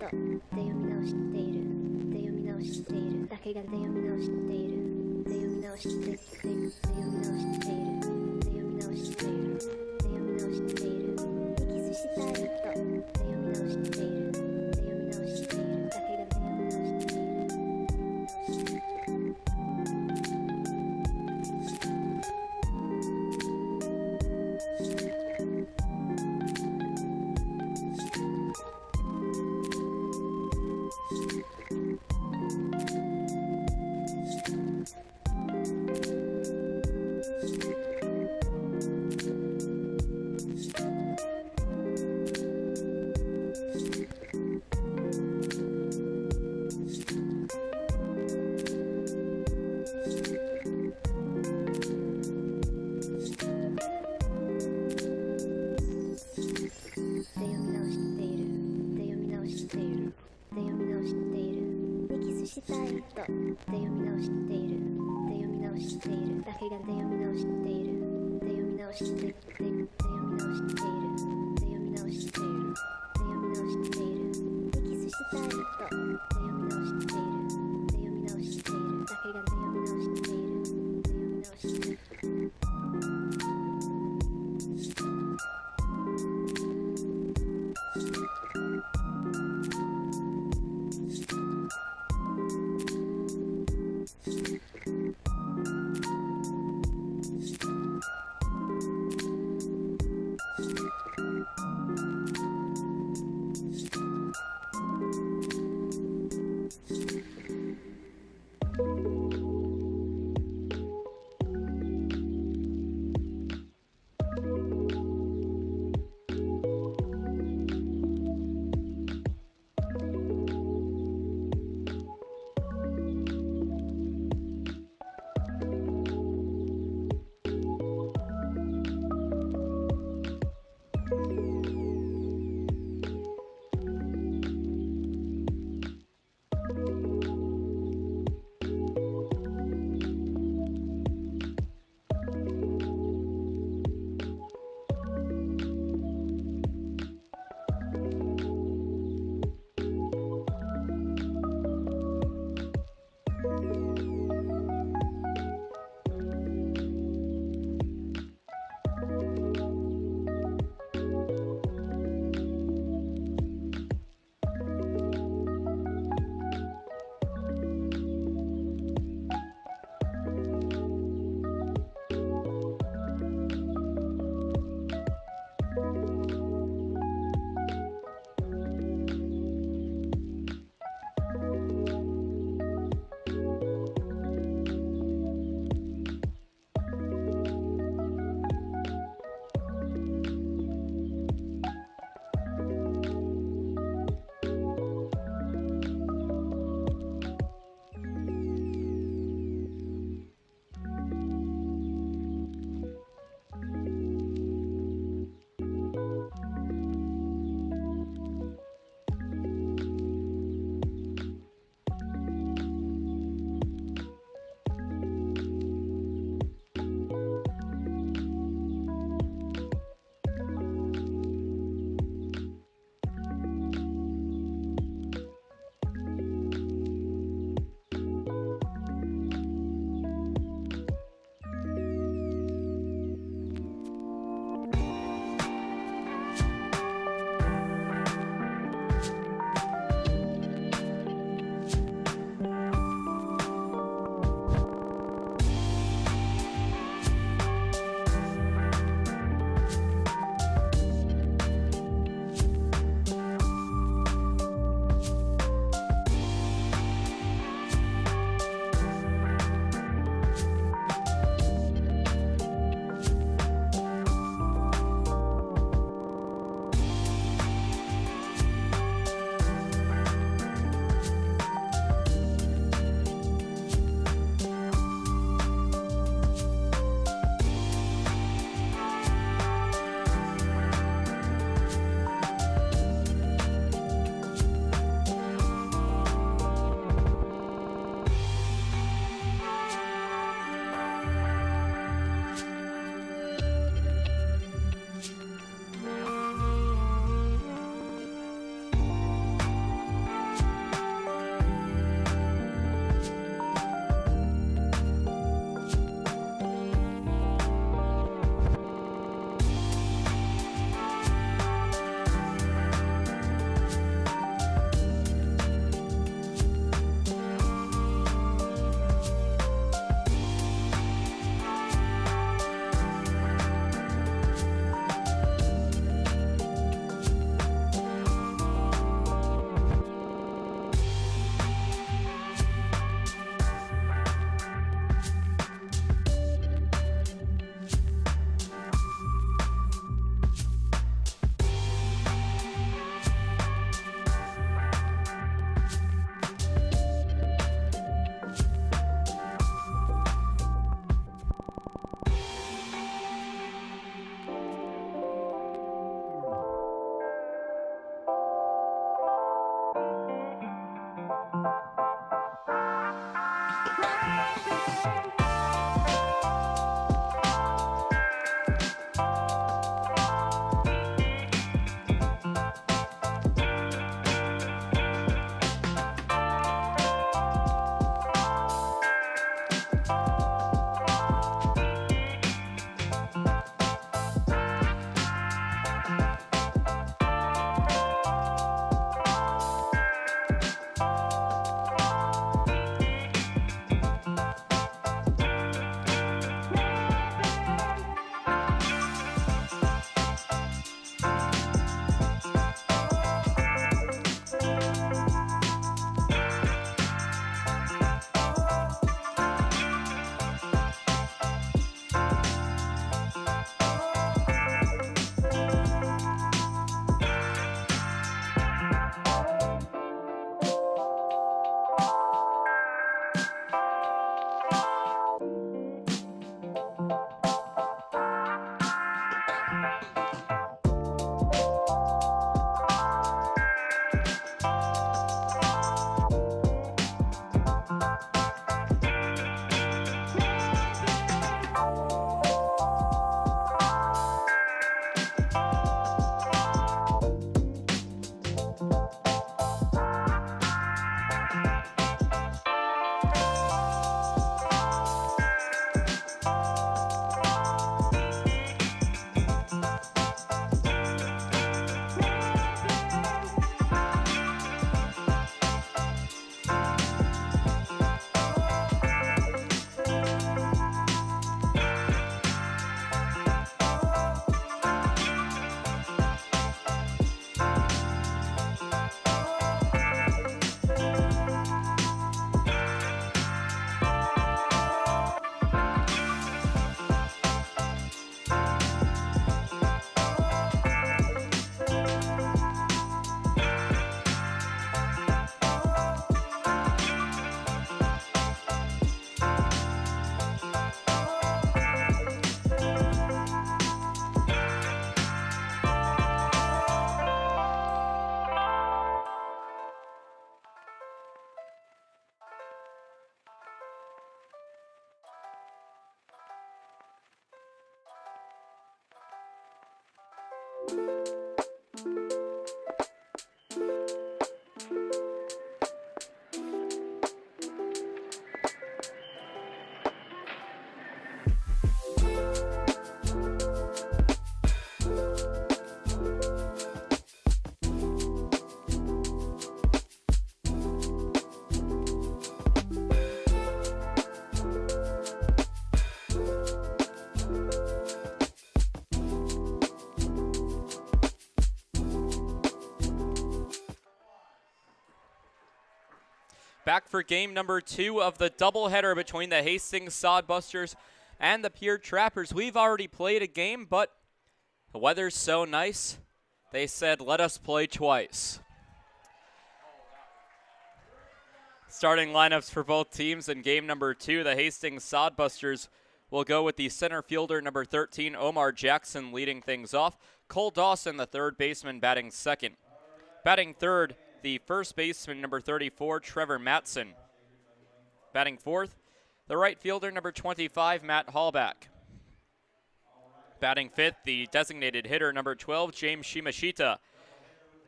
で読み直しているで読み直しているだけがで読み直しているで読み直してで読み直しているで読み直しているで読み直しているエキスしたいとで読み直しているで読み直しているだけがで読み直している Back for game number 2 of the doubleheader between the Hastings Sodbusters and the Pierre Trappers. We've already played a game, but the weather's so nice, they said, let us play twice. Starting lineups for both teams in game number 2, the Hastings Sodbusters will go with the center fielder, number 13, Omar Jackson, leading things off. Cole Dawson, the third baseman, batting second. Batting third, the first baseman, number 34, Trevor Matson. Batting fourth, the right fielder, number 25, Matt Hallback. Batting fifth, the designated hitter, number 12, James Shimashita.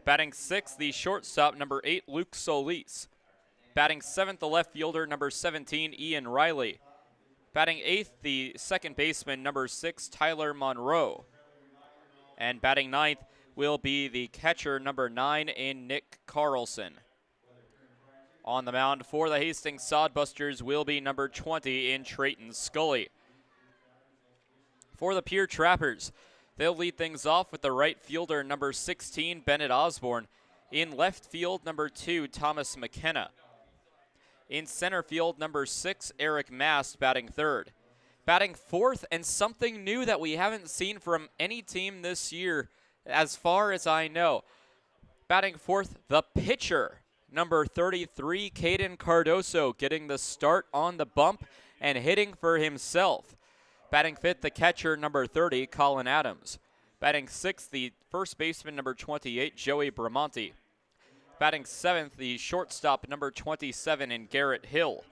Batting sixth, the shortstop, number 8, Luke Solis. Batting seventh, the left fielder, number 17, Ian Riley. Batting eighth, the second baseman, number 6, Tyler Monroe. And batting ninth will be the catcher, number 9, in Nick Carlson. On the mound for the Hastings Sodbusters will be number 20 in Trayton Scully. For the Pierre Trappers, they'll lead things off with the right fielder, number 16, Bennett Osborne. In left field, number 2, Thomas McKenna. In center field, number 6, Eric Mast, batting third. Batting fourth, and something new that we haven't seen from any team this year, as far as I know. Batting fourth, the pitcher, number 33, Caden Cardoso, getting the start on the bump and hitting for himself. Batting fifth, the catcher, number 30, Colin Adams. Batting sixth, the first baseman, number 28, Joey Bramonti. Batting seventh, the shortstop, number 27, in Garrett Hill.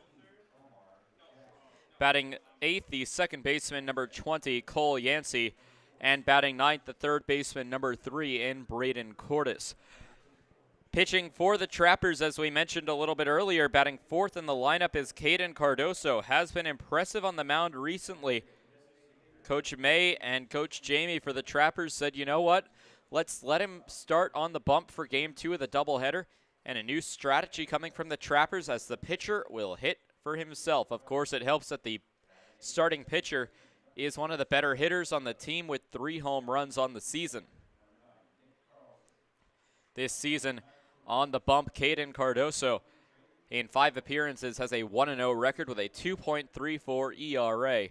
Batting eighth, the second baseman, number 20, Cole Yancey. And batting ninth, the third baseman, number 3, in Braden Cordes. Pitching for the Trappers, as we mentioned a little bit earlier, batting fourth in the lineup is Caden Cardoso. Has been impressive on the mound recently. Coach May and Coach Jamie for the Trappers said, you know what, let's let him start on the bump for game 2 of the doubleheader. And a new strategy coming from the Trappers as the pitcher will hit for himself. Of course, it helps that the starting pitcher is one of the better hitters on the team with 3 home runs on the season. This season on the bump, Caden Cardoso in 5 appearances has a 1-0 record with a 2.34 ERA.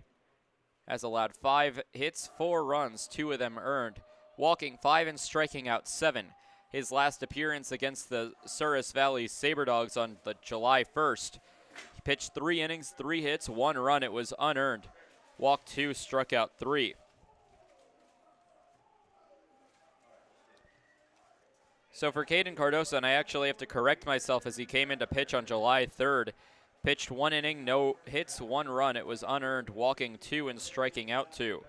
Has allowed 5 hits, 4 runs, 2 of them earned, walking 5 and striking out 7. His last appearance against the Souris Valley Saberdogs on the July 1st. He pitched 3 innings, 3 hits, 1 run. It was unearned. Walked 2, struck out 3. So for Caden Cardoso, and I actually have to correct myself as he came into pitch on July 3rd, pitched 1 inning, no hits, 1 run. It was unearned, walking 2 and striking out 2.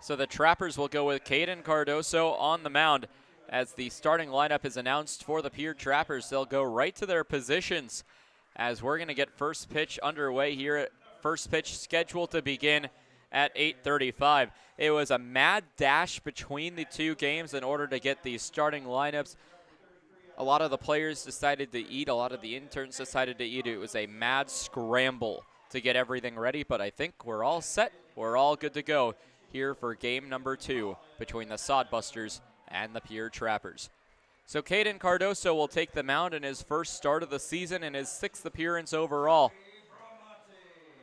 So the Trappers will go with Caden Cardoso on the mound. As the starting lineup is announced for the Pierre Trappers, they'll go right to their positions as we're going to get first pitch underway here. First pitch scheduled to begin at 8:35. It was a mad dash between the 2 games in order to get these starting lineups. A lot of the players decided to eat. A lot of the interns decided to eat. It was a mad scramble to get everything ready, but I think we're all set. We're all good to go here for game number 2 between the Sodbusters and the Pierre Trappers. So Caden Cardoso will take the mound in his first start of the season and his 6th appearance overall.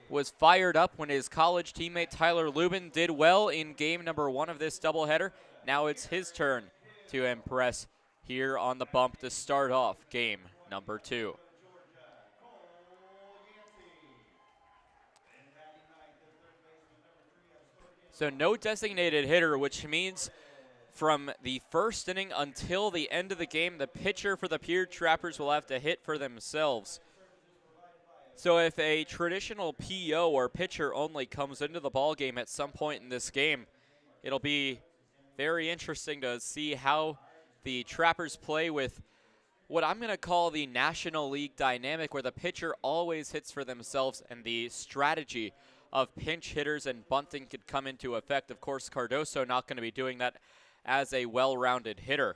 Was fired up when his college teammate Tyler Lubin did well in game number 1 of this doubleheader. Now it's his turn to impress here on the bump to start off game number 2. So no designated hitter, which means from the first inning until the end of the game, the pitcher for the Pierre Trappers will have to hit for themselves. So if a traditional PO or pitcher only comes into the ball game at some point in this game, it'll be very interesting to see how the Trappers play with what I'm going to call the National League dynamic, where the pitcher always hits for themselves and the strategy of pinch hitters and bunting could come into effect. Of course, Cardoso not going to be doing that as a well-rounded hitter.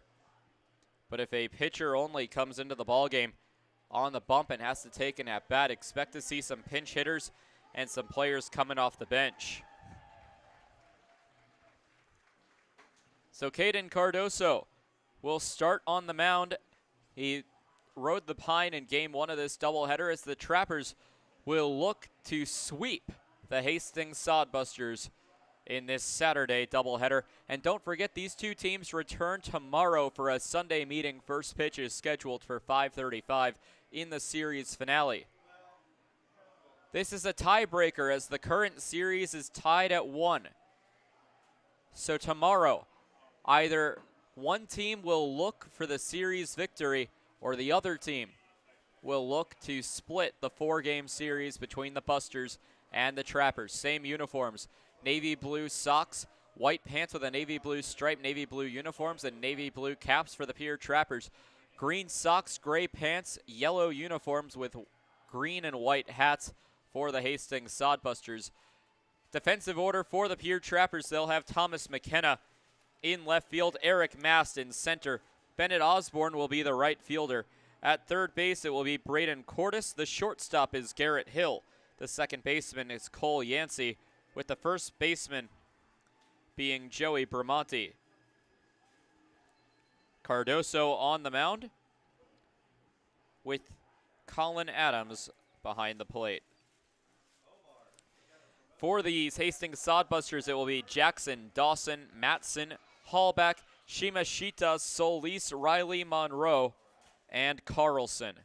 But if a pitcher only comes into the ballgame on the bump and has to take an at-bat, expect to see some pinch hitters and some players coming off the bench. So Caden Cardoso will start on the mound. He rode the pine in game 1 of this doubleheader as the Trappers will look to sweep the Hastings Sodbusters in this Saturday doubleheader. And don't forget, these two teams return tomorrow for a Sunday meeting. First pitch is scheduled for 5:35 in the series finale. This is a tiebreaker as the current series is tied at 1. So tomorrow, either one team will look for the series victory or the other team will look to split the 4-game series between the Busters and the Trappers. Same uniforms, navy blue socks, white pants with a navy blue stripe, navy blue uniforms, and navy blue caps for the Pierre Trappers. Green socks, gray pants, yellow uniforms with green and white hats for the Hastings Sodbusters. Defensive order for the Pierre Trappers, they'll have Thomas McKenna in left field, Eric Mast in center. Bennett Osborne will be the right fielder. At third base, it will be Braden Cordes. The shortstop is Garrett Hill. The second baseman is Cole Yancey, with the first baseman being Joey Bramante. Cardoso on the mound with Colin Adams behind the plate. For these Hastings Sodbusters, it will be Jackson, Dawson, Matson, Hallback, Shimashita, Solis, Riley, Monroe, and Carlson.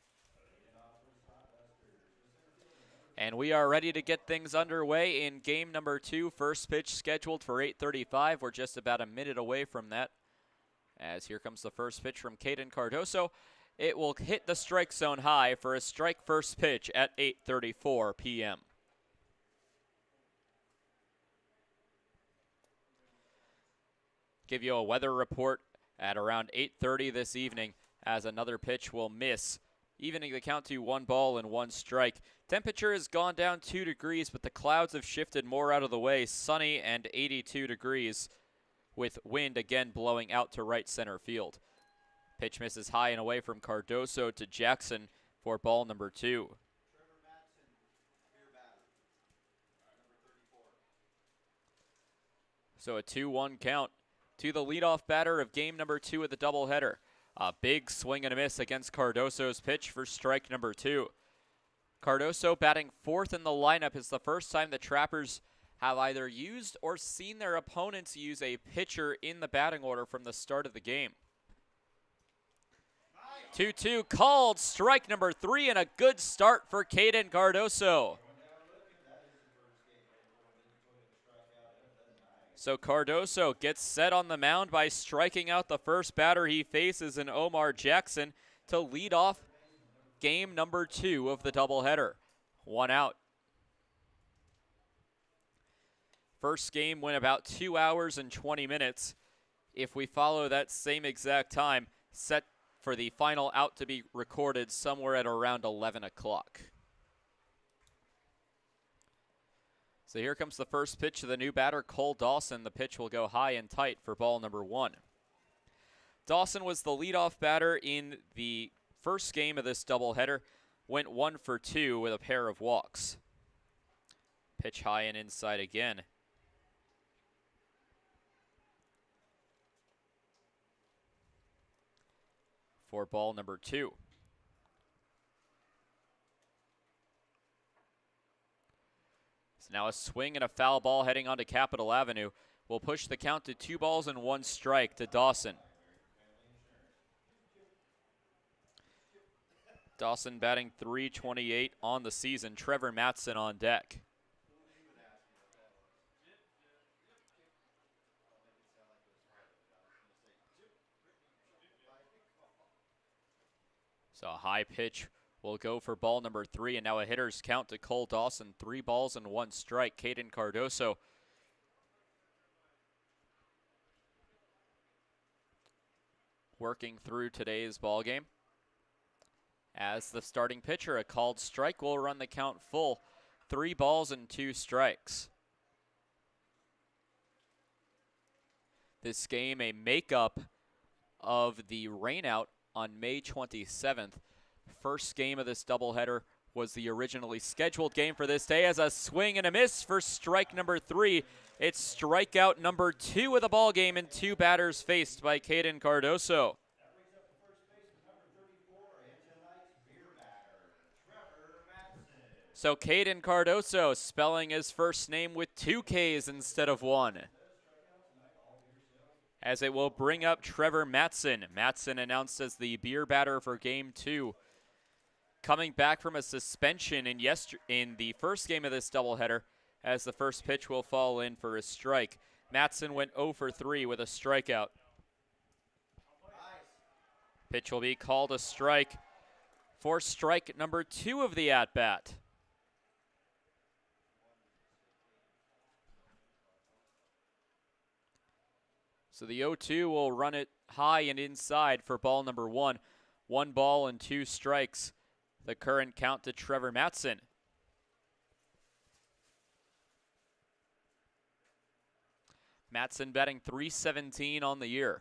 And we are ready to get things underway in game number 2. First pitch scheduled for 8:35. We're just about a minute away from that. As here comes the first pitch from Caden Cardoso. It will hit the strike zone high for a strike first pitch at 8:34 p.m. Give you a weather report at around 8:30 this evening as another pitch will miss, evening the count to 1 ball and 1 strike. Temperature has gone down 2 degrees, but the clouds have shifted more out of the way. Sunny and 82 degrees with wind again blowing out to right center field. Pitch misses high and away from Cardoso to Jackson for ball number 2. So a 2-1 count to the leadoff batter of game number 2 of the doubleheader. A big swing and a miss against Cardoso's pitch for strike number 2. Cardoso batting 4th in the lineup is the first time the Trappers have either used or seen their opponents use a pitcher in the batting order from the start of the game. 2-2 called, strike number 3, and a good start for Caden Cardoso. So Cardoso gets set on the mound by striking out the first batter he faces in Omar Jackson to lead off game number 2 of the doubleheader. 1 out. First game went about 2 hours and 20 minutes. If we follow that same exact time, set for the final out to be recorded somewhere at around 11 o'clock. So here comes the first pitch of the new batter, Cole Dawson. The pitch will go high and tight for ball number 1. Dawson was the leadoff batter in the first game of this doubleheader. Went 1 for 2 with a pair of walks. Pitch high and inside again. For ball number 2. So now a swing and a foul ball heading onto Capitol Avenue will push the count to 2 balls and 1 strike to Dawson. Dawson batting .328 on the season. Trevor Matson on deck. So a high pitch will go for ball number 3, and now a hitter's count to Cole Dawson. 3 balls and 1 strike. Caden Cardoso working through today's ball game. As the starting pitcher, a called strike will run the count full. 3 balls and 2 strikes. This game a makeup of the rainout on May 27th. First game of this doubleheader was the originally scheduled game for this day, as a swing and a miss for strike number 3. It's strikeout number 2 of the ball game, and 2 batters faced by Caden Cardoso. So Caden Cardoso spelling his first name with 2 Ks instead of 1. As it will bring up Trevor Matson. Matson announced as the beer batter for game 2. Coming back from a suspension in the first game of this doubleheader, as the first pitch will fall in for a strike. Matson went 0 for 3 with a strikeout. Pitch will be called a strike for strike number 2 of the at-bat. So the 0-2 will run it high and inside for ball number 1. 1 ball and 2 strikes. The current count to Trevor Matson. Matson batting .317 on the year.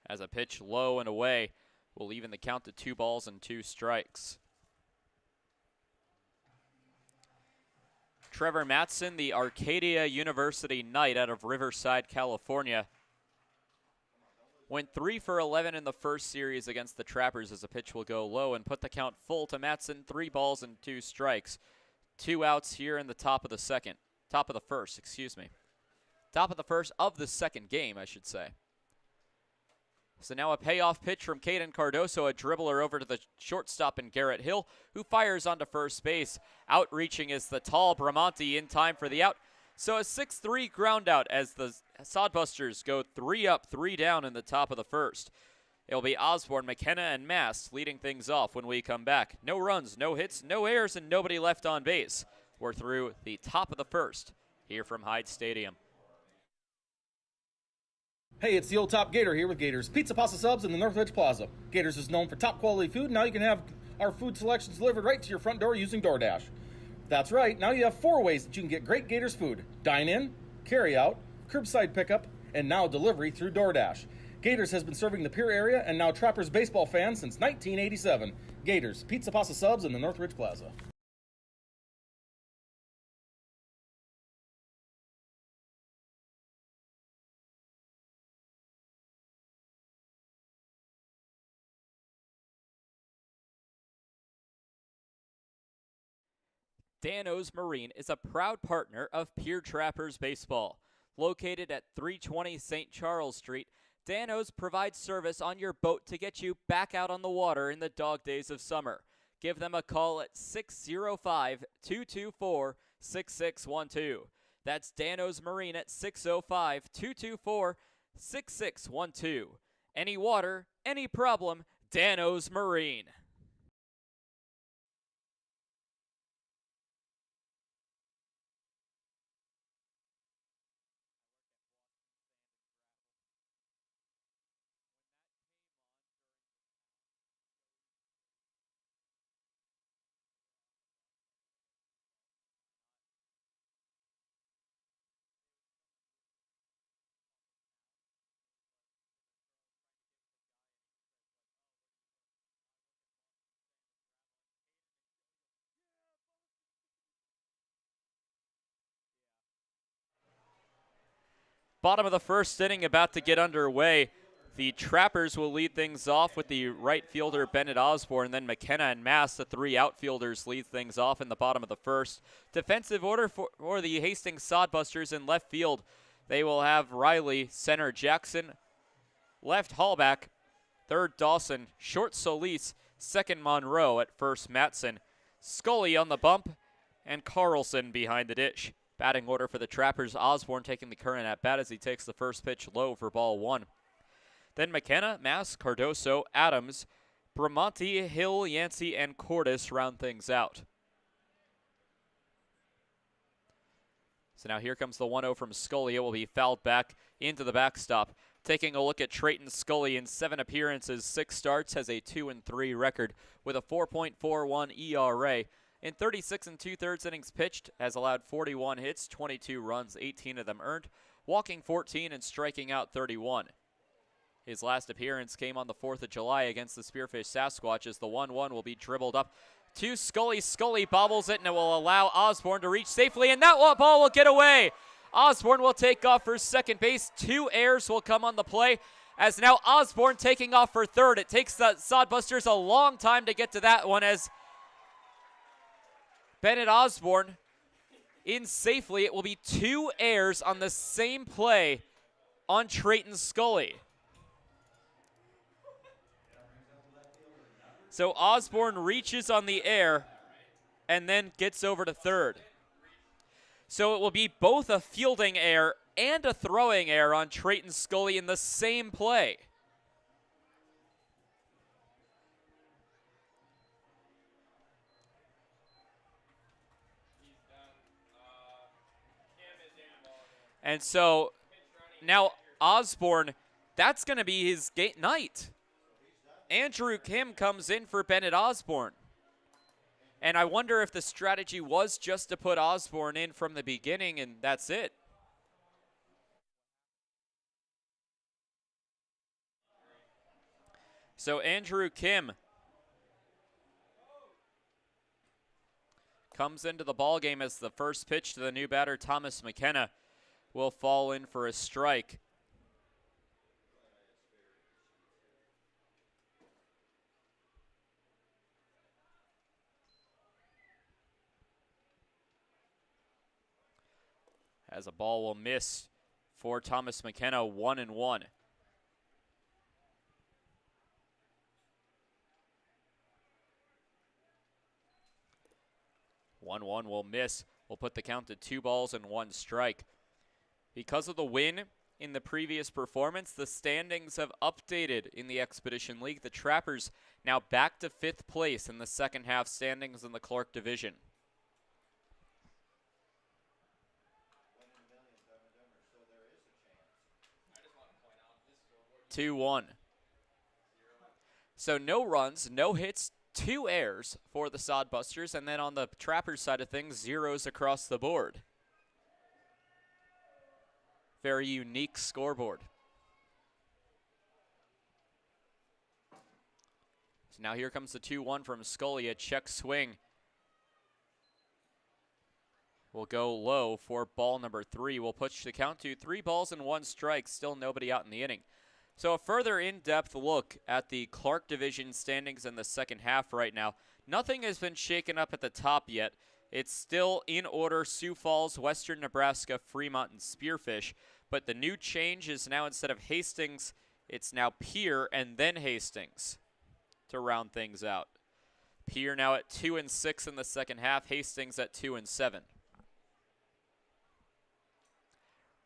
As a pitch low and away will even the count to 2 balls and 2 strikes. Trevor Matson, the Arcadia University Knight out of Riverside, California, went 3 for 11 in the first series against the Trappers, as a pitch will go low and put the count full to Matson. 3 balls and 2 strikes. 2 outs here in the top of the first, excuse me. Top of the first of the second game, I should say. So now a payoff pitch from Caden Cardoso, a dribbler over to the shortstop in Garrett Hill, who fires onto first base. Outreaching is the tall Bramante in time for the out. So a 6-3 ground out as the Sodbusters go 3 up, 3 down in the top of the first. It'll be Osborne, McKenna, and Mast leading things off when we come back. No runs, no hits, no errors, and nobody left on base. We're through the top of the first here from Hyde Stadium. Hey, it's the old top Gator here with Gators Pizza Pasta Subs in the Northridge Plaza. Gators is known for top quality food. Now you can have our food selections delivered right to your front door using DoorDash. That's right, now you have 4 ways that you can get great Gators food. Dine in, carry out, curbside pickup, and now delivery through DoorDash. Gators has been serving the Pierre area and now Trappers baseball fans since 1987. Gators Pizza Pasta Subs in the Northridge Plaza. Dan-O's Marine is a proud partner of Pierre Trappers Baseball. Located at 320 St. Charles Street, Dan-O's provides service on your boat to get you back out on the water in the dog days of summer. Give them a call at 605-224-6612. That's Dan-O's Marine at 605-224-6612. Any water, any problem, Dan-O's Marine. Bottom of the first inning about to get underway. The Trappers will lead things off with the right fielder Bennett Osborne, then McKenna and Mass, the 3 outfielders, lead things off in the bottom of the first. Defensive order for the Hastings Sodbusters in left field. They will have Riley, center Jackson, left Hallback, third Dawson, short Solis, second Monroe, at first Matson, Scully on the bump, and Carlson behind the dish. Batting order for the Trappers, Osborne taking the current at-bat as he takes the first pitch low for ball 1. Then McKenna, Mass, Cardoso, Adams, Bramante, Hill, Yancey, and Cordes round things out. So now here comes the 1-0 from Scully. It will be fouled back into the backstop. Taking a look at Trayton Scully, in 7 appearances, 6 starts, has a 2-3 record with a 4.41 ERA. In 36 2/3 innings pitched, has allowed 41 hits, 22 runs, 18 of them earned, walking 14 and striking out 31. His last appearance came on the 4th of July against the Spearfish Sasquatch, as the 1-1 will be dribbled up to Scully. Scully bobbles it, and it will allow Osborne to reach safely, and that ball will get away. Osborne will take off for second base. 2 errors will come on the play, as now Osborne taking off for third. It takes the Sodbusters a long time to get to that one, as Bennett Osborne in safely. It will be 2 errors on the same play on Trayton Scully. So Osborne reaches on the air and then gets over to third. So it will be both a fielding error and a throwing error on Trayton Scully in the same play. And so now Osborne, that's going to be his night. Andrew Kim comes in for Bennett Osborne. And I wonder if the strategy was just to put Osborne in from the beginning, and that's it. So Andrew Kim comes into the ballgame as the first pitch to the new batter, Thomas McKenna, will fall in for a strike. As a ball will miss for Thomas McKenna, 1-1. One will miss. We'll put the count to 2 balls and 1 strike. Because of the win in the previous performance, the standings have updated in the Expedition League. The Trappers now back to 5th place in the second half standings in the Clark Division. 2-1. So no runs, no hits, 2 errors for the Sodbusters, and then on the Trappers side of things, 0s across the board. Very unique scoreboard. So now here comes the 2-1 from Scully, a check swing. Will go low for ball number 3. We'll push the count to 3 balls and 1 strike, still nobody out in the inning. So a further in-depth look at the Clark Division standings in the second half right now. Nothing has been shaken up at the top yet. It's still in order: Sioux Falls, Western Nebraska, Fremont, and Spearfish. But the new change is now, instead of Hastings, it's now Pierre and then Hastings to round things out. Pierre now at 2-6 in the second half, Hastings at 2-7.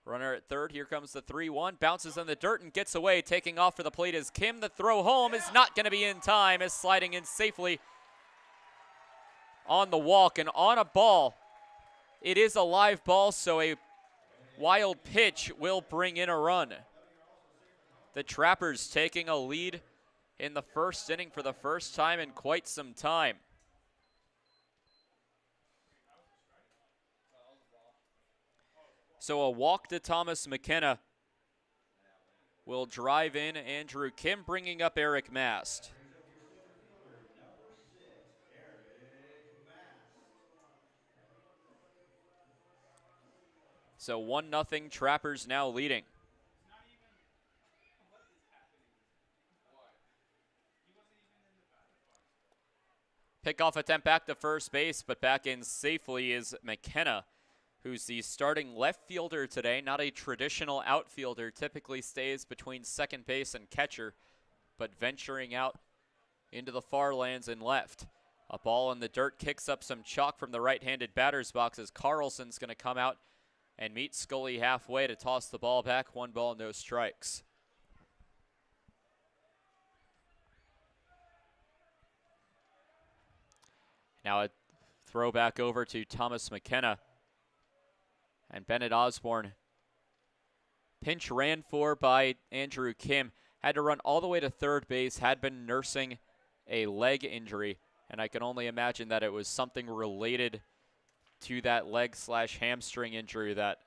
Runner at third, here comes the 3-1, bounces in the dirt and gets away. Taking off for the plate is Kim. The throw home is not going to be in time, as sliding in safely on the walk and on a ball. It is a live ball, so a wild pitch will bring in a run. The Trappers taking a lead in the first inning for the first time in quite some time. So a walk to Thomas McKenna will drive in Andrew Kim, bringing up Eric Mast. So 1-0, Trappers now leading. Pickoff attempt back to first base, but back in safely is McKenna, who's the starting left fielder today, not a traditional outfielder, typically stays between second base and catcher, but venturing out into the far lands and left. A ball in the dirt kicks up some chalk from the right-handed batter's box, as Carlson's going to come out and meet Scully halfway to toss the ball back. 1 ball, no strikes. Now a throw back over to Thomas McKenna, And Bennett Osborne, pinch ran for by Andrew Kim, had to run all the way to third base, had been nursing a leg injury, and I can only imagine that it was something related to that leg/hamstring injury that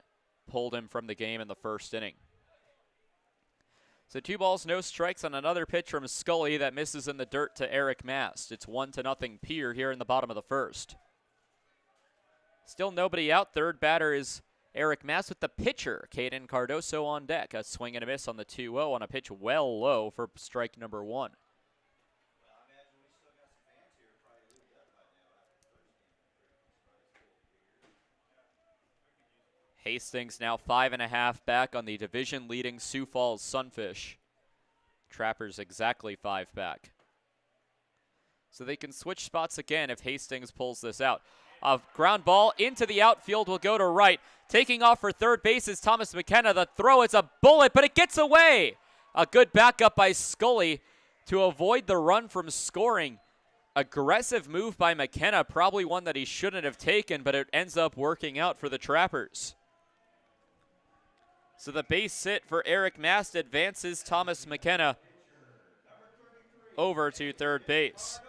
pulled him from the game in the first inning. So 2 balls, no strikes on another pitch from Scully that misses in the dirt to Eric Mast. It's 1-0 Pierre here in the bottom of the first. Still nobody out. Third batter is Eric Mast with the pitcher, Caden Cardoso, on deck. A swing and a miss on the 2-0 on a pitch well low for strike number 1. Hastings now 5.5 back on the division-leading Sioux Falls Sunfish. Trappers exactly 5 back. So they can switch spots again if Hastings pulls this out. A ground ball into the outfield will go to right. Taking off for third base is Thomas McKenna. The throw is a bullet, but it gets away. A good backup by Scully to avoid the run from scoring. Aggressive move by McKenna, probably one that he shouldn't have taken, but it ends up working out for the Trappers. So the base hit for Eric Mast advances Thomas McKenna over to third base.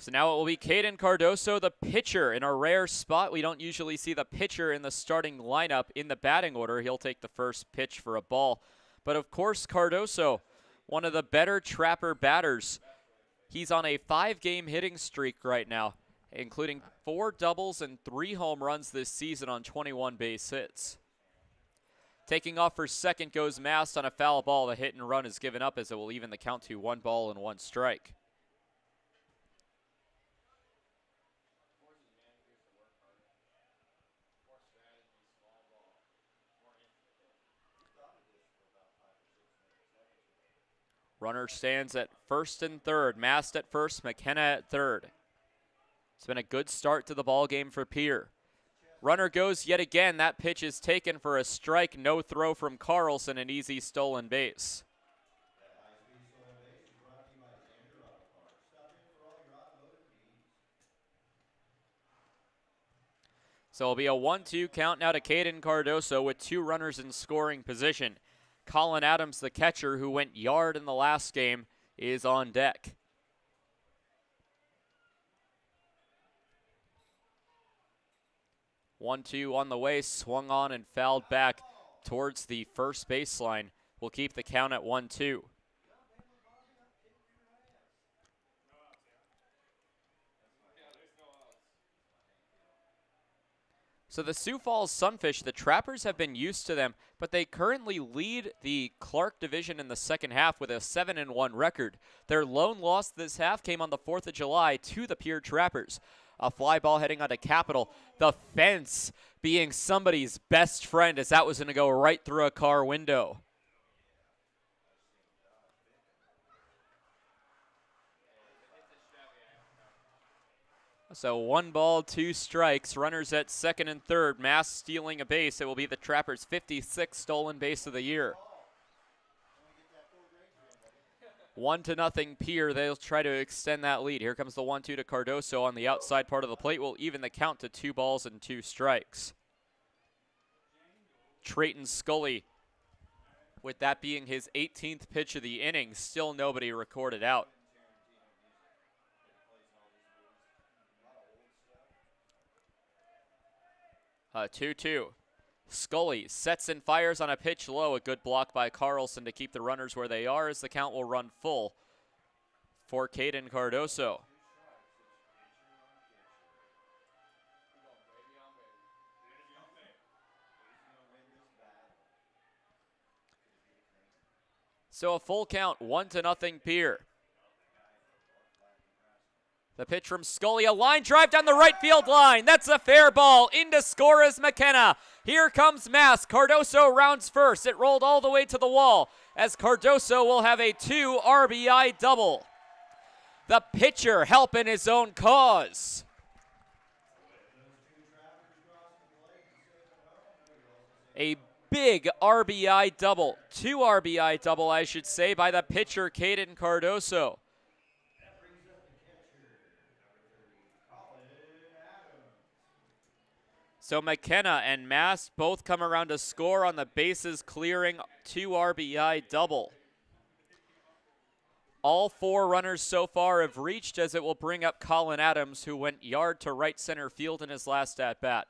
So now it will be Caden Cardoso, the pitcher, in a rare spot. We don't usually see the pitcher in the starting lineup in the batting order. He'll take the first pitch for a ball. But of course, Cardoso, one of the better Trapper batters. He's on a 5-game hitting streak right now, including 4 doubles and 3 home runs this season on 21 base hits. Taking off for second goes Mast on a foul ball. The hit and run is given up as it will even the count to 1 ball and 1 strike. Runner stands at first and third. Mast at first, McKenna at third. It's been a good start to the ball game for Pierre. Runner goes yet again. That pitch is taken for a strike. No throw from Carlson, an easy stolen base. So it'll be a 1-2 count now to Caden Cardoso with 2 runners in scoring position. Colin Adams, the catcher, who went yard in the last game, is on deck. One-two on the way, swung on and fouled back towards the first baseline. We'll keep the count at 1-2. So the Sioux Falls Sunfish, the Trappers have been used to them, but they currently lead the Clark division in the second half with a 7-1 record. Their lone loss this half came on the 4th of July to the Pierre Trappers. A fly ball heading onto Capitol. The fence being somebody's best friend, as that was going to go right through a car window. So 1 ball, 2 strikes. Runners at second and third. Mast stealing a base. It will be the Trappers' 56th stolen base of the year. 1-0 Pierre. They'll try to extend that lead. Here comes the 1-2 to Cardoso on the outside part of the plate. Will even the count to 2 balls and 2 strikes. Trayton Scully, with that being his 18th pitch of the inning, still nobody recorded out. 2-2. Scully sets and fires on a pitch low. A good block by Carlson to keep the runners where they are as the count will run full for Caden Cardoso. So a full count, 1-0 Pierre. The pitch from Scully, a line drive down the right field line. That's a fair ball. In to score is McKenna. Here comes Mast. Cardoso rounds first. It rolled all the way to the wall as Cardoso will have a 2 RBI double. The pitcher helping his own cause. A big RBI double, 2 RBI double, I should say, by the pitcher, Caden Cardoso. So McKenna and Mass both come around to score on the bases clearing 2 RBI double. All 4 runners so far have reached, as it will bring up Colin Adams, who went yard to right center field in his last at-bat.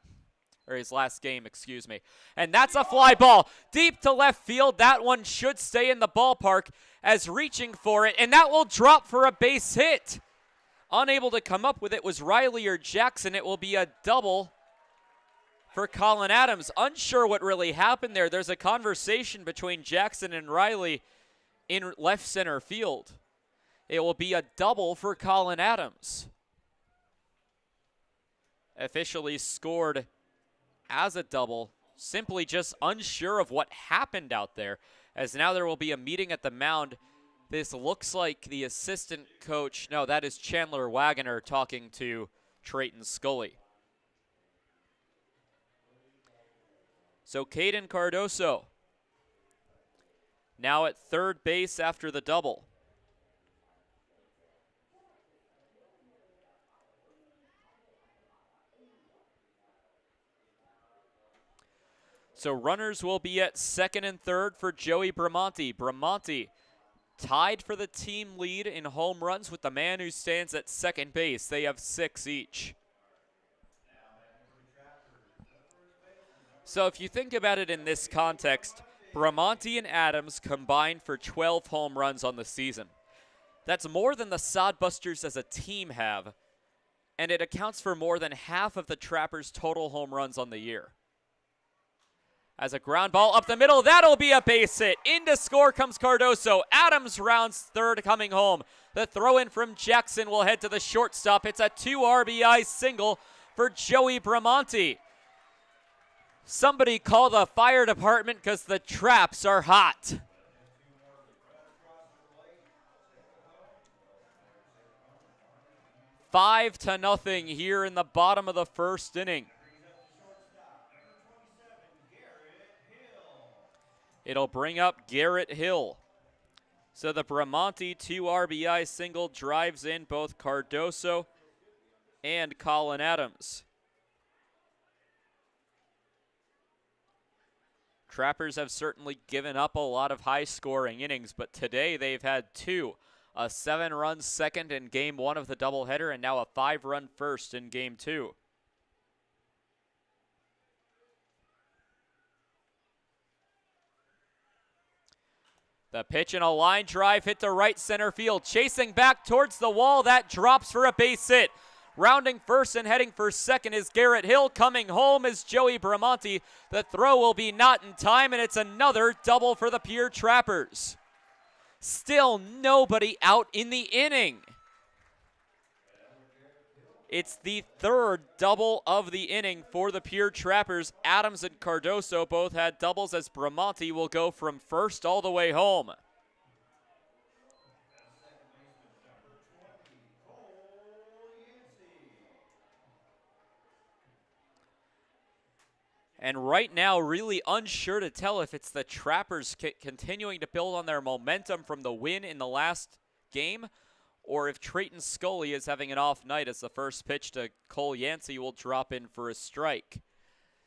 Or his last game, excuse me. And that's a fly ball deep to left field. That one should stay in the ballpark, as reaching for it, and that will drop for a base hit. Unable to come up with it was Riley or Jackson. It will be a double for Colin Adams. Unsure what really happened there. There's a conversation between Jackson and Riley in left center field. It will be a double for Colin Adams. Officially scored as a double, simply just unsure of what happened out there, as now there will be a meeting at the mound. This looks like the assistant coach, no, that is Chandler Wagoner talking to Trayton Scully. So Caden Cardoso now at third base after the double. So runners will be at second and third for Joey Bramonte. Bramonte tied for the team lead in home runs with the man who stands at second base. They have 6 each. So if you think about it in this context, Bramonte and Adams combined for 12 home runs on the season. That's more than the Sodbusters as a team have, and it accounts for more than half of the Trappers' total home runs on the year. As a ground ball up the middle, that'll be a base hit. In to score comes Cardoso. Adams rounds third, coming home. The throw in from Jackson will head to the shortstop. It's a 2 RBI single for Joey Bramonte. Somebody call the fire department because the traps are hot. Five to nothing here in the bottom of the first inning. It'll bring up Garrett Hill. So the Bramonte 2 RBI single drives in both Cardoso and Colin Adams. Trappers have certainly given up a lot of high-scoring innings, but today they've had 2. A 7-run second in Game 1 of the doubleheader, and now a 5-run first in Game 2. The pitch and a line drive hit to right center field. Chasing back towards the wall. That drops for a base hit. Rounding first and heading for second is Garrett Hill. Coming home is Joey Bramonte. The throw will be not in time, and it's another double for the Pierre Trappers. Still nobody out in the inning. It's the 3rd double of the inning for the Pierre Trappers. Adams and Cardoso both had doubles, as Bramonte will go from first all the way home. And right now, really unsure to tell if it's the Trappers continuing to build on their momentum from the win in the last game, or if Trayton Scully is having an off night, as the first pitch to Cole Yancey will drop in for a strike.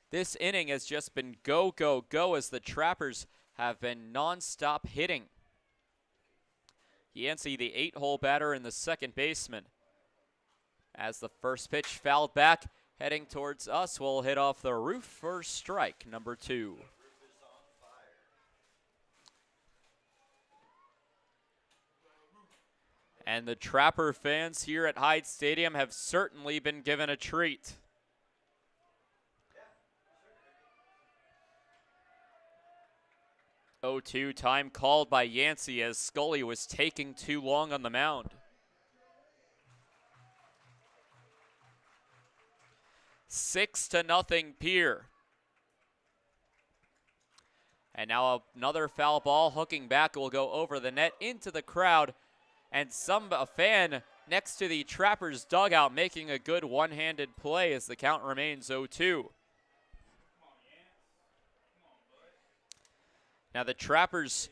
This inning has just been go, go, go, as the Trappers have been non-stop hitting. Yancey, the 8-hole batter and the second baseman. As the first pitch fouled back, heading towards us, will hit off the roof for strike number 2. And the Trapper fans here at Hyde Stadium have certainly been given a treat. (0-2) time called by Yancey, as Scully was taking too long on the mound. 6-0 Pierre. And now another foul ball hooking back will go over the net into the crowd. And a fan next to the Trappers dugout making a good one-handed play as the count remains 0-2. Now the Trappers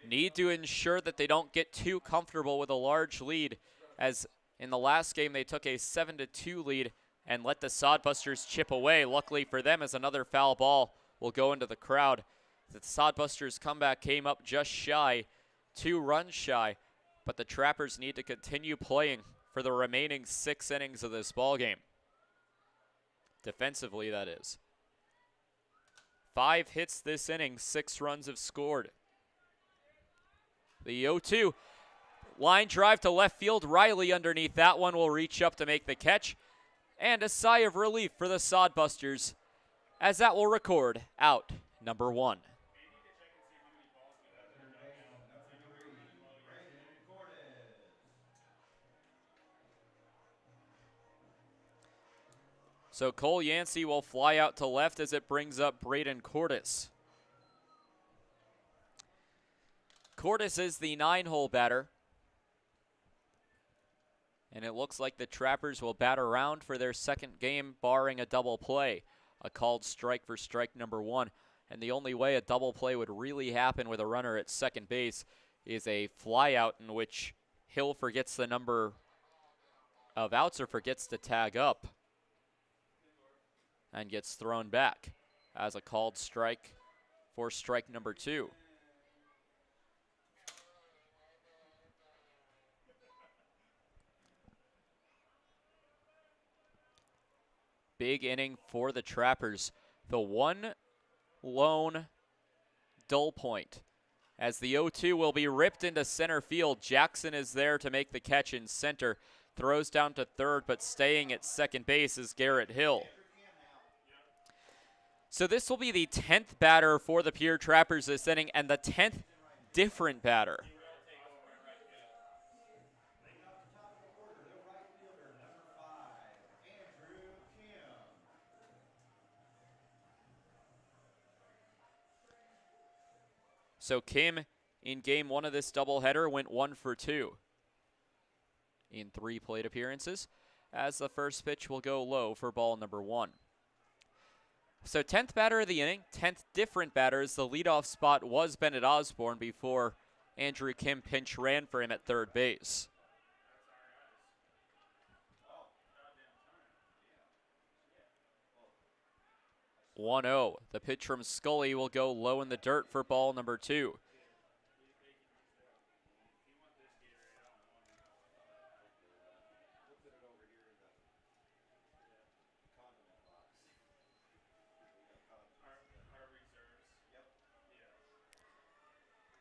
need to ensure that they don't get too comfortable with a large lead, as in the last game they took a 7-2 lead and let the Sodbusters chip away. Luckily for them, as another foul ball will go into the crowd. The Sodbusters comeback came up just shy, 2 runs shy, but the Trappers need to continue playing for the remaining 6 innings of this ball game. Defensively, that is. 5 hits this inning, 6 runs have scored. The 0-2 line drive to left field. Riley underneath that one will reach up to make the catch. And a sigh of relief for the Sodbusters, as that will record out number 1. So Cole Yancey will fly out to left as it brings up Braden Cordes. Cordes is the 9-hole batter. And it looks like the Trappers will bat around for their second game, barring a double play. A called strike for strike number 1. And the only way a double play would really happen with a runner at second base is a flyout in which Hill forgets the number of outs or forgets to tag up and gets thrown back as a called strike for strike number 2. Big inning for the Trappers. The one lone dull point, as the 0-2 will be ripped into center field. Jackson is there to make the catch in center. Throws down to third, but staying at second base is Garrett Hill. So this will be the 10th batter for the Pierre Trappers this inning, and the 10th different batter. So Kim, in game 1 of this doubleheader, went 1 for 2 in 3 plate appearances, as the first pitch will go low for ball number 1. So 10th batter of the inning, 10th different batters. The leadoff spot was Bennett Osborne before Andrew Kim pinch ran for him at third base. (1-0). The pitch from Scully will go low in the dirt for ball number 2.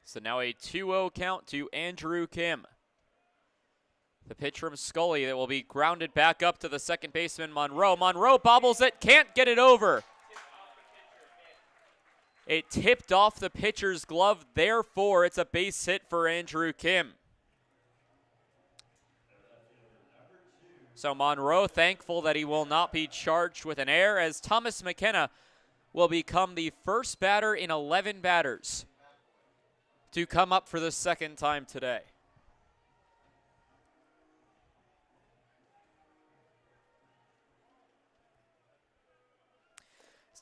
So now a 2-0 count to Andrew Kim. The pitch from Scully that will be grounded back up to the second baseman, Monroe. Monroe bobbles it, can't get it over. It tipped off the pitcher's glove, therefore it's a base hit for Andrew Kim. So Monroe thankful that he will not be charged with an error, as Thomas McKenna will become the first batter in 11 batters to come up for the second time today.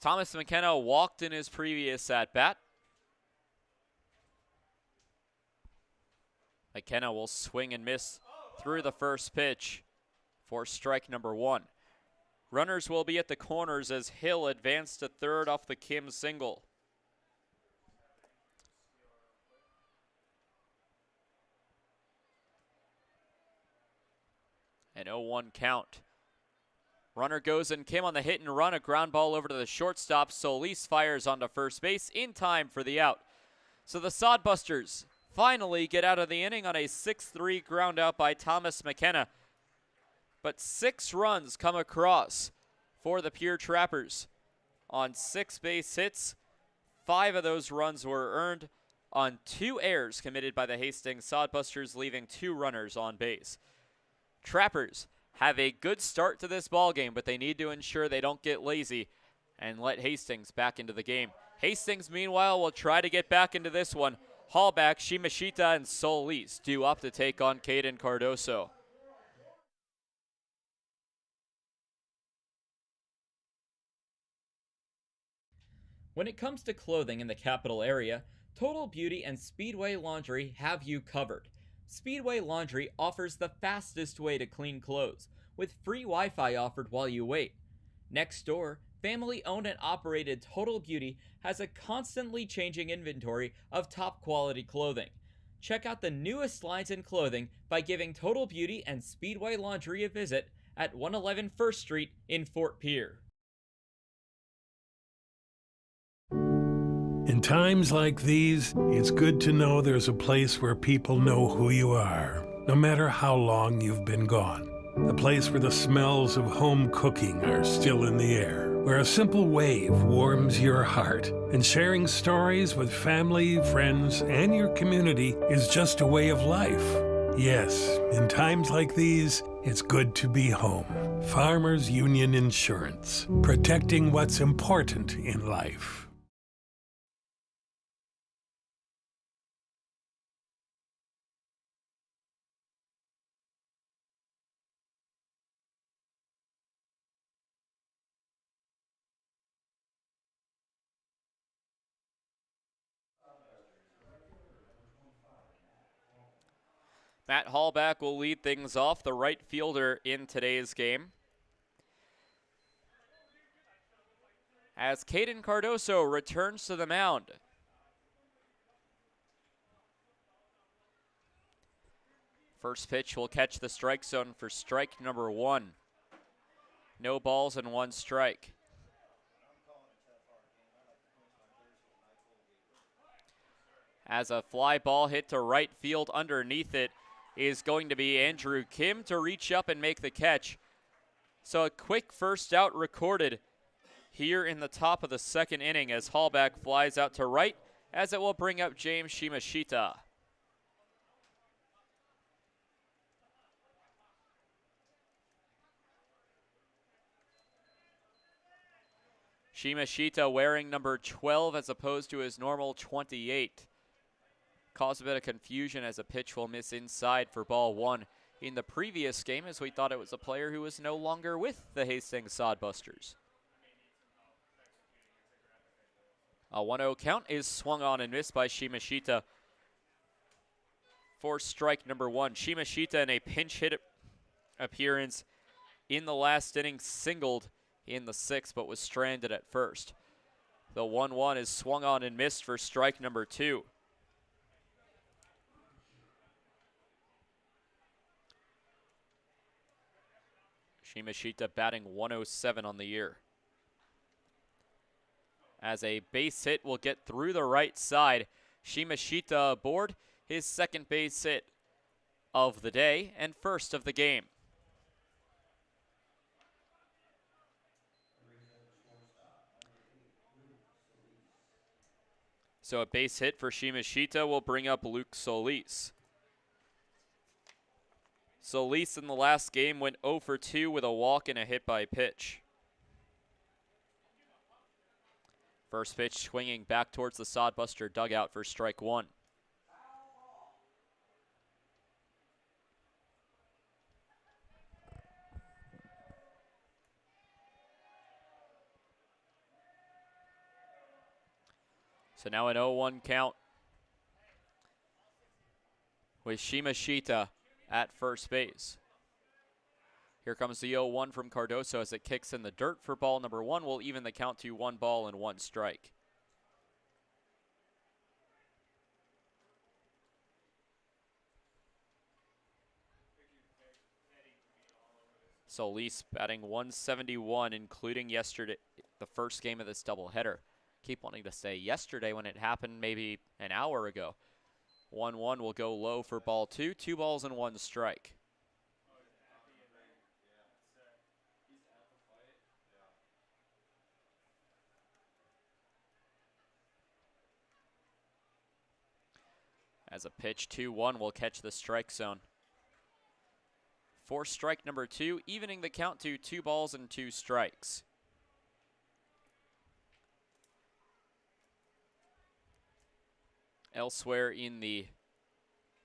Thomas McKenna walked in his previous at-bat. McKenna will swing and miss through the first pitch for strike number 1. Runners will be at the corners as Hill advanced to third off the Kim single. An 0-1 count. Runner goes and Kim on the hit and run, a ground ball over to the shortstop. Solis fires onto first base in time for the out. So the Sodbusters finally get out of the inning on a 6-3 ground out by Thomas McKenna. But 6 runs come across for the Pierre Trappers on 6 base hits. 5 of those runs were earned on 2 errors committed by the Hastings Sodbusters, leaving 2 runners on base. Trappers have a good start to this ball game, but they need to ensure they don't get lazy and let Hastings back into the game. Hastings, meanwhile, will try to get back into this one. Hallback, Shimashita, and Solis due up to take on Caden Cardoso. When it comes to clothing in the capital area, Total Beauty and Speedway Laundry have you covered. Speedway Laundry offers the fastest way to clean clothes, with free Wi-Fi offered while you wait. Next door, family-owned and operated Total Beauty has a constantly changing inventory of top-quality clothing. Check out the newest lines in clothing by giving Total Beauty and Speedway Laundry a visit at 111 First Street in Fort Pierre. In times like these, it's good to know there's a place where people know who you are, no matter how long you've been gone. A place where the smells of home cooking are still in the air, where a simple wave warms your heart, and sharing stories with family, friends, and your community is just a way of life. Yes, in times like these, it's good to be home. Farmers Union Insurance, protecting what's important in life. Matt Hallback will lead things off, the right fielder in today's game, as Caden Cardoso returns to the mound. First pitch will catch the strike zone for strike number 1. No balls and 1 strike. As a fly ball hit to right field underneath it is going to be Andrew Kim to reach up and make the catch. So a quick first out recorded here in the top of the second inning as Hallback flies out to right, as it will bring up James Shimashita. Shimashita wearing number 12 as opposed to his normal 28. Caused a bit of confusion as a pitch will miss inside for ball 1 in the previous game, as we thought it was a player who was no longer with the Hastings Sodbusters. A 1-0 count is swung on and missed by Shimashita for strike number 1. Shimashita in a pinch hit appearance in the last inning singled in the 6th, but was stranded at first. The 1-1 is swung on and missed for strike number 2. Shimashita batting 107 on the year. As a base hit will get through the right side. Shimashita aboard his second base hit of the day and first of the game. So a base hit for Shimashita will bring up Luke Solis. Solis in the last game went 0 for 2 with a walk and a hit by pitch. First pitch swinging back towards the Sodbuster dugout for strike 1. So now an 0-1 count with Shimashita at first base. Here comes the 0-1 from Cardoso as it kicks in the dirt for ball number 1. Will even the count to 1 ball and 1 strike. Solis batting 171, including yesterday, the first game of this doubleheader. Keep wanting to say yesterday when it happened maybe an hour ago. 1-1 will go low for ball 2. 2 balls and 1 strike. As a pitch, 2-1 will catch the strike zone. For strike number 2, evening the count to 2 balls and 2 strikes. Elsewhere in the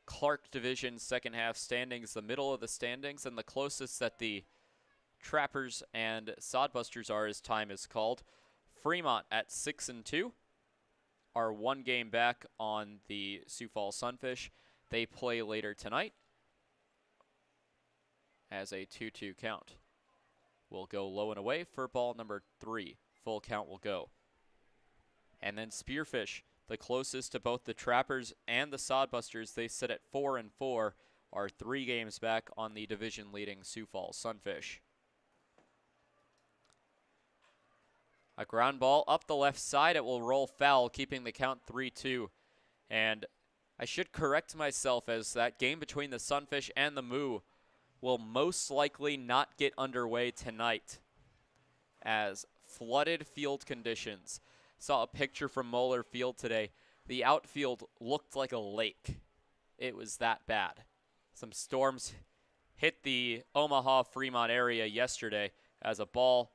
Clark Division second half standings, the middle of the standings, and the closest that the Trappers and Sodbusters are as time is called. Fremont at 6-2. are 1 game back on the Sioux Falls Sunfish. They play later tonight as a 2-2 count. Will go low and away for ball number 3. Full count will go. And then Spearfish, the closest to both the Trappers and the Sodbusters, they sit at 4-4, are 3 games back on the division-leading Sioux Falls Sunfish. A ground ball up the left side. It will roll foul, keeping the count 3-2. And I should correct myself, as that game between the Sunfish and the Moo will most likely not get underway tonight, as flooded field conditions. Saw a picture from Moeller Field today. The outfield looked like a lake. It was that bad. Some storms hit the Omaha-Fremont area yesterday, as a ball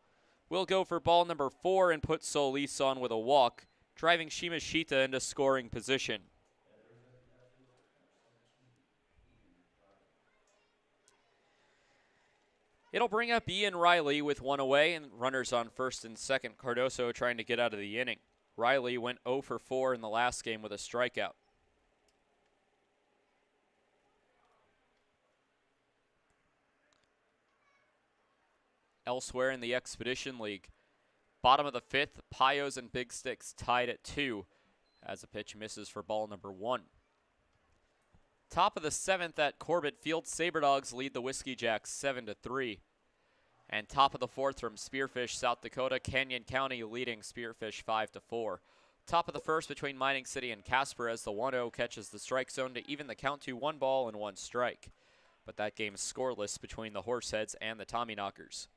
will go for ball number 4 and put Solis on with a walk, driving Shimashita into scoring position. It'll bring up Ian Riley with 1 away and runners on first and second. Cardoso trying to get out of the inning. Riley went 0 for 4 in the last game with a strikeout. Elsewhere in the Expedition League, bottom of the 5th, Payos and Big Sticks tied at 2 as a pitch misses for ball number 1. Top of the 7th at Corbett Field, Saberdogs lead the Whiskey Jacks 7-3. And top of the 4th from Spearfish, South Dakota, Canyon County leading Spearfish 5-4. Top of the 1st between Mining City and Casper, as the 1-0 catches the strike zone to even the count to 1 ball and 1 strike. But that game's scoreless between the Horseheads and the Tommyknockers.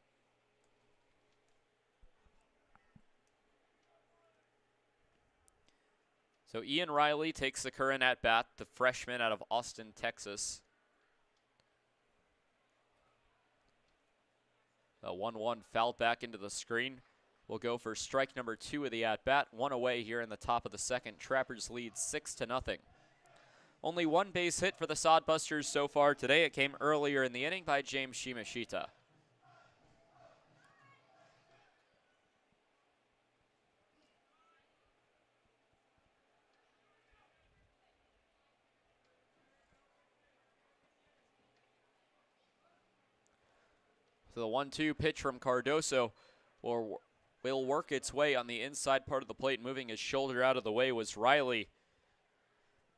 So Ian Riley takes the current at-bat, the freshman out of Austin, Texas. The 1-1 fouled back into the screen. Will go for strike number 2 of the at-bat. 1 away here in the top of the 2nd. Trappers lead 6-0. Only 1 base hit for the Sodbusters so far today. It came earlier in the inning by James Shimashita. So the 1-2 pitch from Cardoso will work its way on the inside part of the plate. Moving his shoulder out of the way was Riley.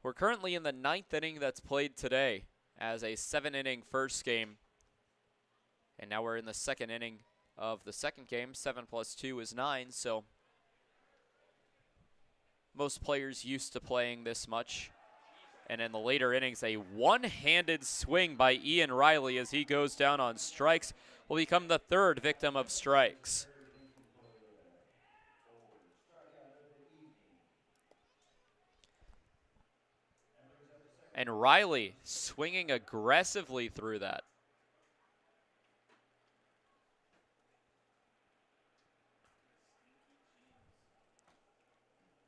We're currently in the 9th inning that's played today as a 7-inning first game. And now we're in the 2nd inning of the 2nd game. 7 plus 2 is 9, so most players used to playing this much. And in the later innings, a one-handed swing by Ian Riley as he goes down on strikes will become the 3rd victim of strikes. And Riley swinging aggressively through that.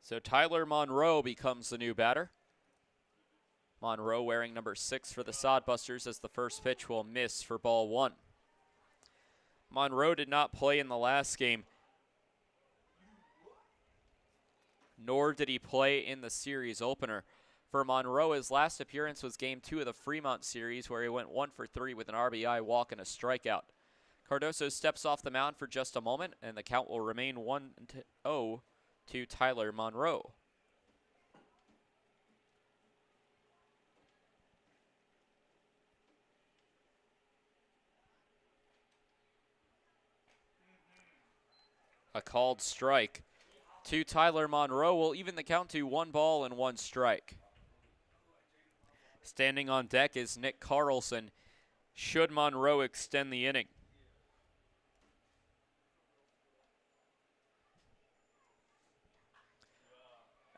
So Tyler Monroe becomes the new batter. Monroe wearing number 6 for the Sodbusters, as the first pitch will miss for ball 1. Monroe did not play in the last game, nor did he play in the series opener. For Monroe, his last appearance was game 2 of the Fremont series, where he went 1 for 3 with an RBI walk and a strikeout. Cardoso steps off the mound for just a moment, and the count will remain 1-0 to Tyler Monroe. A called strike to Tyler Monroe will even the count to 1 ball and 1 strike. Standing on deck is Nick Carlson, should Monroe extend the inning.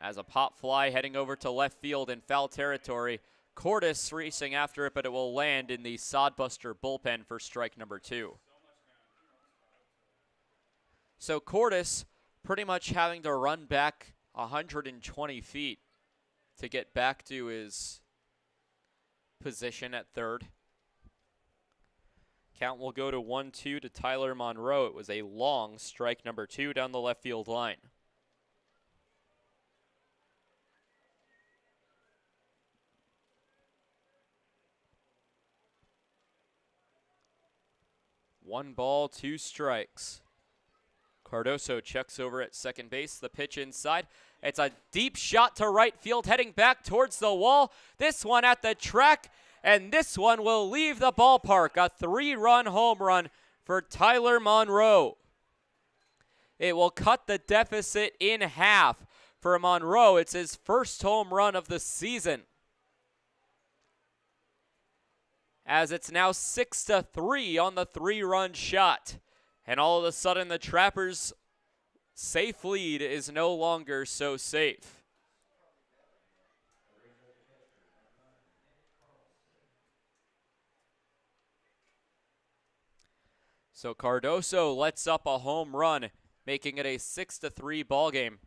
As a pop fly heading over to left field in foul territory, Cordes racing after it, but it will land in the Sodbuster bullpen for strike number 2. So Cordes pretty much having to run back 120 feet to get back to his position at 3rd. Count will go to 1-2 to Tyler Monroe. It was a long strike number 2 down the left field line. 1 ball, 2 strikes. Cardoso checks over at second base. The pitch inside. It's a deep shot to right field, heading back towards the wall. This one at the track, and this one will leave the ballpark. A 3-run home run for Tyler Monroe. It will cut the deficit in half for Monroe. It's his first home run of the season, as it's now 6-3 on the 3-run shot. And all of a sudden, the Trappers' safe lead is no longer so safe. So Cardoso lets up a home run, making it a 6-3 ball game.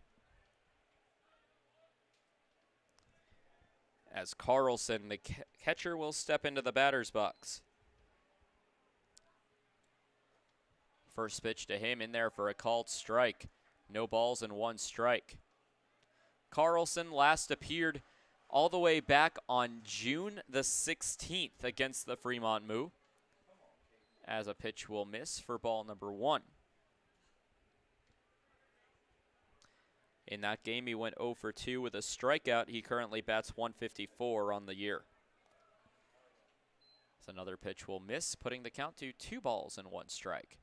As Carlson, the catcher, will step into the batter's box. First pitch to him in there for a called strike. No balls and 1 strike. Carlson last appeared all the way back on June the 16th against the Fremont Moo, as a pitch will miss for ball number 1. In that game, he went 0 for 2 with a strikeout. He currently bats 154 on the year. So another pitch will miss, putting the count to 2 balls and 1 strike.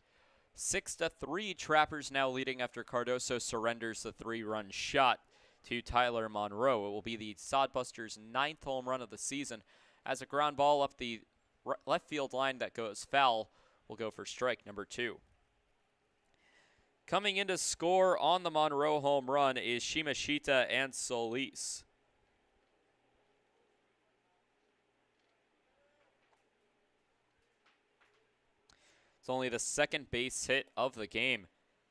6-3, Trappers now leading after Cardoso surrenders the 3-run shot to Tyler Monroe. It will be the Sodbusters' 9th home run of the season, as a ground ball up the left field line that goes foul will go for strike number 2. Coming in to score on the Monroe home run is Shimashita and Solis. It's only the second base hit of the game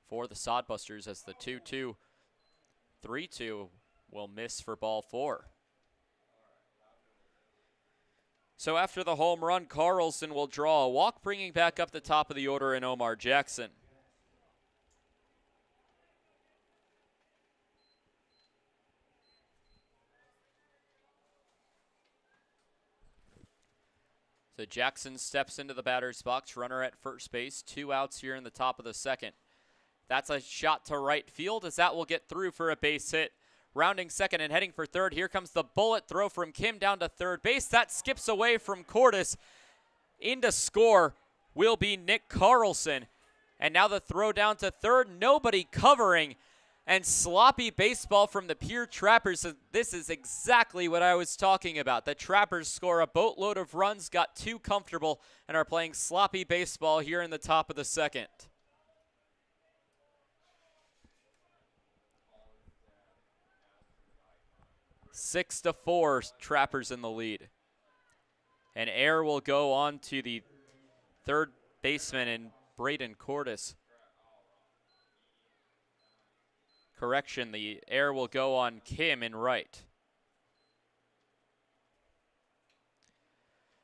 for the Sodbusters, as the 2-2, 3-2 will miss for ball 4. So after the home run, Carlson will draw a walk, bringing back up the top of the order in Omar Jackson. So Jackson steps into the batter's box, runner at first base, 2 outs here in the top of the second. That's a shot to right field, as that will get through for a base hit. Rounding second and heading for third, here comes the bullet throw from Kim down to third base. That skips away from Cordes. In to score will be Nick Carlson. And now the throw down to third, nobody covering. And sloppy baseball from the Pierre Trappers. This is exactly what I was talking about. The Trappers score a boatload of runs, got too comfortable, and are playing sloppy baseball here in the top of the second. 6-4, Trappers in the lead. And air will go on to the third baseman in Braden Cordes. Correction, the air will go on Kim in right.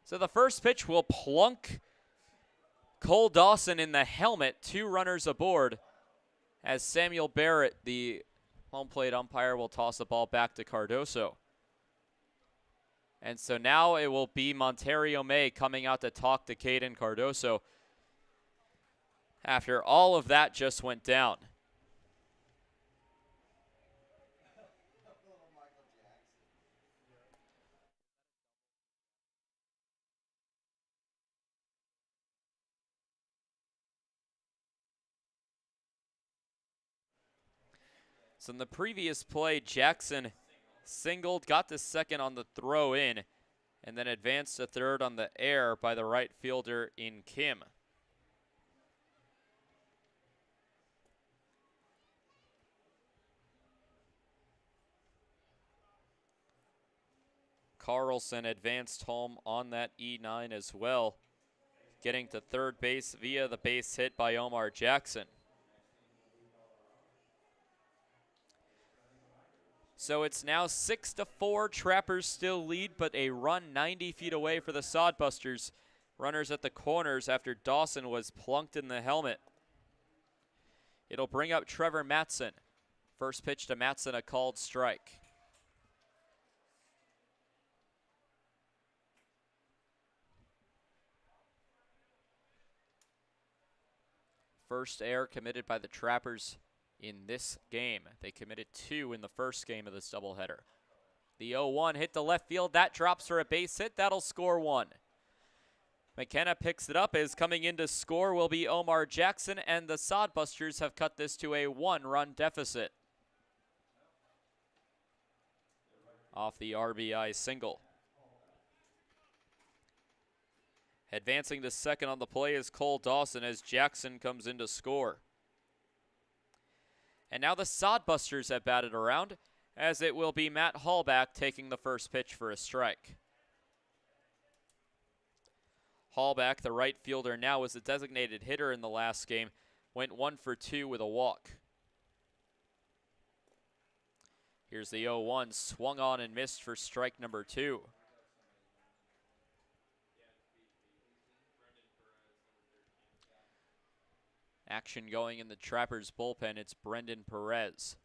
So the first pitch will plunk Cole Dawson in the helmet, 2 runners aboard, as Samuel Barrett, the home plate umpire, will toss the ball back to Cardoso. And so now it will be Monterio May coming out to talk to Caden Cardoso after all of that just went down. So in the previous play, Jackson singled, got to second on the throw in, and then advanced to third on the air by the right fielder in Kim. Carlson advanced home on that E9 as well, getting to third base via the base hit by Omar Jackson. So it's now 6-4. Trappers still lead, but a run 90 feet away for the Sodbusters. Runners at the corners after Dawson was plunked in the helmet. It'll bring up Trevor Matson. First pitch to Matson, a called strike. First error committed by the Trappers in this game. They committed 2 in the first game of this doubleheader. The 0-1 hit to left field. That drops for a base hit. That'll score 1. McKenna picks it up. As coming in to score will be Omar Jackson, and the Sodbusters have cut this to a 1-run deficit off the RBI single. Advancing to second on the play is Cole Dawson as Jackson comes in to score. And now the Sodbusters have batted around, as it will be Matt Hallback taking the first pitch for a strike. Hallback, the right fielder, now was a designated hitter in the last game, went 1 for 2 with a walk. Here's the 0-1, swung on and missed for strike number 2. Action going in the Trappers bullpen. It's Brendan Perez.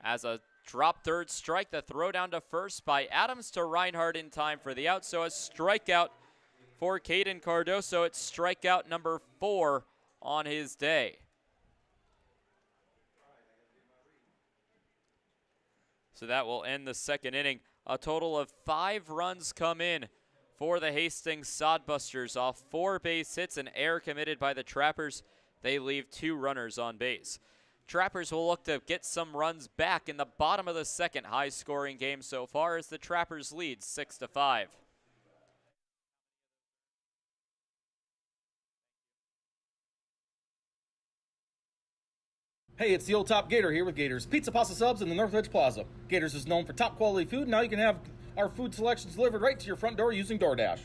As a drop third strike, the throw down to first by Adams to Reinhardt in time for the out. So a strikeout for Caden Cardoso. It's strikeout number 4 on his day. So that will end the second inning. A total of 5 runs come in for the Hastings Sodbusters off 4 base hits, and error committed by the Trappers. They leave 2 runners on base. Trappers will look to get some runs back in the bottom of the second. High scoring game so far as the Trappers lead 6-5. Hey, it's the old top Gator here with Gators Pizza Pasta Subs in the Northridge Plaza. Gators is known for top quality food. Now you can have our food selections delivered right to your front door using DoorDash.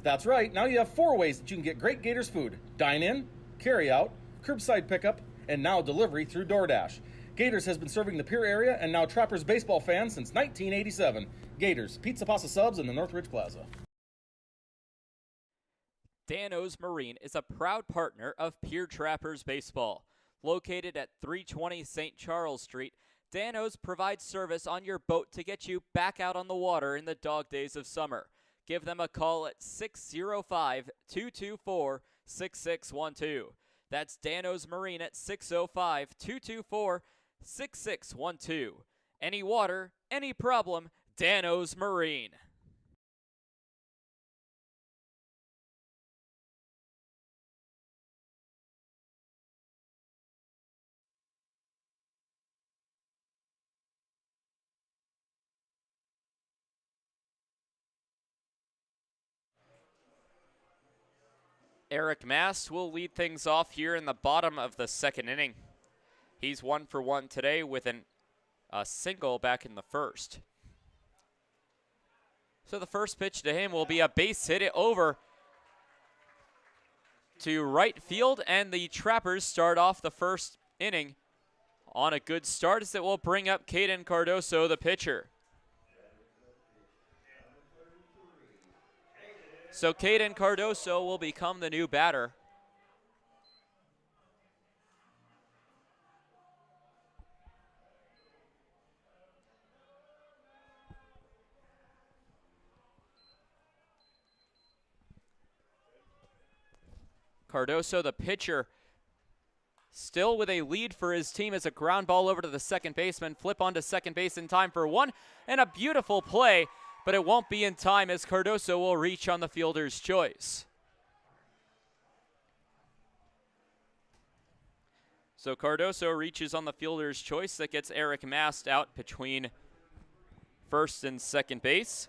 That's right, now you have 4 ways that you can get great Gators food: dine in, carry out, curbside pickup, and now delivery through DoorDash. Gators has been serving the Pierre area and now Trappers baseball fans since 1987. Gators Pizza Pasta Subs in the Northridge Plaza. Dano's Marine is a proud partner of Pierre Trappers Baseball. Located at 320 St. Charles Street, Dano's provides service on your boat to get you back out on the water in the dog days of summer. Give them a call at 605-224-6612. That's Dano's Marine at 605-224-6612. Any water, any problem, Dano's Marine. Eric Mast will lead things off here in the bottom of the second inning. He's 1 for 1 today with a single back in the first. So the first pitch to him will be a base hit over to right field, and the Trappers start off the first inning on a good start as it will bring up Caden Cardoso, the pitcher. So Caden Cardoso will become the new batter. Cardoso, the pitcher, still with a lead for his team as a ground ball over to the second baseman. Flip onto second base in time for 1, and a beautiful play, but it won't be in time as Cardoso will reach on the fielder's choice. So Cardoso reaches on the fielder's choice. That gets Eric Mast out between first and second base.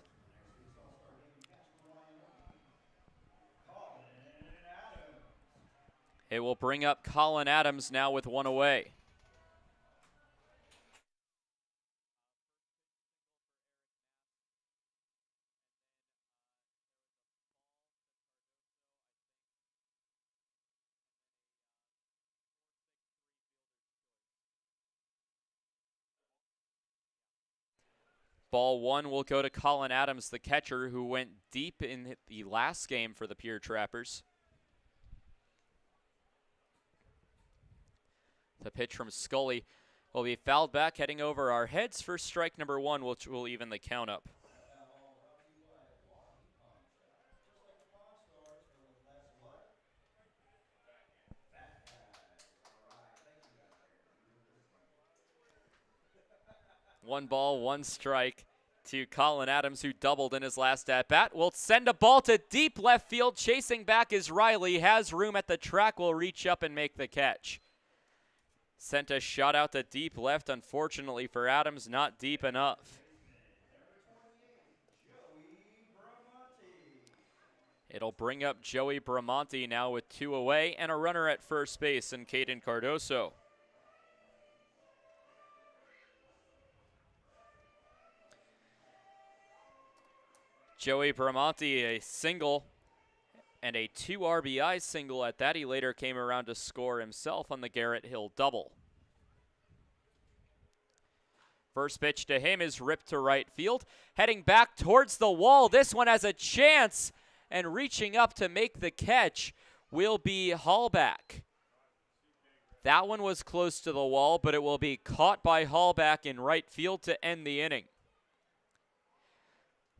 It will bring up Colin Adams now with 1 away. Ball 1 will go to Colin Adams, the catcher, who went deep in the last game for the Pierre Trappers. The pitch from Scully will be fouled back, heading over our heads for strike number 1, which will even the count up. 1 ball, 1 strike to Colin Adams, who doubled in his last at-bat. Will send a ball to deep left field. Chasing back is Riley. Has room at the track. Will reach up and make the catch. Sent a shot out to deep left. Unfortunately for Adams, not deep enough. It'll bring up Joey Bramonte now with 2 away and a runner at first base in Caden Cardoso. Joey Bramonte, a single and a 2 RBI single at that. He later came around to score himself on the Garrett Hill double. First pitch to him is ripped to right field. Heading back towards the wall. This one has a chance, and reaching up to make the catch will be Hallback. That one was close to the wall, but it will be caught by Hallback in right field to end the inning.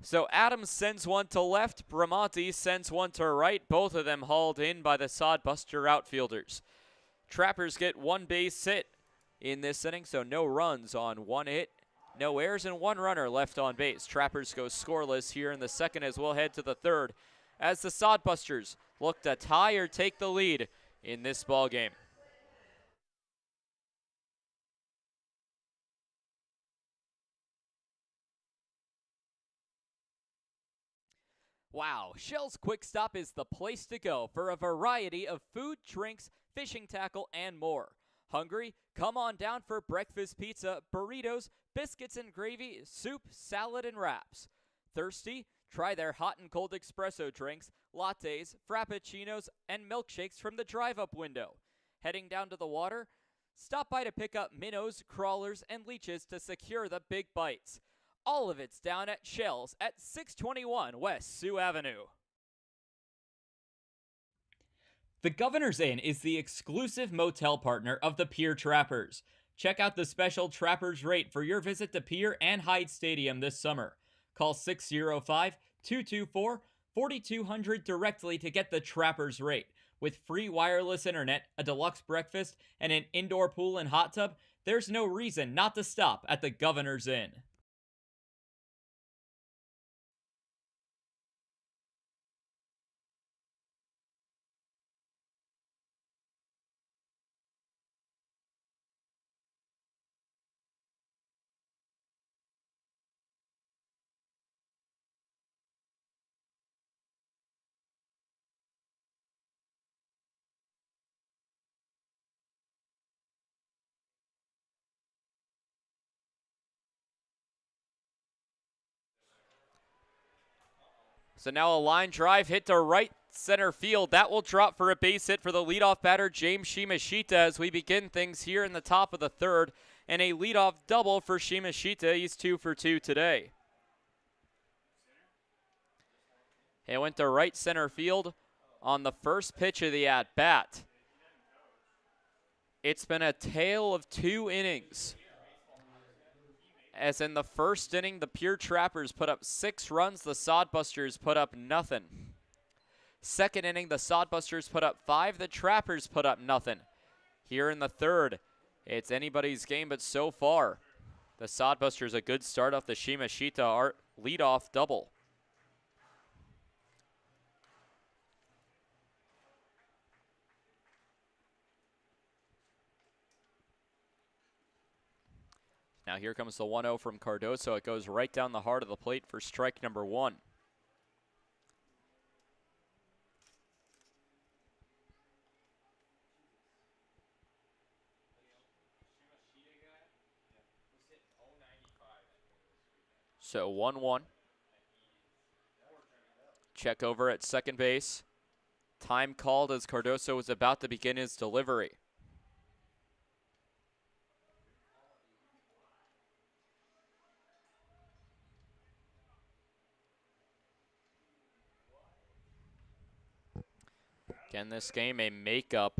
So Adams sends one to left, Bramonte sends one to right, both of them hauled in by the Sodbuster outfielders. Trappers get 1 base hit in this inning, so no runs on 1 hit, no errors, and 1 runner left on base. Trappers go scoreless here in the second as we'll head to the third as the Sodbusters look to tie or take the lead in this ball game. Wow, Shell's Quick Stop is the place to go for a variety of food, drinks, fishing tackle, and more. Hungry? Come on down for breakfast pizza, burritos, biscuits and gravy, soup, salad, and wraps. Thirsty? Try their hot and cold espresso drinks, lattes, frappuccinos, and milkshakes from the drive-up window. Heading down to the water? Stop by to pick up minnows, crawlers, and leeches to secure the big bites. All of it's down at Shell's at 621 West Sioux Avenue. The Governor's Inn is the exclusive motel partner of the Pierre Trappers. Check out the special Trappers rate for your visit to Pierre and Hyde Stadium this summer. Call 605-224-4200 directly to get the Trappers rate. With free wireless internet, a deluxe breakfast, and an indoor pool and hot tub, there's no reason not to stop at the Governor's Inn. So now a line drive hit to right center field. That will drop for a base hit for the leadoff batter, James Shimashita, as we begin things here in the top of the third. And a leadoff double for Shimashita. He's 2 for 2 today. He went to right center field on the first pitch of the at-bat. It's been a tale of 2 innings. As in the first inning, the Pierre Trappers put up 6 runs, the Sodbusters put up nothing. Second inning, the Sodbusters put up 5, the Trappers put up nothing. Here in the third, it's anybody's game, but so far, the Sodbusters a good start off the Shimashita leadoff double. Now here comes the 1-0 from Cardoso. It goes right down the heart of the plate for strike number 1. So 1-1. Check over at second base. Time called as Cardoso was about to begin his delivery. Again, this game a makeup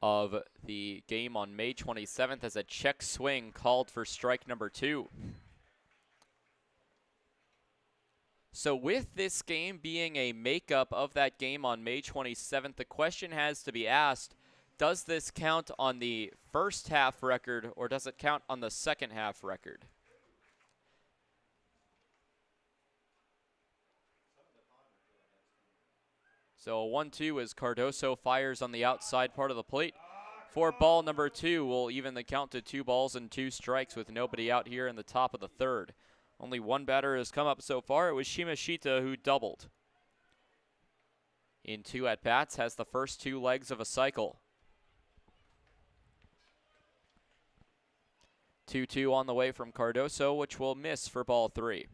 of the game on May 27th as a check swing called for strike number 2. So with this game being a makeup of that game on May 27th, the question has to be asked, does this count on the first half record or does it count on the second half record? So 1-2 as Cardoso fires on the outside part of the plate. For ball number 2, will even the count to 2 balls and 2 strikes with nobody out here in the top of the third. Only one batter has come up so far. It was Shimashita who doubled. In 2 at-bats, has the first 2 legs of a cycle. 2-2 on the way from Cardoso, which will miss for ball 3.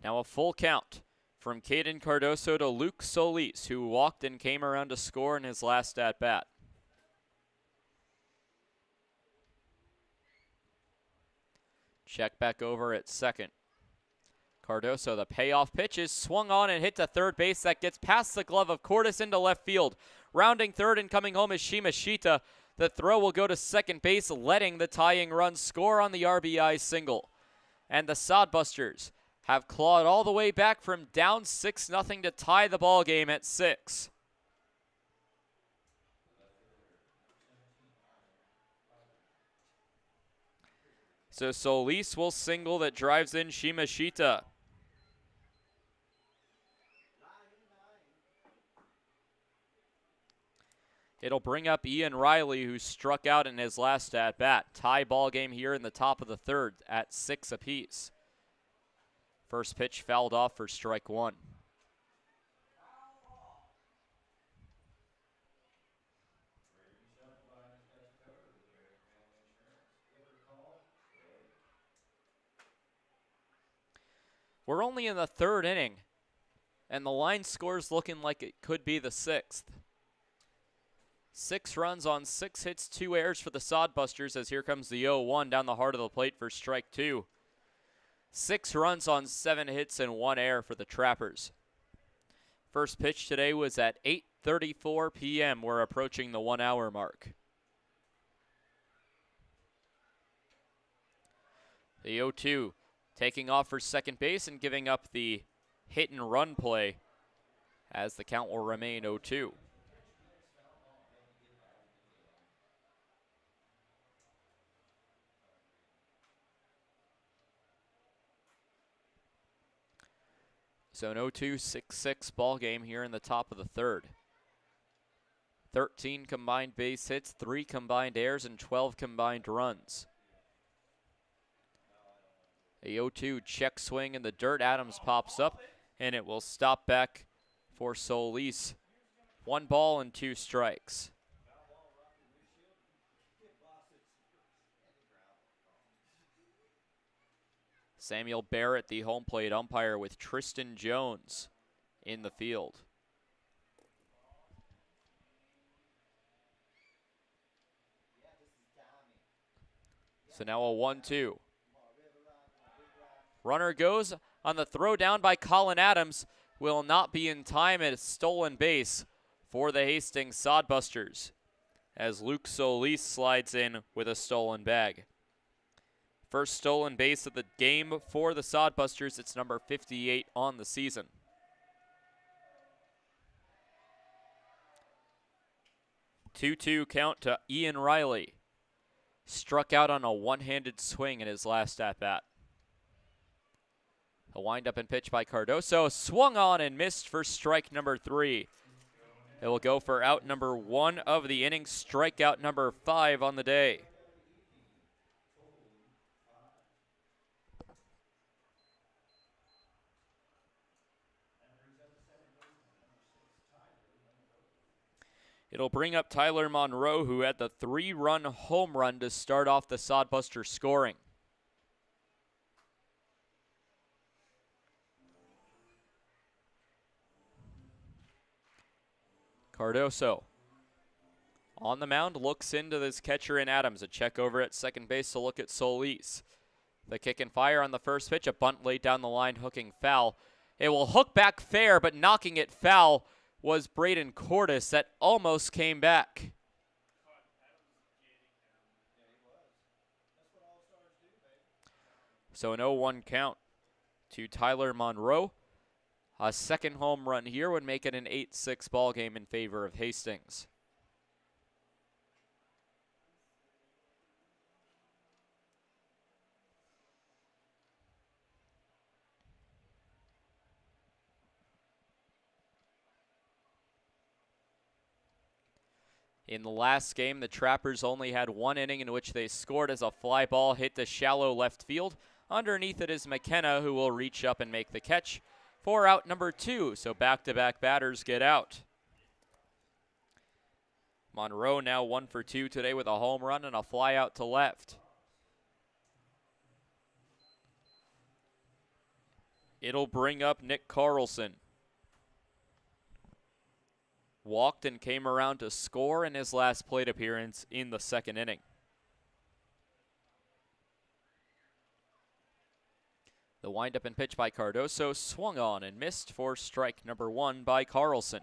Now a full count from Caden Cardoso to Luke Solis, who walked and came around to score in his last at-bat. Check back over at second. Cardoso, the payoff pitch is swung on and hit to third base. That gets past the glove of Cordes into left field. Rounding third and coming home is Shimashita. The throw will go to second base, letting the tying run score on the RBI single. And the Sodbusters have clawed all the way back from down 6-0 to tie the ball game at 6. So Solis will single that drives in Shimashita. It'll bring up Ian Riley, who struck out in his last at-bat. Tie ball game here in the top of the third at 6 apiece. First pitch fouled off for strike 1. We're only in the third inning, and the line score's looking like it could be the 6th. 6 runs on 6 hits, 2 errors for the Sodbusters, as here comes the 0-1 down the heart of the plate for strike 2. 6 runs on 7 hits and 1 error for the Trappers. First pitch today was at 8:34 p.m. We're approaching the 1 hour mark. The 0-2 taking off for second base and giving up the hit and run play as the count will remain 0-2. So an 0-2, 6-6 ball game here in the top of the third. 13 combined base hits, 3 combined errors, and 12 combined runs. A 0-2 check swing in the dirt. Adams pops up, and it will stop back for Solis. 1 ball and 2 strikes. Samuel Barrett, the home plate umpire, with Tristan Jones in the field. So now a 1-2. Runner goes on the throw down by Colin Adams. Will not be in time at a stolen base for the Hastings Sodbusters, as Luke Solis slides in with a stolen bag. First stolen base of the game for the Sodbusters. It's number 58 on the season. Two-two count to Ian Riley. Struck out on a one-handed swing in his last at-bat. A wind-up and pitch by Cardoso. Swung on and missed for strike number 3. It will go for out number 1 of the inning. Strikeout number 5 on the day. It'll bring up Tyler Monroe, who had the 3-run home run to start off the Sodbuster scoring. Cardoso on the mound, looks into this catcher in Adams. A check over at second base to look at Solis. The kick and fire on the first pitch, a bunt laid down the line, hooking foul. It will hook back fair, but knocking it foul was Braden Cordes. That almost came back. So an 0-1 count to Tyler Monroe. A second home run here would make it an 8-6 ball game in favor of Hastings. In the last game, the Trappers only had one inning in which they scored as a fly ball hit the shallow left field. Underneath it is McKenna, who will reach up and make the catch for out number 2. So back-to-back batters get out. Monroe now 1 for 2 today with a home run and a fly out to left. It'll bring up Nick Carlson. Walked and came around to score in his last plate appearance in the second inning. The windup and pitch by Cardoso swung on and missed for strike number 1 by Carlson.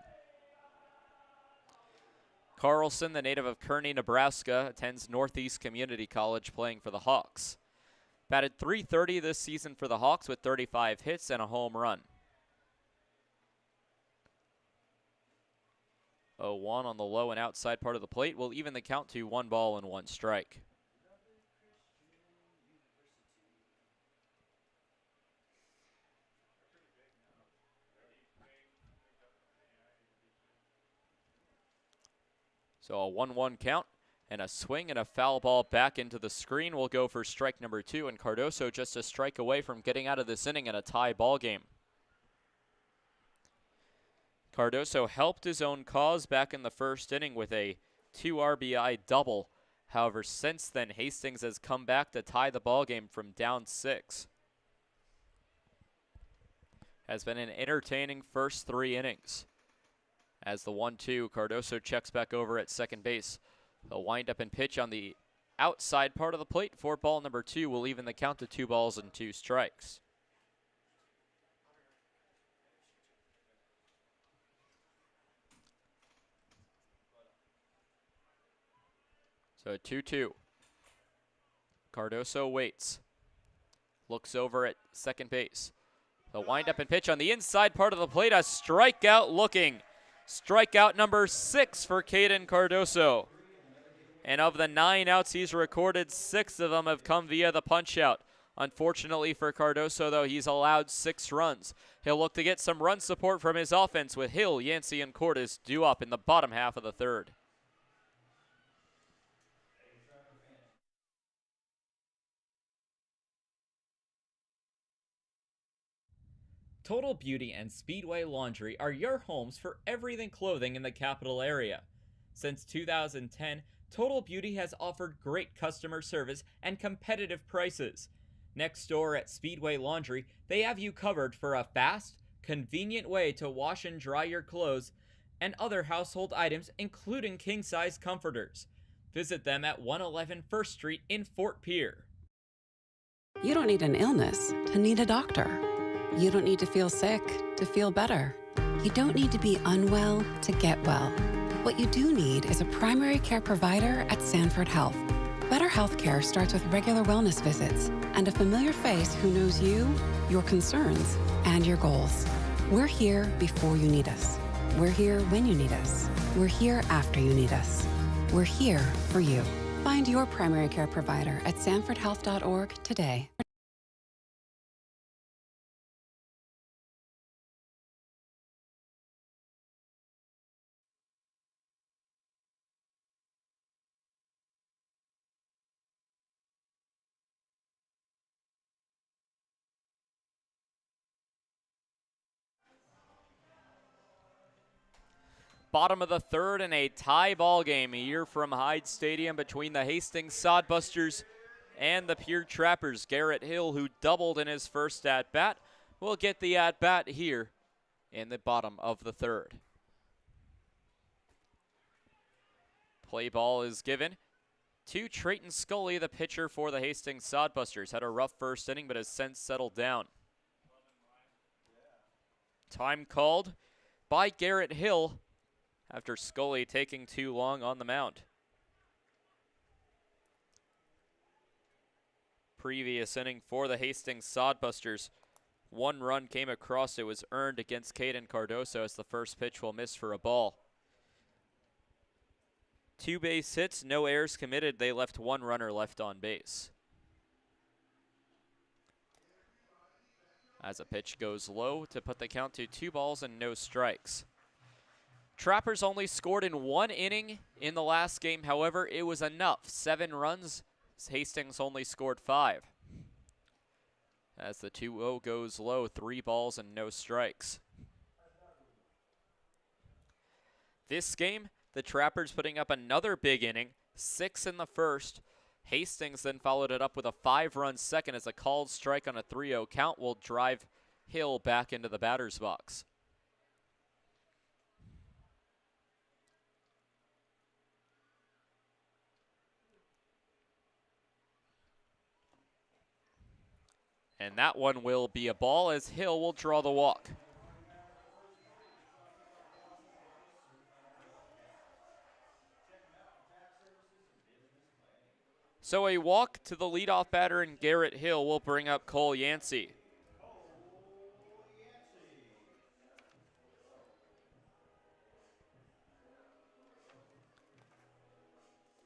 Carlson, the native of Kearney, Nebraska, attends Northeast Community College playing for the Hawks. Batted .330 this season for the Hawks with 35 hits and a home run. 0-1 on the low and outside part of the plate will even the count to 1 ball and 1 strike. So a 1-1 count and a swing and a foul ball back into the screen will go for strike number 2, and Cardoso just a strike away from getting out of this inning in a tie ball game. Cardoso helped his own cause back in the first inning with a 2 RBI double. However, since then, Hastings has come back to tie the ball game from down 6. Has been an entertaining first 3 innings. As the 1-2, Cardoso checks back over at second base. The windup and pitch on the outside part of the plate for ball number 2 will even the count to 2 balls and 2 strikes. So 2-2. Cardoso waits. Looks over at second base. The windup and pitch on the inside part of the plate. A strikeout looking. Strikeout number 6 for Caden Cardoso. And of the 9 outs he's recorded, 6 of them have come via the punch-out. Unfortunately for Cardoso, though, he's allowed 6 runs. He'll look to get some run support from his offense with Hill, Yancey, and Cordes due up in the bottom half of the 3rd. Total Beauty and Speedway Laundry are your homes for everything clothing in the capital area. Since 2010, Total Beauty has offered great customer service and competitive prices. Next door at Speedway Laundry, they have you covered for a fast, convenient way to wash and dry your clothes and other household items, including king-size comforters. Visit them at 111 First Street in Fort Pierre. You don't need an illness to need a doctor. You don't need to feel sick to feel better. You don't need to be unwell to get well. What you do need is a primary care provider at Sanford Health. Better healthcare starts with regular wellness visits and a familiar face who knows you, your concerns, and your goals. We're here before you need us. We're here when you need us. We're here after you need us. We're here for you. Find your primary care provider at sanfordhealth.org today. Bottom of the 3rd in a tie ball game here from Hyde Stadium between the Hastings Sodbusters and the Pierre Trappers. Garrett Hill, who doubled in his first at-bat, will get the at-bat here in the bottom of the 3rd. Play ball is given to Trayton Scully, the pitcher for the Hastings Sodbusters. Had a rough first inning, but has since settled down. Time called by Garrett Hill after Scully taking too long on the mound. Previous inning for the Hastings Sodbusters. 1 run came across. It was earned against Caden Cardoso as the first pitch will miss for a ball. 2 base hits, no errors committed. They left 1 runner left on base. As a pitch goes low to put the count to 2 balls and no strikes. Trappers only scored in 1 inning in the last game. However, it was enough. 7 runs. Hastings only scored 5. As the 2-0 goes low, 3 balls and no strikes. This game, the Trappers putting up another big inning, 6 in the first. Hastings then followed it up with a 5-run second as a called strike on a 3-0 count will drive Hill back into the batter's box. And that one will be a ball as Hill will draw the walk. So a walk to the leadoff batter in Garrett Hill will bring up Cole Yancey.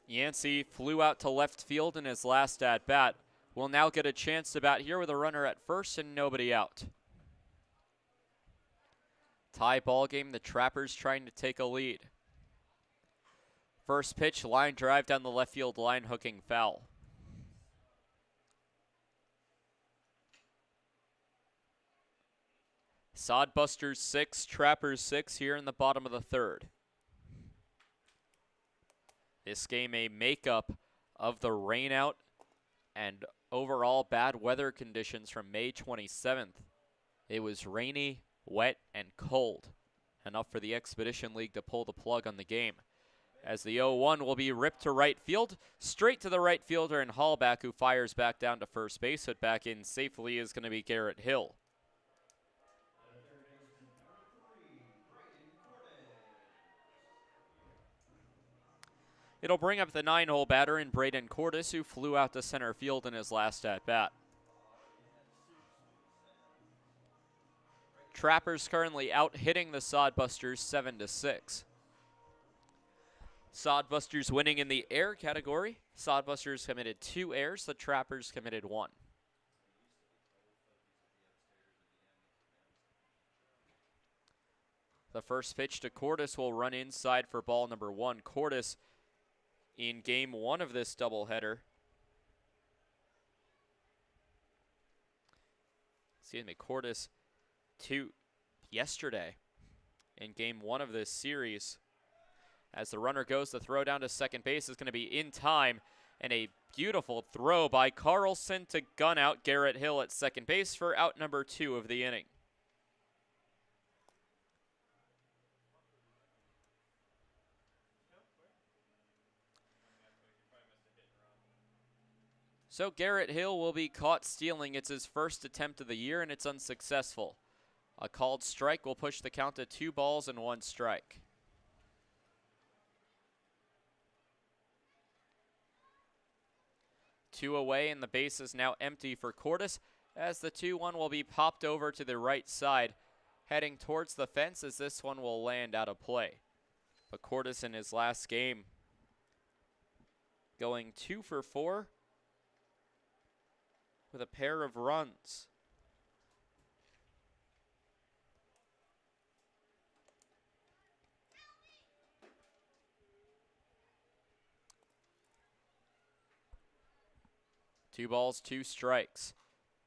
Yancey flew out to left field in his last at-bat. Will now get a chance to bat here with a runner at first and nobody out. Tie ball game, the Trappers trying to take a lead. First pitch, line drive down the left field line, hooking foul. Sodbusters 6, Trappers 6 here in the bottom of the third. This game a makeup of the rainout and overall bad weather conditions from May 27th. It was rainy, wet, and cold. Enough for the Expedition League to pull the plug on the game. As the 0-1 will be ripped to right field, straight to the right fielder and Hallback, who fires back down to first base. Hit back in safely is going to be Garrett Hill. It'll bring up the 9-hole batter in Braden Cordes, who flew out to center field in his last at-bat. Trappers currently out hitting the Sodbusters 7-6. Sodbusters winning in the air category. Sodbusters committed 2 errors. The Trappers committed 1. The first pitch to Cordes will run inside for ball number 1. Cordes in game 1 of this doubleheader. Excuse me, Cordes yesterday in game 1 of this series. As the runner goes, the throw down to second base is going to be in time, and a beautiful throw by Carlson to gun out Garrett Hill at second base for out number 2 of the inning. So Garrett Hill will be caught stealing. It's his first attempt of the year, and it's unsuccessful. A called strike will push the count to 2 balls and 1 strike. Two away, and the base is now empty for Cordes, as the 2-1 will be popped over to the right side, heading towards the fence as this one will land out of play. But Cordes in his last game going 2 for 4 with a pair of runs. Two balls, 2 strikes.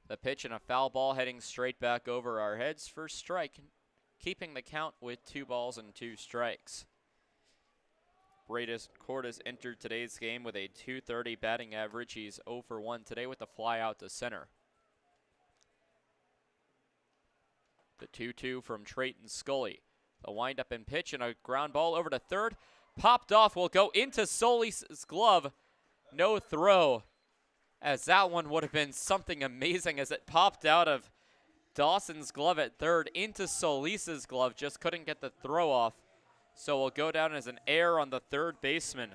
The pitch and a foul ball heading straight back over our heads for strike, keeping the count with 2 balls and 2 strikes. Braden Cordes entered today's game with a .230 batting average. He's 0 for 1 today with a fly out to center. The 2-2 from Trayton Scully. The windup and pitch and a ground ball over to third. Popped off, will go into Solis' glove. No throw, as that one would have been something amazing as it popped out of Dawson's glove at third into Solis' glove. Just couldn't get the throw off. So will go down as an error on the third baseman.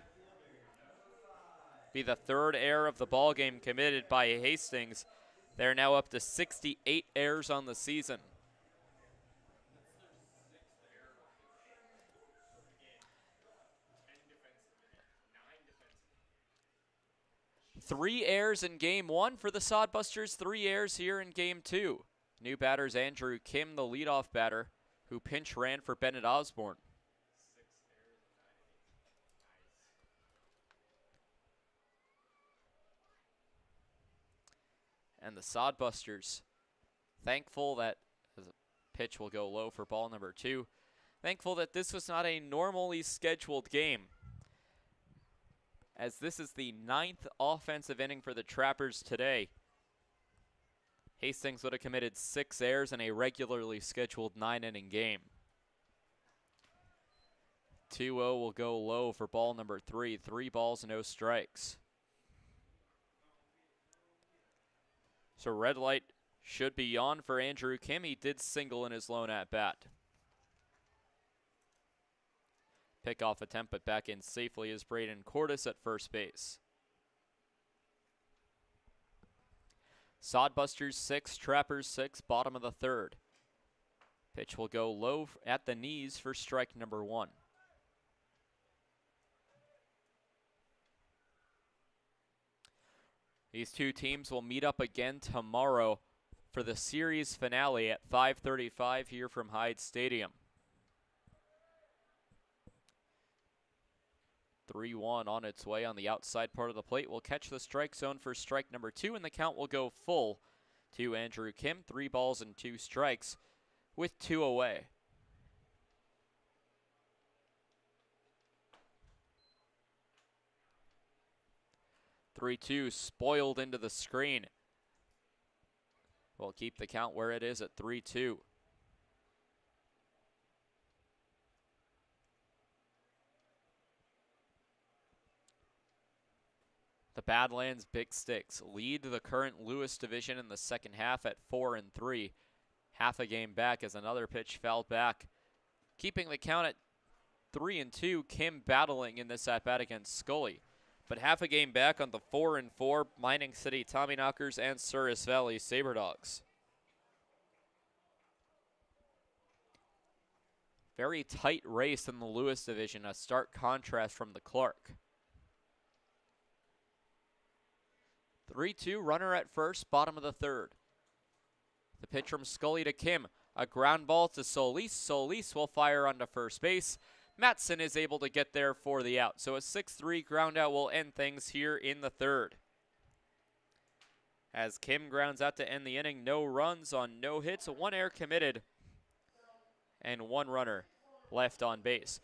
Be the 3rd error of the ball game committed by Hastings. They're now up to 68 errors on the season. Three errors in game 1 for the Sodbusters, 3 errors here in game 2. New batters Andrew Kim, the leadoff batter, who pinch ran for Bennett Osborne. And the Sodbusters, thankful that the pitch will go low for ball number 2. Thankful that this was not a normally scheduled game, as this is the 9th offensive inning for the Trappers today. Hastings would have committed 6 errors in a regularly scheduled 9-inning game. 2-0 will go low for ball number 3. 3 balls, no strikes. So red light should be on for Andrew Kim. He did single in his lone at bat. Pickoff attempt, but back in safely is Braden Cordes at first base. Sodbusters 6, Trappers 6, bottom of the 3rd. Pitch will go low at the knees for strike number 1. These two teams will meet up again tomorrow for the series finale at 5:35 here from Hyde Stadium. 3-1 on its way on the outside part of the plate. Will catch the strike zone for strike number 2, and the count will go full to Andrew Kim. 3 balls and 2 strikes with 2 away. "3-2 spoiled into the screen. We'll keep the count where it is at 3-2. The Badlands Big Sticks lead the current Lewis division in the second half at 4-3. Half a game back as another pitch fouled back. Keeping the count at 3-2, Kim battling in this at-bat against Scully. But half a game back on the 4-4 Mining City Tommyknockers and Souris Valley Saberdogs. Very tight race in the Lewis division, a stark contrast from the Clark. 3-2, runner at first, bottom of the 3rd. The pitch from Scully to Kim. A ground ball to Solis. Solis will fire onto first base. Matson is able to get there for the out. So a 6-3 ground out will end things here in the 3rd. As Kim grounds out to end the inning, no runs on no hits, 1 error committed, and 1 runner left on base.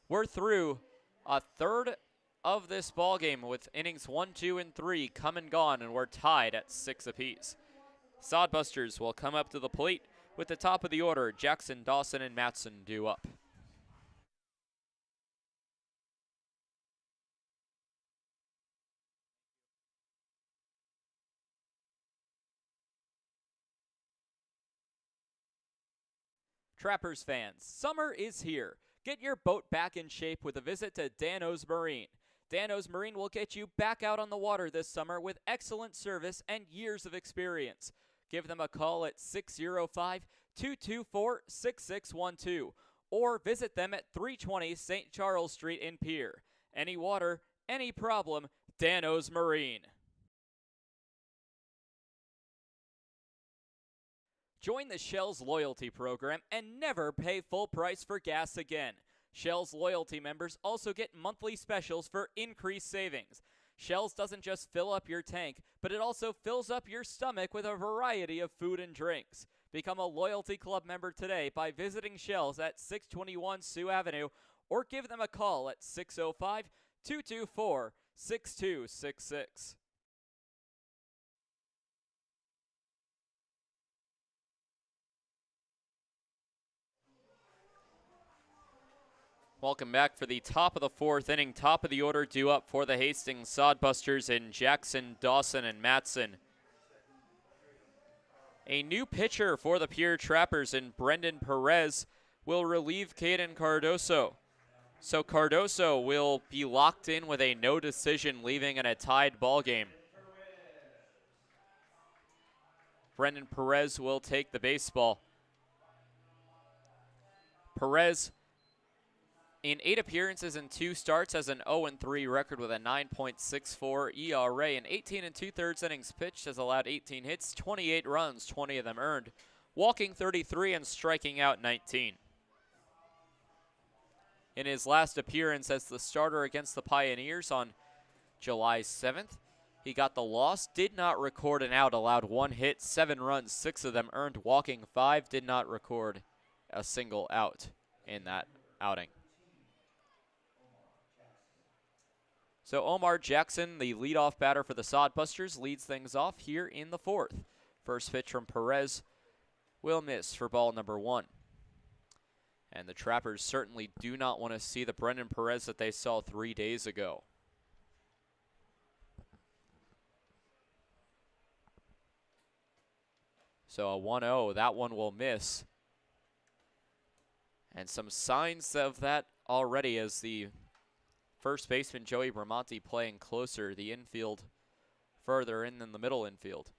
We're through a 3rd of this ball game with innings 1, 2, and 3 come and gone, and we're tied at 6 apiece. Sodbusters will come up to the plate with the top of the order. Jackson, Dawson, and Matson due up. Trappers fans, summer is here. Get your boat back in shape with a visit to Dano's Marine. Dano's Marine will get you back out on the water this summer with excellent service and years of experience. Give them a call at 605-224-6612 or visit them at 320 St. Charles Street in Pierre. Any water, any problem, Dano's Marine. Join the Shell's loyalty program and never pay full price for gas again. Shell's loyalty members also get monthly specials for increased savings. Shell's doesn't just fill up your tank, but it also fills up your stomach with a variety of food and drinks. Become a loyalty club member today by visiting Shell's at 621 Sioux Avenue or give them a call at 605-224-6266. Welcome back for the top of the 4th inning. Top of the order due up for the Hastings Sodbusters in Jackson, Dawson, and Matson. A new pitcher for the Pierre Trappers in Brendan Perez will relieve Caden Cardoso. So Cardoso will be locked in with a no decision, leaving in a tied ball game. Brendan Perez will take the baseball. Perez, in 8 appearances and 2 starts, has an 0-3 record with a 9.64 ERA. In 18 2/3 innings pitched, has allowed 18 hits, 28 runs, 20 of them earned, walking 33 and striking out 19. In his last appearance as the starter against the Pioneers on July 7th, He got the loss, did not record an out, allowed 1 hit, 7 runs, 6 of them earned, walking 5, did not record a single out in that outing. So Omar Jackson, the leadoff batter for the Sodbusters, leads things off here in the 4th. First pitch from Perez will miss for ball number 1. And the Trappers certainly do not want to see the Brendan Perez that they saw 3 days ago. So a 1-0, that one will miss. And some signs of that already as the first baseman Joey Bramante playing closer, the infield further in than the middle infield.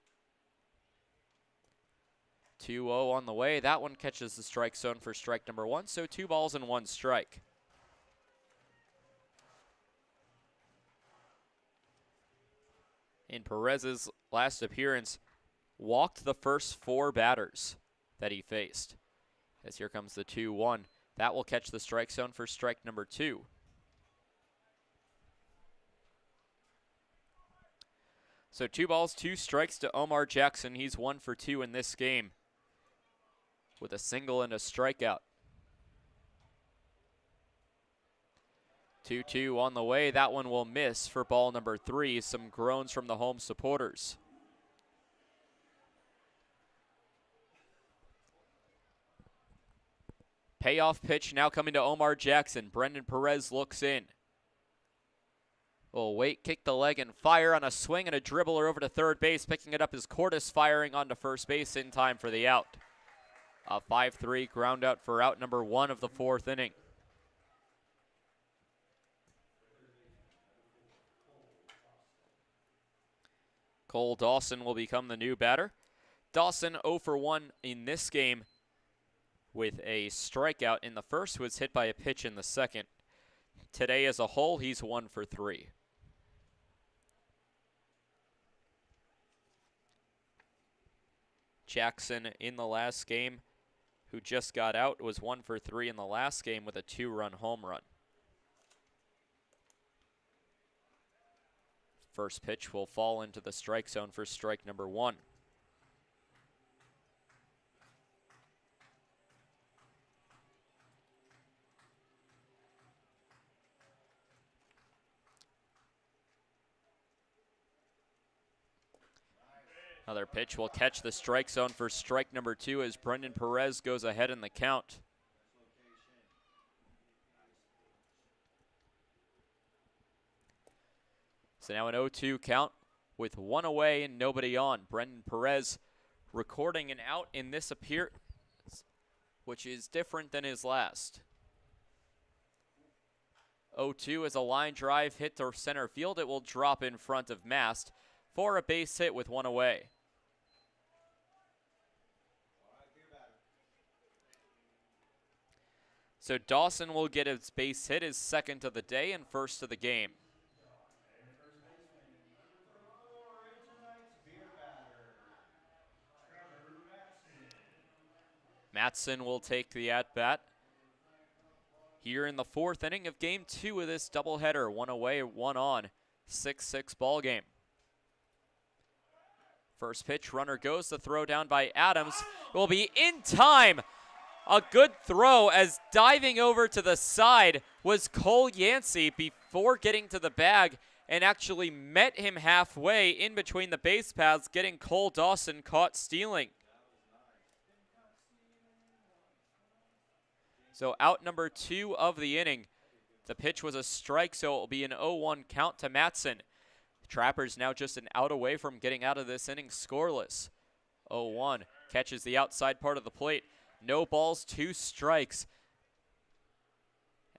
2-0 on the way. That one catches the strike zone for strike number 1, so 2 balls and 1 strike. In Perez's last appearance, walked the first 4 batters that he faced. As here comes the 2-1. That will catch the strike zone for strike number 2. So 2 balls, 2 strikes to Omar Jackson. He's 1 for 2 in this game with a single and a strikeout. 2-2 on the way. That one will miss for ball number 3. Some groans from the home supporters. Payoff pitch now coming to Omar Jackson. Brendan Perez looks in. Will wait, kick the leg, and fire on a swing and a dribbler over to third base. Picking it up is Cordes firing onto first base in time for the out. A 5-3 ground out for out number 1 of the 4th inning. Cole Dawson will become the new batter. Dawson 0 for 1 in this game with a strikeout in the first, was hit by a pitch in the second. Today as a whole, he's 1 for 3. Jackson in the last game, who just got out, was 1 for 3 in the last game with a 2-run home run. First pitch will fall into the strike zone for strike number 1. Another pitch will catch the strike zone for strike number 2 as Brendan Perez goes ahead in the count. So now an 0-2 count with 1 away and nobody on. Brendan Perez recording an out in this appearance, which is different than his last. 0-2 is a line drive hit to center field. It will drop in front of Mast for a base hit with 1 away. So Dawson will get his base hit, his second of the day and first of the game. Matson will take the at-bat here in the 4th inning of game 2 of this doubleheader. 1 away, 1 on, 6-6 ball game. First pitch, runner goes, the throw down by Adams will be in time. A good throw as diving over to the side was Cole Yancey before getting to the bag and actually met him halfway in between the base paths, getting Cole Dawson caught stealing. So out number 2 of the inning. The pitch was a strike, so it will be an 0-1 count to Matson. The Trappers now just an out away from getting out of this inning scoreless. 0-1 catches the outside part of the plate. No balls, 2 strikes.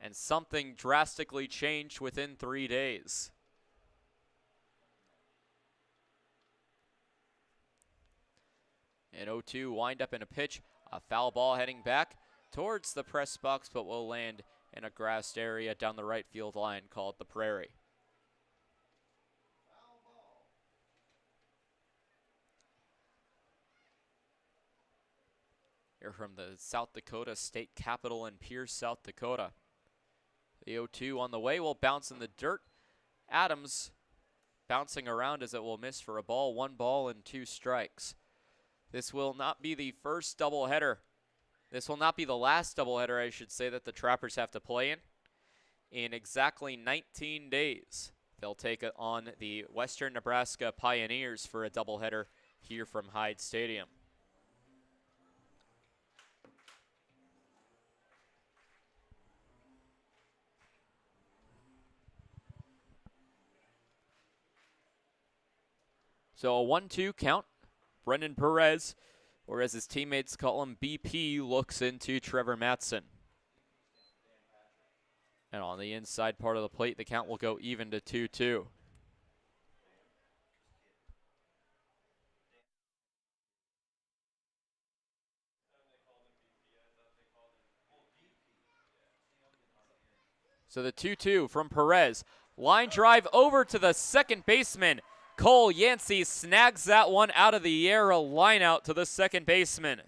And something drastically changed within 3 days. An 0-2 wind up in a pitch. A foul ball heading back towards the press box, but will land in a grassed area down the right field line called the Prairie. Here from the South Dakota state capital in Pierre, South Dakota. The 0-2 on the way will bounce in the dirt. Adams bouncing around as it will miss for a ball. 1 ball and 2 strikes. This will not be the first doubleheader. This will not be the last doubleheader, I should say, that the Trappers have to play in. In exactly 19 days, they'll take on the Western Nebraska Pioneers for a doubleheader here from Hyde Stadium. So a 1-2 count. Brendan Perez, or as his teammates call him, BP, looks into Trevor Matson. And on the inside part of the plate, the count will go even to 2-2. So the 2-2 from Perez. Line drive over to the second baseman. Cole Yancey snags that one out of the air, a line out to the second baseman.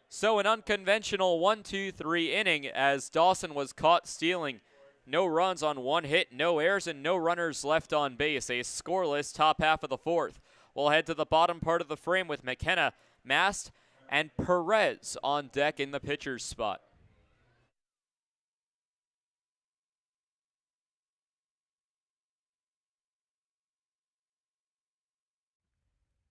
So an unconventional 1-2-3 inning as Dawson was caught stealing. No runs on 1 hit, no errors, and no runners left on base. A scoreless top half of the 4th. We'll head to the bottom part of the frame with McKenna, Mast, and Perez on deck in the pitcher's spot.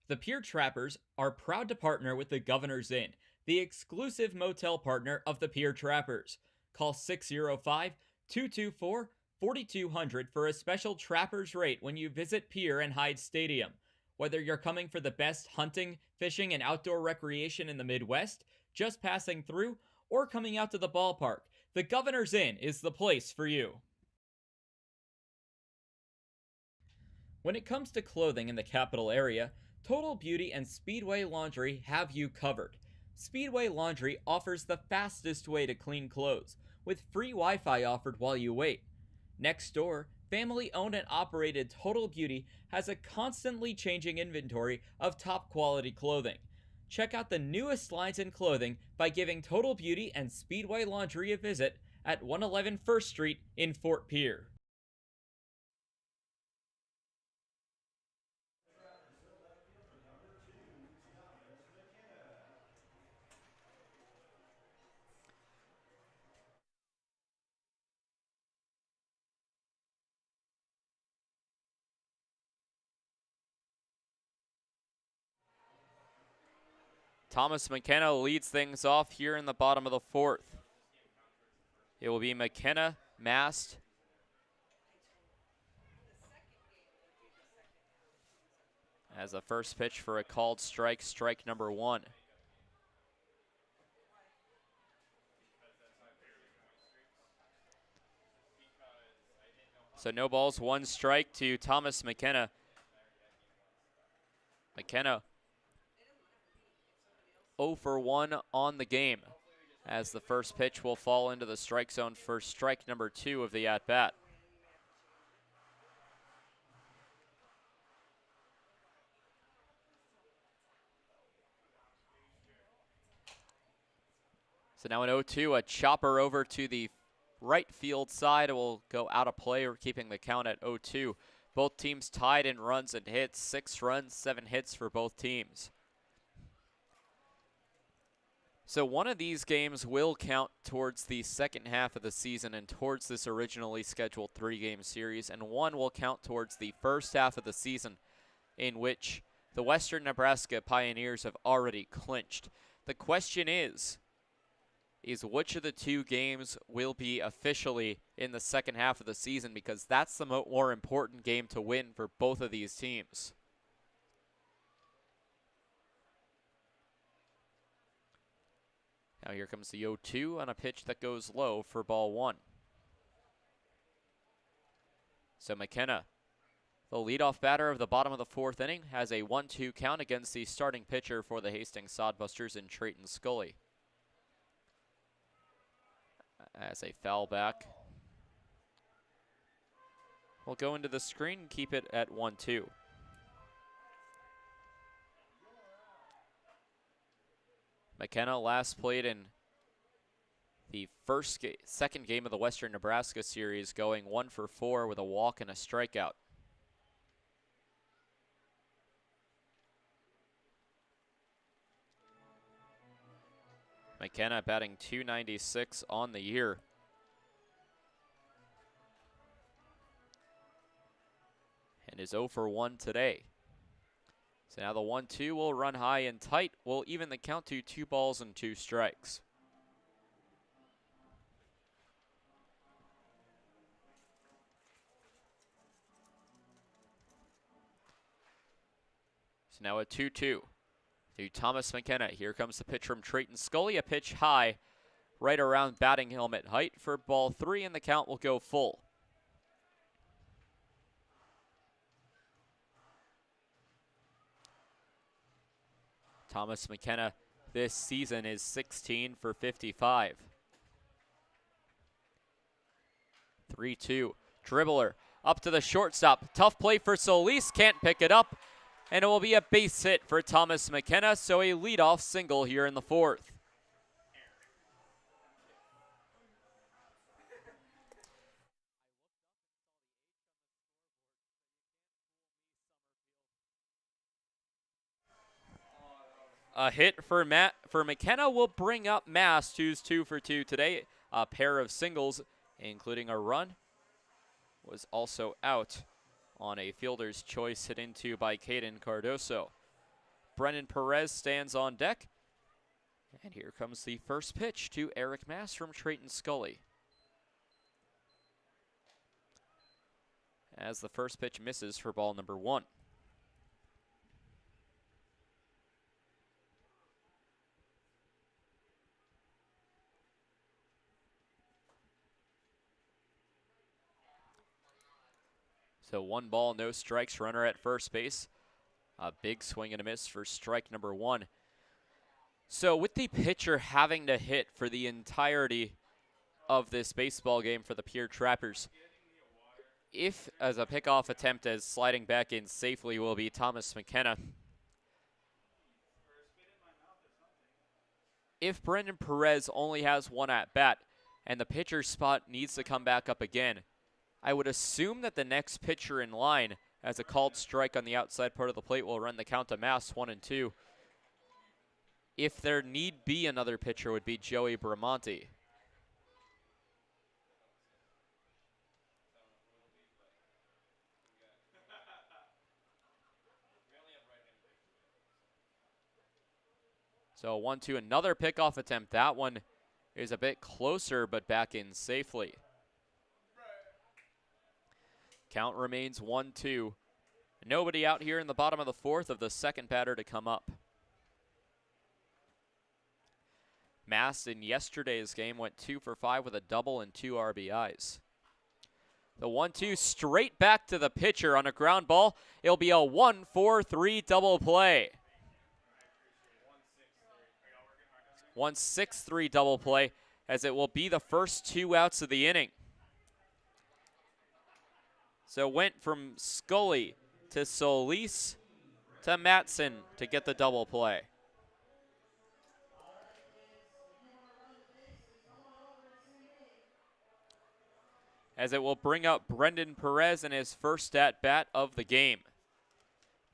The Pierre Trappers are proud to partner with the Governor's Inn, the exclusive motel partner of the Pierre Trappers. Call 605-224-4200 for a special Trappers rate when you visit Pierre and Hyde Stadium. Whether you're coming for the best hunting, fishing, and outdoor recreation in the Midwest, just passing through, or coming out to the ballpark, the Governor's Inn is the place for you. When it comes to clothing in the capital area, Total Beauty and Speedway Laundry have you covered. Speedway Laundry offers the fastest way to clean clothes, with free Wi-Fi offered while you wait. Next door, family-owned and operated Total Beauty has a constantly changing inventory of top quality clothing. Check out the newest lines in clothing by giving Total Beauty and Speedway Laundry a visit at 111 First Street in Fort Pierre. Thomas McKenna leads things off here in the bottom of the 4th. It will be McKenna, Mast, as a first pitch for a called strike, strike number 1. So no balls, 1 strike to Thomas McKenna. McKenna 0 for 1 on the game, as the first pitch will fall into the strike zone for strike number 2 of the at-bat. So now an 0-2, a chopper over to the right field side. It will go out of play. We're keeping the count at 0-2. Both teams tied in runs and hits. 6 runs, 7 hits for both teams. So one of these games will count towards the second half of the season and towards this originally scheduled 3-game series, and one will count towards the first half of the season, in which the Western Nebraska Pioneers have already clinched. The question is which of the 2 games will be officially in the second half of the season, because that's the more important game to win for both of these teams. Now here comes the 0-2 on a pitch that goes low for ball 1. So McKenna, the leadoff batter of the bottom of the 4th inning, has a 1-2 count against the starting pitcher for the Hastings Sodbusters in Trayton Scully. As a foul back, we'll go into the screen and keep it at 1-2. McKenna last played in The second game of the Western Nebraska series, going 1 for 4 with a walk and a strikeout. McKenna batting .296 on the year. And is 0 for 1 today. So now the 1-2 will run high and tight. Will even the count to 2 balls and 2 strikes. So now a 2-2 to Thomas McKenna. Here comes the pitch from Trayton Scully. A pitch high right around batting helmet height for ball 3, and the count will go full. Thomas McKenna this season is 16 for 55. 3-2. Dribbler up to the shortstop. Tough play for Solis. Can't pick it up. And it will be a base hit for Thomas McKenna, so a leadoff single here in the 4th. A hit for McKenna will bring up Mast, who's 2 for 2 today. A pair of singles, including a run, was also out on a fielder's choice hit into by Caden Cardoso. Brendan Perez stands on deck. And here comes the first pitch to Eric Mast from Trayton Scully. As the first pitch misses for ball number 1. So 1 ball, no strikes, runner at first base. A big swing and a miss for strike number 1. So with the pitcher having to hit for the entirety of this baseball game for the Pierre Trappers, if as a pickoff attempt as sliding back in safely will be Thomas McKenna, if Brendan Perez only has 1 at bat and the pitcher's spot needs to come back up again, I would assume that the next pitcher in line, as a called strike on the outside part of the plate, will run the count to Mast 1 and 2. If there need be another pitcher, would be Joey Bramonte. So 1-2, another pickoff attempt. That one is a bit closer, but back in safely. Count remains 1-2. Nobody out here in the bottom of the 4th of the second batter to come up. Mast in yesterday's game went 2 for 5 with a double and 2 RBIs. The 1-2 straight back to the pitcher on a ground ball. It'll be a 1-4-3 double play. 1-6-3 double play, as it will be the first 2 outs of the inning. So it went from Scully to Solis to Matson to get the double play. As it will bring up Brendan Perez in his first at-bat of the game.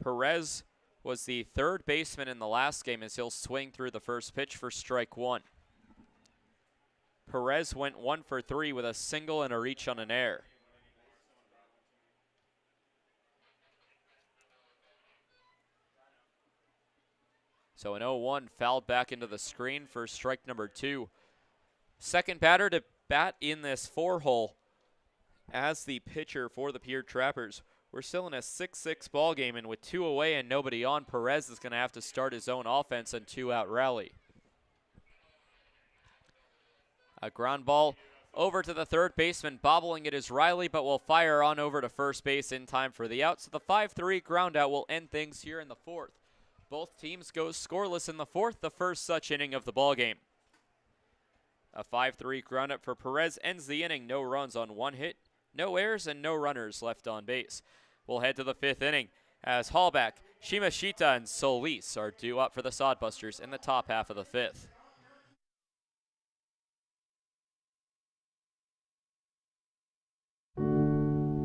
Perez was the 3rd baseman in the last game as he'll swing through the first pitch for strike 1. Perez went 1 for 3 with a single and a reach on an error. So an 0-1 fouled back into the screen for strike number 2. Second batter to bat in this 4-hole as the pitcher for the Pierre Trappers. We're still in a 6-6 ball game, and with 2 away and nobody on, Perez is going to have to start his own offense and 2-out rally. A ground ball over to the 3rd baseman. Bobbling it is Riley, but will fire on over to first base in time for the out. So the 5-3 ground out will end things here in the 4th. Both teams go scoreless in the 4th, the first such inning of the ballgame. A 5-3 ground up for Perez ends the inning. No runs on 1 hit, no errors, and no runners left on base. We'll head to the 5th inning as Hallback, Shimashita, and Solis are due up for the Sodbusters in the top half of the 5th.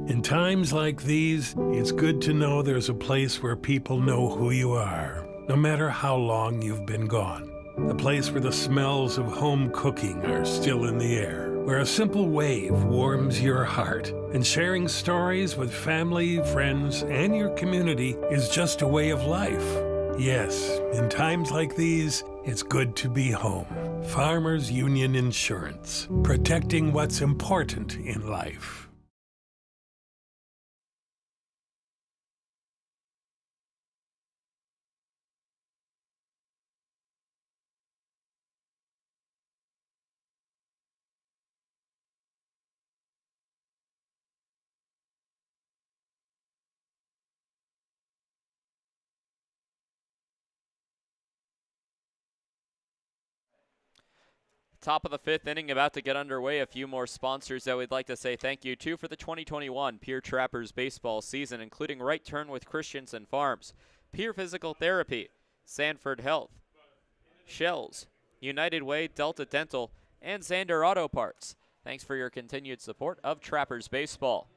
In times like these, it's good to know there's a place where people know who you are, no matter how long you've been gone. A place where the smells of home cooking are still in the air, where a simple wave warms your heart, and sharing stories with family, friends, and your community is just a way of life. Yes, in times like these, it's good to be home. Farmers Union Insurance, protecting what's important in life. Top of the fifth inning, about to get underway. A few more sponsors that we'd like to say thank you to for the 2021 Pierre Trappers baseball season, including Right Turn with Christensen Farms, Pierre Physical Therapy, Sanford Health, Shells, United Way, Delta Dental, and Zander Auto Parts. Thanks for your continued support of Trappers baseball.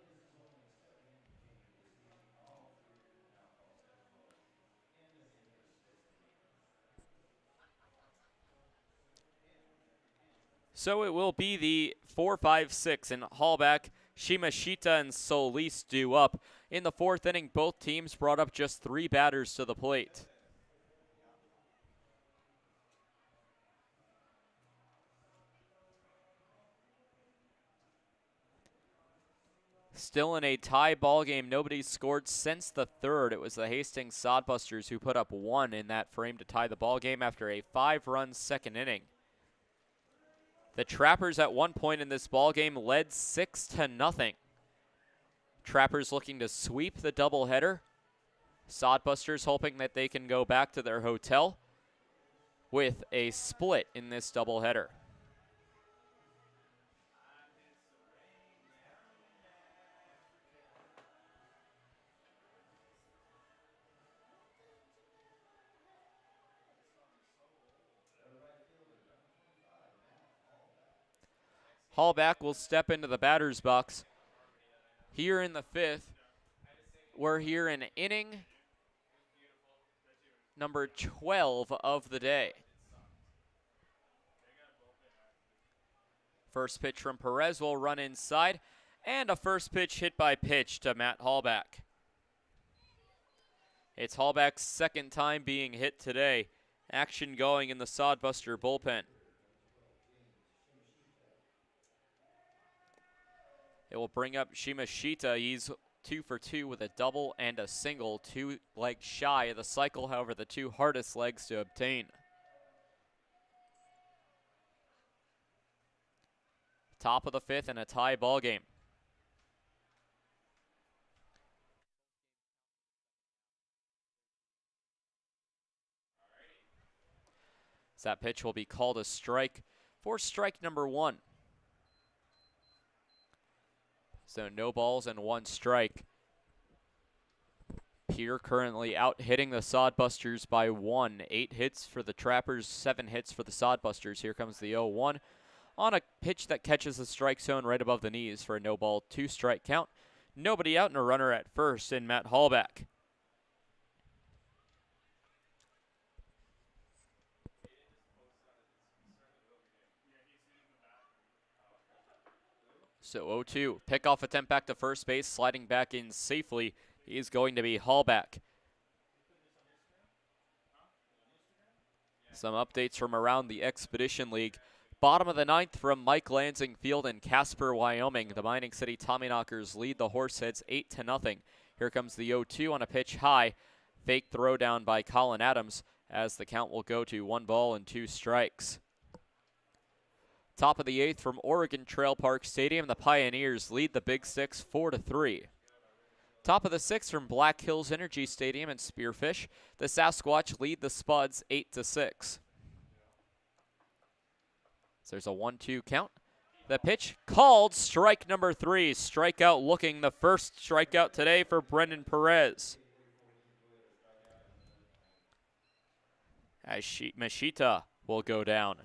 So it will be the 4-5-6 in Hallback. Shimashita and Solis due up. In the fourth inning, both teams brought up just 3 batters to the plate. Still in a tie ball game. Nobody's scored since the third. It was the Hastings Sodbusters who put up 1 in that frame to tie the ball game after a 5-run second inning. The Trappers at one point in this ball game led 6-0. Trappers looking to sweep the doubleheader. Sodbusters hoping that they can go back to their hotel with a split in this doubleheader. Hallback will step into the batter's box. Here in the fifth, we're here in inning number 12 of the day. First pitch from Perez will run inside, and a first pitch hit by pitch to Matt Hallback. It's Hallback's second time being hit today. Action going in the Sodbuster bullpen. It will bring up Shimashita. He's 2 for 2 with a double and a single, 2 legs shy of the cycle, however, the 2 hardest legs to obtain. Top of the fifth and a tie ball game. So that pitch will be called a strike for strike number 1. So no balls and 1 strike. Pierre currently out hitting the Sodbusters by 1. 8 hits for the Trappers, 7 hits for the Sodbusters. Here comes the 0-1 on a pitch that catches the strike zone right above the knees for a no ball, 2 strike count. Nobody out and a runner at first in Matt Hallback. So 0-2, pickoff attempt back to first base, sliding back in safely is going to be Hallback. Some updates from around the Expedition League. Bottom of the ninth from Mike Lansing Field in Casper, Wyoming. The Mining City Tommyknockers lead the Horseheads 8-0. Here comes the 0-2 on a pitch high. Fake throw down by Colin Adams as the count will go to 1 ball and 2 strikes. Top of the 8th from Oregon Trail Park Stadium, the Pioneers lead the Big Six 4-3. Top of the 6th from Black Hills Energy Stadium in Spearfish, the Sasquatch lead the Spuds 8-6. So there's a 1-2 count. The pitch called strike number 3. Strikeout looking, the first strikeout today for Brendan Perez. As Mashita will go down.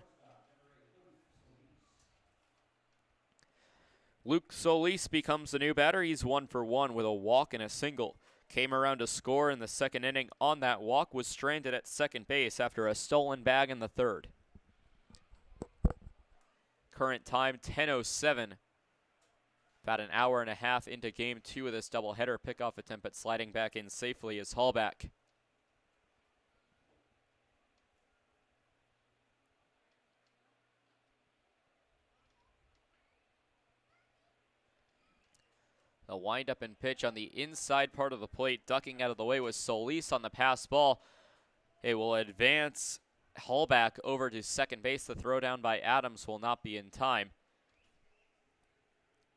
Luke Solis becomes the new batter. He's 1 for 1 with a walk and a single. Came around to score in the second inning on that walk, was stranded at second base after a stolen bag in the third. Current time 10:07. About an hour and a half into game 2 of this doubleheader. Pickoff attempt, but sliding back in safely is Hallback. The windup and pitch on the inside part of the plate. Ducking out of the way was Solis on the pass ball. It will advance Hallback over to second base. The throw down by Adams will not be in time.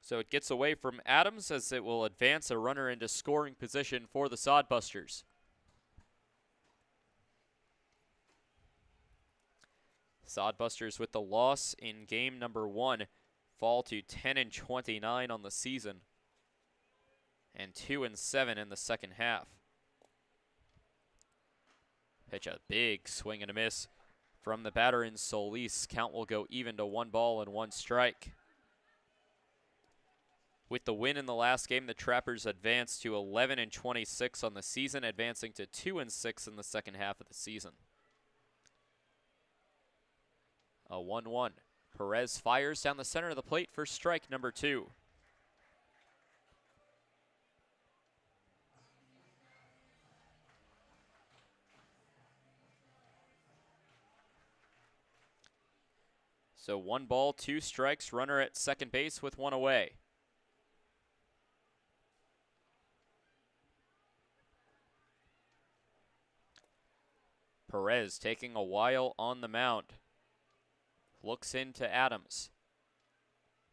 So it gets away from Adams as it will advance a runner into scoring position for the Sodbusters. Sodbusters with the loss in game number 1 fall to 10-29 on the season and 2-7 in the second half. Pitch a big swing and a miss from the batter in Solis. Count will go even to 1 ball and 1 strike. With the win in the last game, the Trappers advance to 11-26 on the season, advancing to 2-6 in the second half of the season. A 1-1. Perez fires down the center of the plate for strike number 2. So 1 ball, 2 strikes, runner at second base with 1 away. Perez taking a while on the mound. Looks into Adams.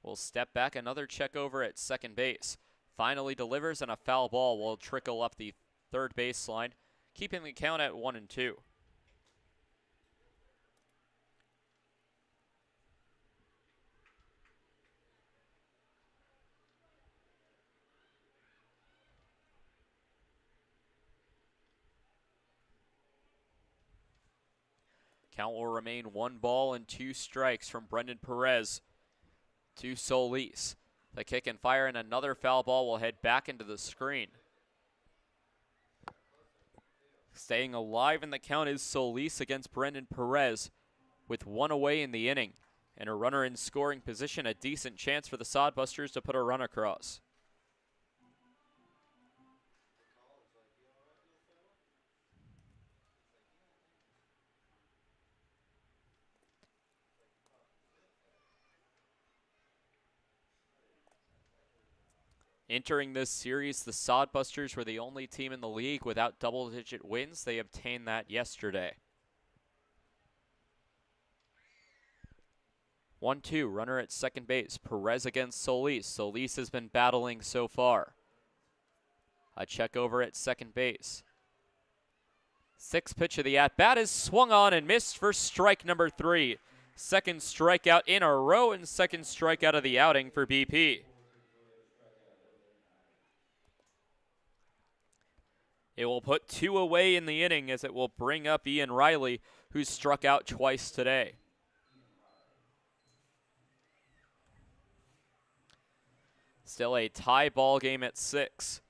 Will step back, another check over at second base. Finally delivers, and a foul ball will trickle up the third baseline, keeping the count at 1-2. Count will remain 1 ball and 2 strikes from Brendan Perez to Solis. The kick and fire, and another foul ball will head back into the screen. Staying alive in the count is Solis against Brendan Perez with 1 away in the inning. And a runner in scoring position, a decent chance for the Sodbusters to put a run across. Entering this series, the Sodbusters were the only team in the league without double-digit wins. They obtained that yesterday. 1-2, runner at second base. Perez against Solis. Solis has been battling so far. A check over at second base. 6th pitch of the at-bat is swung on and missed for strike number 3. Second strikeout in a row and second strikeout of the outing for BP. It will put 2 away in the inning as it will bring up Ian Riley, who's struck out twice today. Still a tie ball game at 6.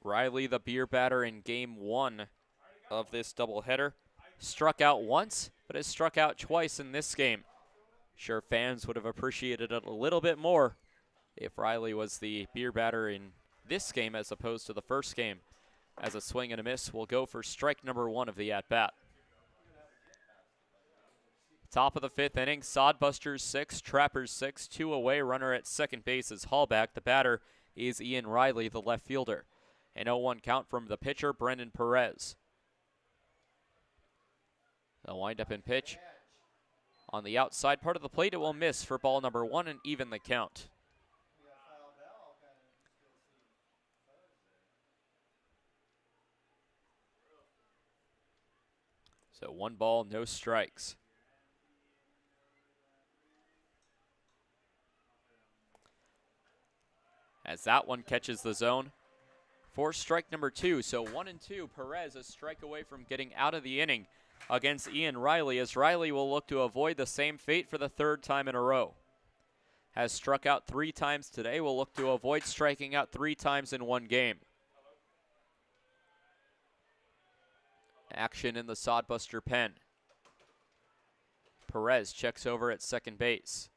Riley, the beer batter in game 1 of this doubleheader, struck out once, but has struck out twice in this game. Sure, fans would have appreciated it a little bit more if Riley was the beer batter in this game as opposed to the first game. As a swing and a miss will go for strike number 1 of the at-bat. Top of the 5th inning, Sodbusters 6, Trappers 6, 2 away. Runner at second base is Hallback. The batter is Ian Riley, the left fielder. An 0-1 count from the pitcher, Brendan Perez. The windup and pitch. On the outside part of the plate, it will miss for ball number 1 and even the count. So 1 ball, no strikes. As that one catches the zone for strike number 2. So 1-2, Perez a strike away from getting out of the inning. against Ian Riley, as Riley will look to avoid the same fate for the third time in a row. Has struck out 3 times today, will look to avoid striking out 3 times in one game. Action in the Sodbuster pen. Perez checks over at second base.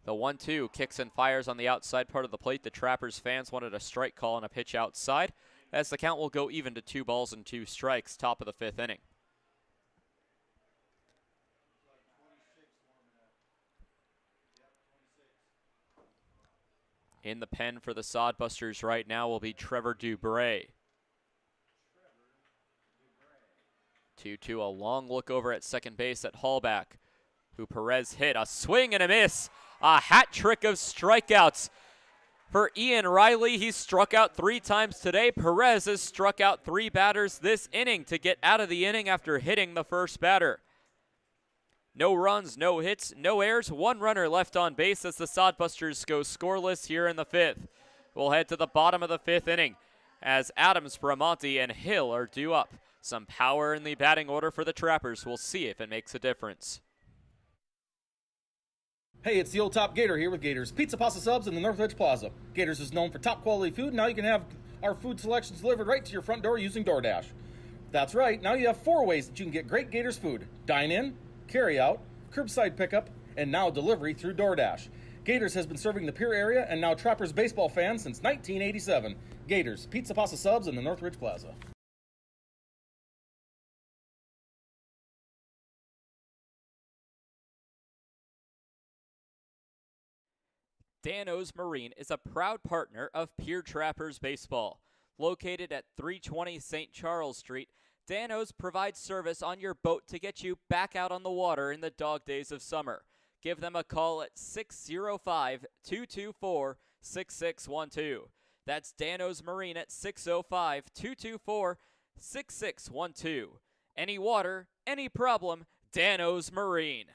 The 1-2 kicks and fires on the outside part of the plate. The Trappers fans wanted a strike call and a pitch outside, as the count will go even to 2 balls and 2 strikes, top of the 5th inning. In the pen for the Sodbusters right now will be Trevor Dubray. 2-2, a long look over at second base at Hallback, who Perez hit. A swing and a miss. A hat trick of strikeouts for Ian Riley. He's struck out 3 times today. Perez has struck out 3 batters this inning to get out of the inning after hitting the first batter. No runs, no hits, no errors, 1 runner left on base as the Sodbusters go scoreless here in the 5th. We'll head to the bottom of the 5th inning as Adams, Bramonti, and Hill are due up. Some power in the batting order for the Trappers. We'll see if it makes a difference. Hey, it's the old Top Gator here with Gators Pizza Pasta Subs in the Northridge Plaza. Gators is known for top quality food. Now you can have our food selections delivered right to your front door using DoorDash. That's right, now you have 4 ways that you can get great Gators food: dine in, carry out, curbside pickup, and now delivery through DoorDash. Gators has been serving the Pierre area and now Trappers baseball fans since 1987. Gators Pizza Pasta Subs in the Northridge Plaza. Dan-O's Marine is a proud partner of Pierre Trappers Baseball. Located at 320 St. Charles Street, Dan-O's provides service on your boat to get you back out on the water in the dog days of summer. Give them a call at 605-224-6612. That's Dan-O's Marine at 605-224-6612. Any water, any problem, Dan-O's Marine.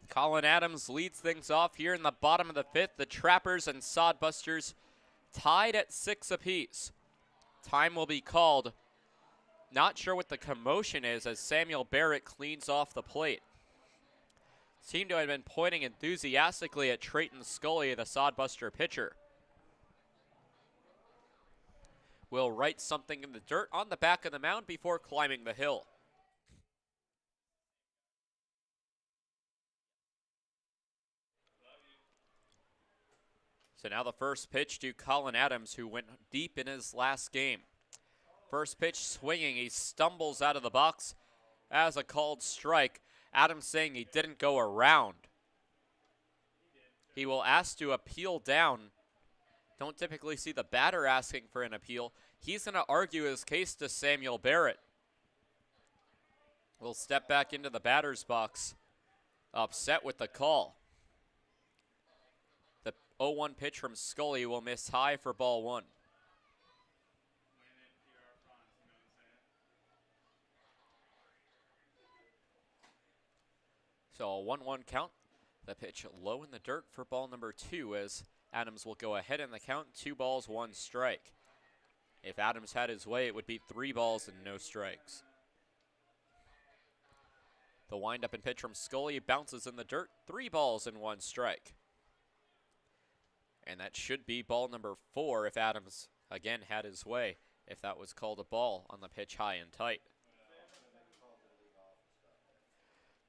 Colin Adams leads things off here in the bottom of the 5th. The Trappers and Sodbusters tied at 6 apiece. Time will be called. Not sure what the commotion is as Samuel Barrett cleans off the plate. Seemed to have been pointing enthusiastically at Trayton Scully, the Sodbuster pitcher. Will write something in the dirt on the back of the mound before climbing the hill. So now the first pitch to Colin Adams, who went deep in his last game. First pitch swinging, he stumbles out of the box as a called strike. Adams saying he didn't go around. He will ask to appeal down. Don't typically see the batter asking for an appeal. He's going to argue his case to Samuel Barrett. Will step back into the batter's box, upset with the call. 0-1 pitch from Scully will miss high for ball 1. So a 1-1 count. The pitch low in the dirt for ball number 2 as Adams will go ahead in the count. 2 balls, 1 strike. If Adams had his way, it would be 3 balls and no strikes. The windup and pitch from Scully bounces in the dirt. 3 balls and 1 strike. And that should be ball number 4 if Adams, again, had his way, if that was called a ball on the pitch high and tight.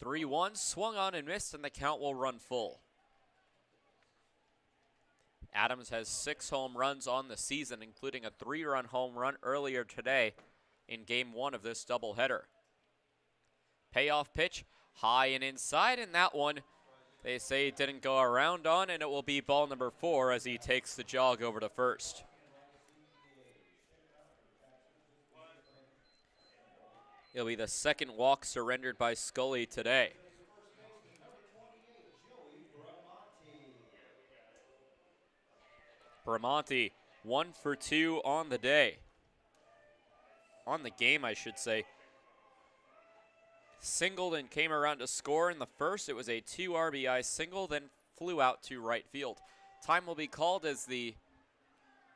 3-1, swung on and missed, and the count will run full. Adams has 6 home runs on the season, including a 3-run home run earlier today in game 1 of this doubleheader. Payoff pitch, high and inside, and that one they say it didn't go around on, and it will be ball number 4 as he takes the jog over to first. It'll be the second walk surrendered by Scully today. Bramante, 1 for 2 on the day. On the game, I should say. Singled and came around to score in the first. It was a 2 RBI single, then flew out to right field. Time will be called as the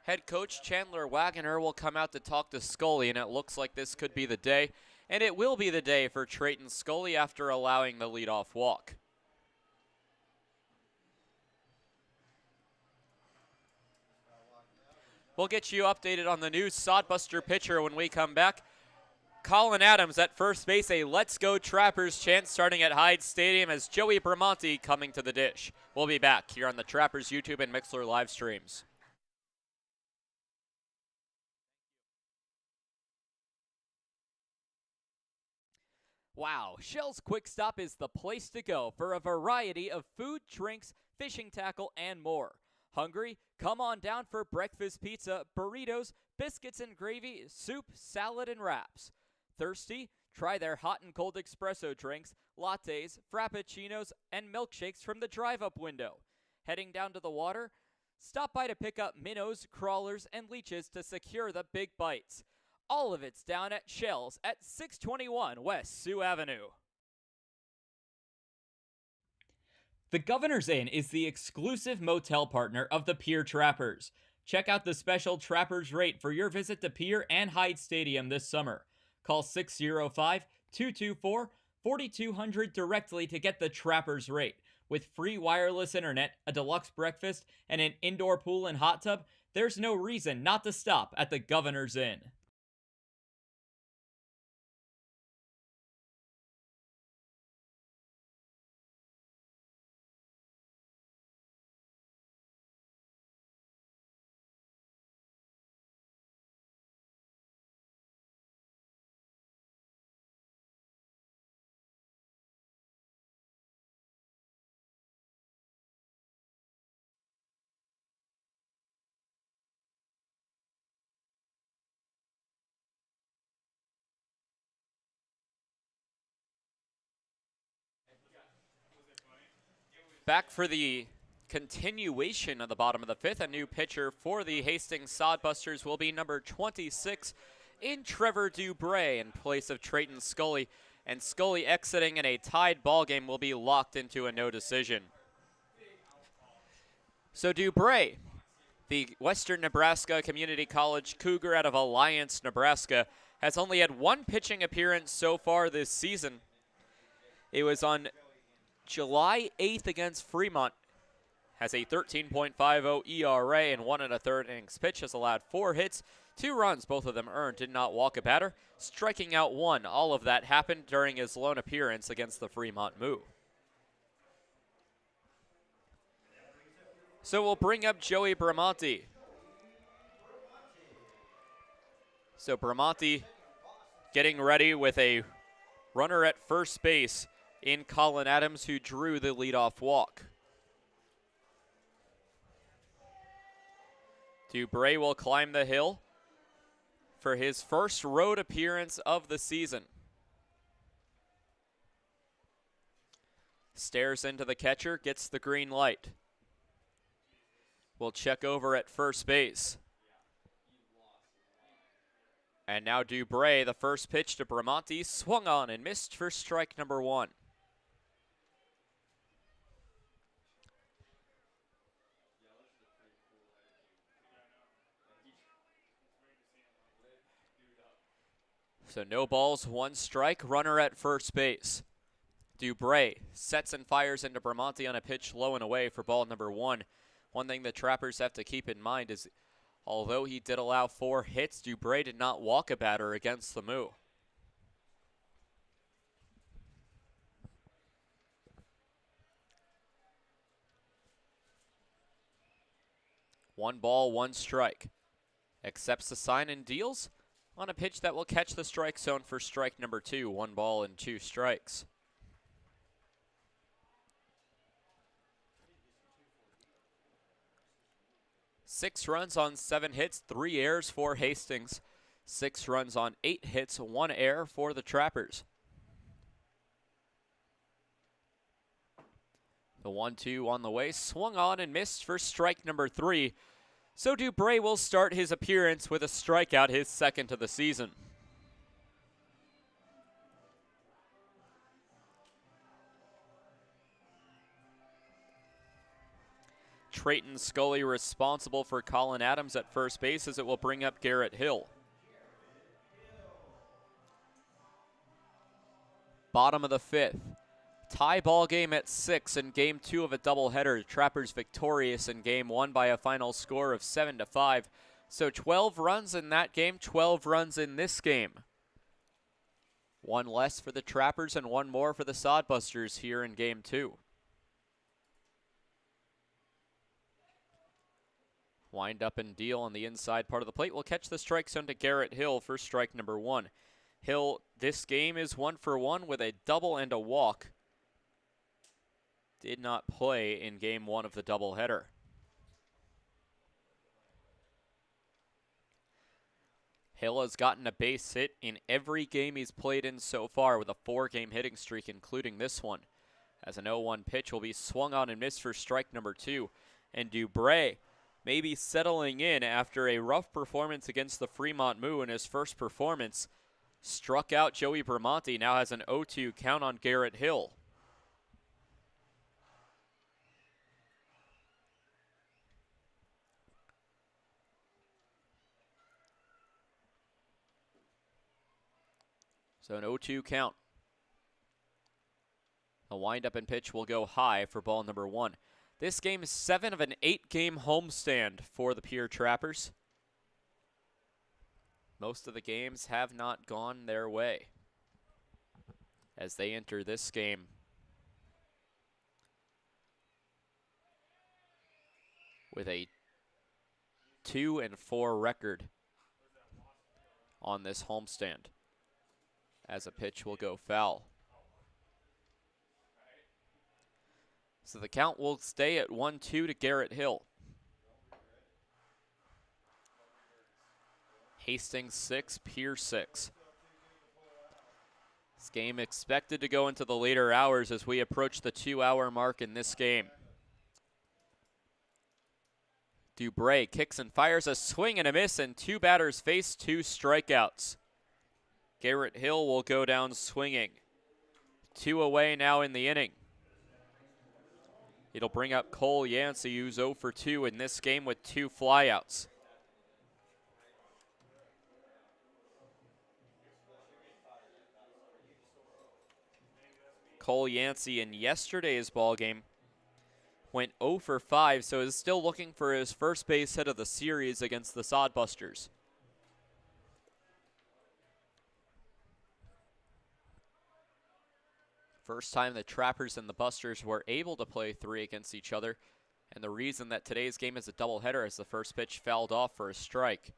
head coach, Chandler Wagoner, will come out to talk to Scully, and it looks like this could be the day. And it will be the day for Trayton Scully after allowing the leadoff walk. We'll get you updated on the new Sodbuster pitcher when we come back. Colin Adams at first base, a Let's Go Trappers chant starting at Hyde Stadium as Joey Bramante coming to the dish. We'll be back here on the Trappers YouTube and Mixler live streams. Wow, Shell's Quick Stop is the place to go for a variety of food, drinks, fishing tackle, and more. Hungry? Come on down for breakfast pizza, burritos, biscuits and gravy, soup, salad, and wraps. Thirsty? Try their hot and cold espresso drinks, lattes, frappuccinos, and milkshakes from the drive-up window. Heading down to the water? Stop by to pick up minnows, crawlers, and leeches to secure the big bites. All of it's down at Shell's at 621 West Sioux Avenue. The Governor's Inn is the exclusive motel partner of the Pierre Trappers. Check out the special Trappers rate for your visit to Pierre and Hyde Stadium this summer. Call 605-224-4200 directly to get the Trappers rate. With free wireless internet, a deluxe breakfast, and an indoor pool and hot tub, there's no reason not to stop at the Governor's Inn. Back for the continuation of the bottom of the 5th. A new pitcher for the Hastings Sodbusters will be number 26 in Trevor Dubray in place of Trayton Scully. And Scully exiting in a tied ball game will be locked into a no decision. So Dubray, the Western Nebraska Community College Cougar out of Alliance, Nebraska, has only had 1 pitching appearance so far this season. It was on July 8th against Fremont. Has a 13.50 ERA and 1 1/3 innings pitch. Has allowed 4 hits, 2 runs, both of them earned. Did not walk a batter, striking out 1. All of that happened during his lone appearance against the Fremont Moo. So we'll bring up Joey Bramante. So Bramante getting ready with a runner at first base in Colin Adams, who drew the leadoff walk. Dubray will climb the hill for his first road appearance of the season. Stares into the catcher, gets the green light. We'll check over at first base. And now Dubray, the first pitch to Bramante, swung on and missed for strike number 1. So no balls, 1 strike, runner at first base. Dubray sets and fires into Bramante on a pitch low and away for ball number 1. One thing the Trappers have to keep in mind is, although he did allow 4 hits, Dubray did not walk a batter against the Moo. 1 ball, 1 strike. Accepts the sign and deals on a pitch that will catch the strike zone for strike number 2. 1 ball and 2 strikes. Six runs on 7 hits, 3 errors for Hastings. 6 runs on 8 hits, 1 error for the Trappers. The 1-2 on the way, swung on and missed for strike number 3. So Dubray will start his appearance with a strikeout, his second of the season. Trayton Scully responsible for Colin Adams at first base, as it will bring up Garrett Hill. Bottom of the 5th. Tie ball game at 6 in game 2 of a doubleheader. Trappers victorious in game 1 by a final score of 7-5. So 12 runs in that game, 12 runs in this game. 1 less for the Trappers and 1 more for the Sodbusters here in game 2. Wind up and deal on the inside part of the plate. Will catch the strike zone to Garrett Hill for strike number 1. Hill, this game is 1 for 1 with a double and a walk. Did not play in game 1 of the doubleheader. Hill has gotten a base hit in every game he's played in so far, with a 4-game hitting streak, including this one. As an 0-1 pitch will be swung on and missed for strike number 2. And Dubray, maybe settling in after a rough performance against the Fremont Moo in his first performance, struck out Joey Bramante, now has an 0-2 count on Garrett Hill. So an 0-2 count. The windup and pitch will go high for ball number 1. This game is 7 of an 8-game homestand for the Pierre Trappers. Most of the games have not gone their way as they enter this game. With a 2-4 record on this homestand, as a pitch will go foul. So the count will stay at 1-2 to Garrett Hill. Hastings 6, Pierre 6. This game expected to go into the later hours as we approach the 2-hour mark in this game. Dubray kicks and fires, a swing and a miss, and 2 batters face, 2 strikeouts. Garrett Hill will go down swinging. 2 away now in the inning. It'll bring up Cole Yancey, who's 0 for 2 in this game with 2 flyouts. Cole Yancey in yesterday's ballgame went 0 for 5, so is still looking for his first base hit of the series against the Sodbusters. First time the Trappers and the Busters were able to play 3 against each other, and the reason that today's game is a doubleheader as the first pitch fouled off for a strike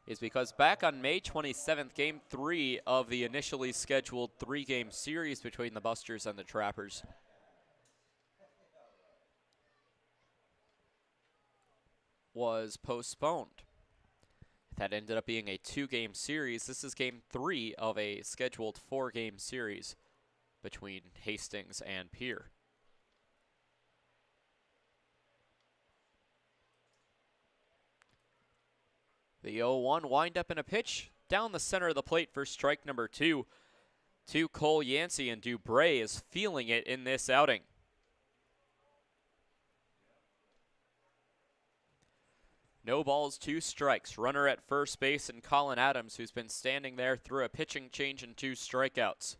is because back on May 27th, Game 3 of the initially scheduled 3-game series between the Busters and the Trappers was postponed. That ended up being a 2-game series. This is Game 3 of a scheduled 4-game series between Hastings and Pierre. The 0-1 wind up in a pitch down the center of the plate for strike number 2 to Cole Yancey, and Dubray is feeling it in this outing. No balls, 2 strikes. Runner at first base and Colin Adams, who's been standing there through a pitching change and 2 strikeouts.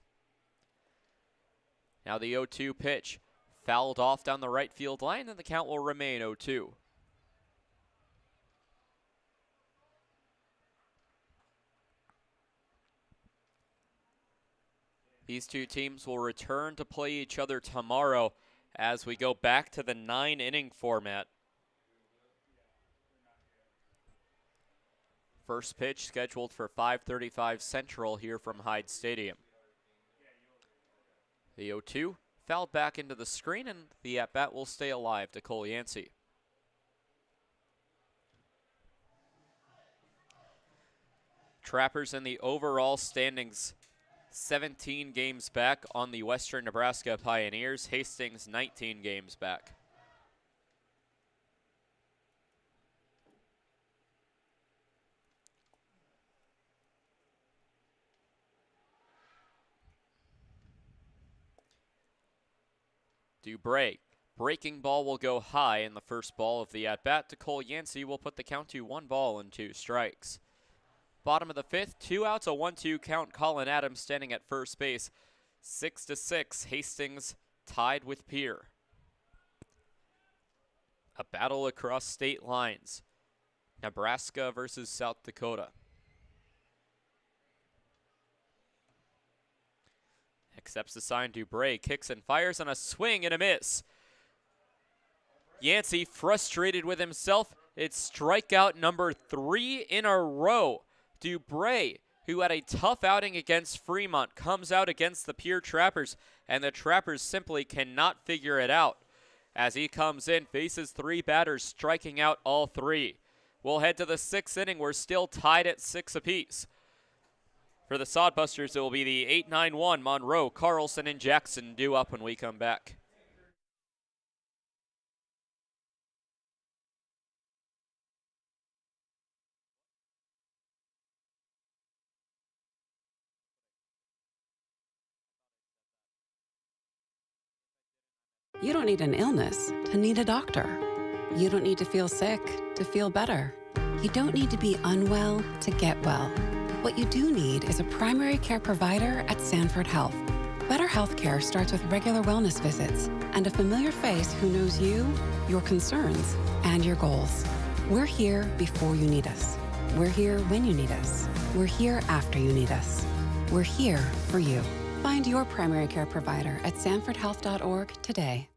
Now the 0-2 pitch, fouled off down the right field line, and the count will remain 0-2. These two teams will return to play each other tomorrow as we go back to the 9-inning format. First pitch scheduled for 5:35 Central here from Hyde Stadium. The 0-2 fouled back into the screen, and the at-bat will stay alive to Cole Yancey. Trappers in the overall standings 17 games back on the Western Nebraska Pioneers. Hastings 19 games back. Dubray. Breaking ball will go high, and the first ball of the at-bat to Cole Yancey will put the count to 1 ball and 2 strikes. Bottom of the 5th, 2 outs, a 1-2 count. Colin Adams standing at first base. 6-6, Hastings tied with Pierre. A battle across state lines. Nebraska versus South Dakota. Accepts the sign. Dubray kicks and fires on a swing and a miss. Yancey frustrated with himself. It's strikeout number 3 in a row. Dubray, who had a tough outing against Fremont, comes out against the Pierre Trappers, and the Trappers simply cannot figure it out. As he comes in, faces 3 batters, striking out all 3. We'll head to the 6th inning. We're still tied at 6 apiece. For the Sodbusters, it will be the 8-9-1 Monroe, Carlson, and Jackson due up when we come back. You don't need an illness to need a doctor. You don't need to feel sick to feel better. You don't need to be unwell to get well. What you do need is a primary care provider at Sanford Health. Better healthcare starts with regular wellness visits and a familiar face who knows you, your concerns, and your goals. We're here before you need us. We're here when you need us. We're here after you need us. We're here for you. Find your primary care provider at sanfordhealth.org today.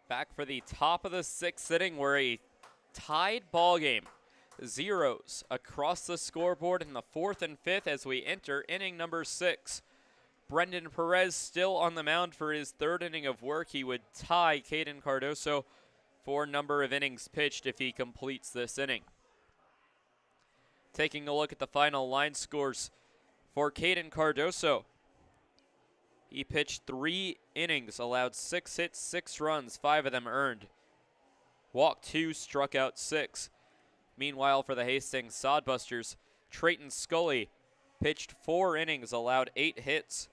Back for the top of the 6th inning, where a tied ball game. Zeros across the scoreboard in the 4th and 5th as we enter inning number 6. Brendan Perez still on the mound for his 3rd inning of work. He would tie Caden Cardoso for number of innings pitched if he completes this inning. Taking a look at the final line scores for Caden Cardoso. He pitched 3 innings, allowed 6 hits, 6 runs, 5 of them earned. Walked 2, struck out 6. Meanwhile, for the Hastings Sodbusters, Trayton Scully pitched 4 innings, allowed 8 hits,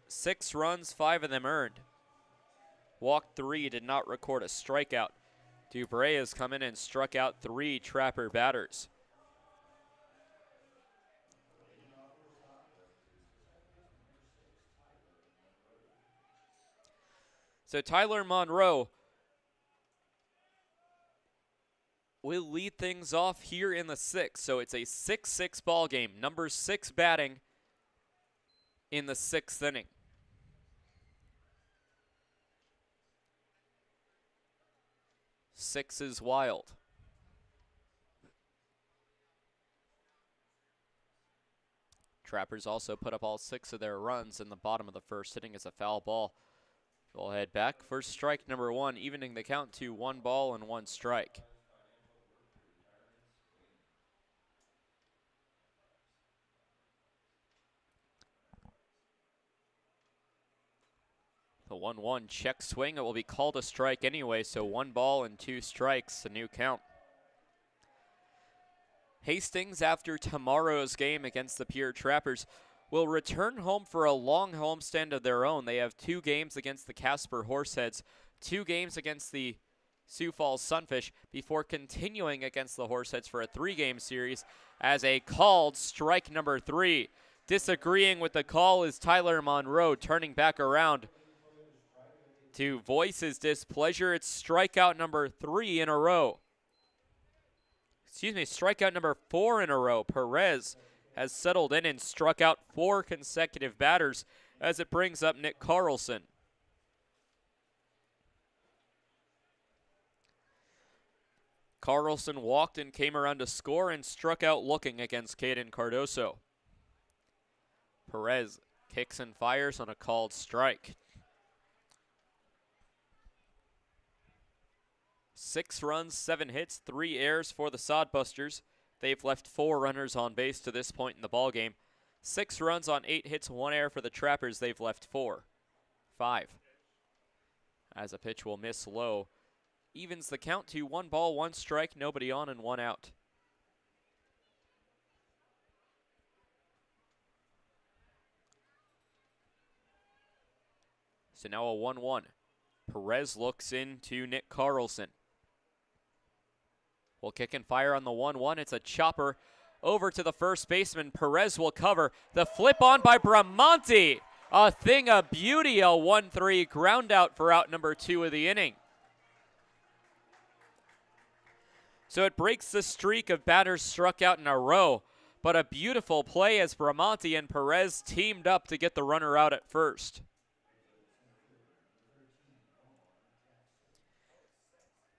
6 runs, 5 of them earned. Walked 3, did not record a strikeout. Dubray has come in and struck out 3 Trapper batters. So Tyler Monroe will lead things off here in the 6th. So it's a 6-6 ball game. Number 6 batting in the 6th inning. Six is wild. Trappers also put up all 6 of their runs in the bottom of the 1st inning as a foul ball. We'll head back. First strike number 1, evening the count to 1 ball and 1 strike. The 1-1 check swing. It will be called a strike anyway, so 1 ball and 2 strikes, a new count. Hastings, after tomorrow's game against the Pierre Trappers, will return home for a long homestand of their own. They have 2 games against the Casper Horseheads, 2 games against the Sioux Falls Sunfish, before continuing against the Horseheads for a 3-game series as a called strike number 3. Disagreeing with the call is Tyler Monroe, turning back around to voice his displeasure. It's strikeout number 3 in a row. Excuse me, strikeout number 4 in a row. Perez has settled in and struck out 4 consecutive batters as it brings up Nick Carlson. Carlson walked and came around to score and struck out looking against Caden Cardoso. Perez kicks and fires on a called strike. 6 runs, 7 hits, 3 errors for the Sodbusters. They've left 4 runners on base to this point in the ballgame. 6 runs on 8 hits, 1 error for the Trappers. They've left 5. As a pitch will miss low. Evens the count to 1 ball, 1 strike, nobody on and 1 out. So now a 1-1. Perez looks into Nick Carlson. Will kick and fire on the 1-1. It's a chopper over to the first baseman. Perez will cover. The flip on by Bramante. A thing of beauty. A 1-3 ground out for out number 2 of the inning. So it breaks the streak of batters struck out in a row. But a beautiful play as Bramante and Perez teamed up to get the runner out at first.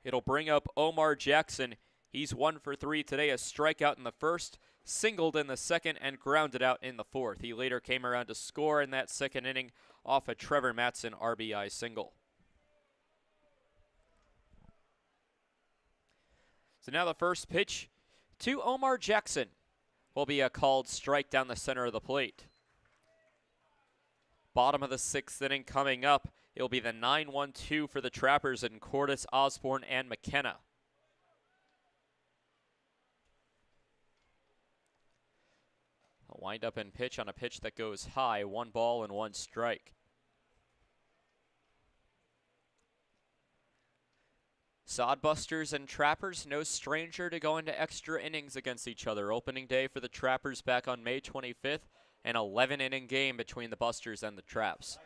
It'll bring up Omar Jackson. He's 1 for 3 today, a strikeout in the first, singled in the second, and grounded out in the fourth. He later came around to score in that second inning off a Trevor Matson RBI single. So now the first pitch to Omar Jackson will be a called strike down the center of the plate. Bottom of the 6th inning coming up. It'll be the 9-1-2 for the Trappers in Cordes, Osborne, and McKenna. A wind up and pitch on a pitch that goes high. 1 ball and 1 strike. Sodbusters and Trappers, no stranger to going to extra innings against each other. Opening day for the Trappers back on May 25th. An 11-inning game between the Busters and the Traps.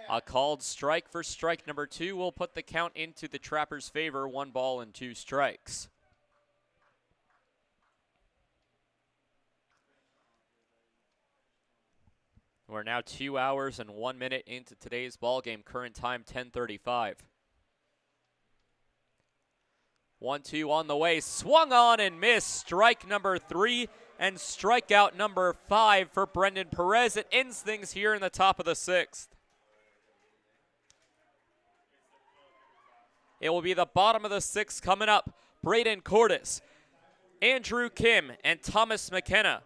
A called strike for strike number 2 will put the count into the Trappers' favor. 1 ball and 2 strikes. We're now 2 hours and 1 minute into today's ball game. Current time 10:35. 1-2 on the way. Swung on and missed. Strike number 3 and strikeout number 5 for Brendan Perez. It ends things here in the top of the 6th. It will be the bottom of the 6th coming up. Braden Cordes, Andrew Kim, and Thomas McKenna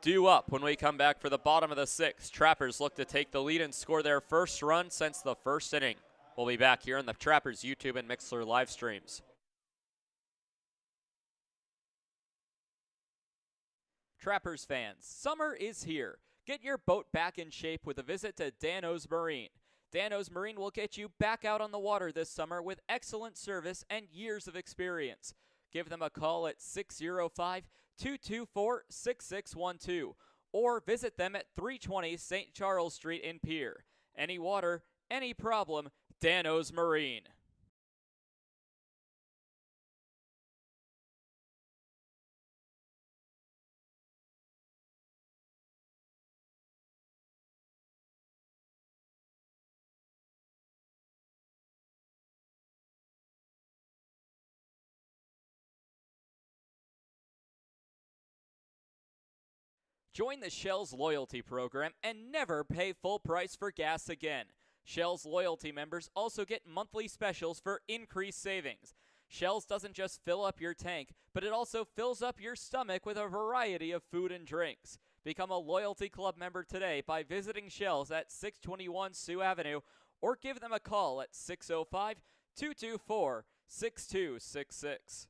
due up when we come back for the bottom of the 6th. Trappers look to take the lead and score their first run since the first inning. We'll be back here on the Trappers YouTube and Mixler live streams. Trappers fans, summer is here. Get your boat back in shape with a visit to Dano's Marine. Dano's Marine will get you back out on the water this summer with excellent service and years of experience. Give them a call at 605-224-6612 or visit them at 320 St. Charles Street in Pierre. Any water, any problem, Dano's Marine. Join the Shell's loyalty program and never pay full price for gas again. Shell's loyalty members also get monthly specials for increased savings. Shell's doesn't just fill up your tank, but it also fills up your stomach with a variety of food and drinks. Become a loyalty club member today by visiting Shell's at 621 Sioux Avenue or give them a call at 605-224-6266.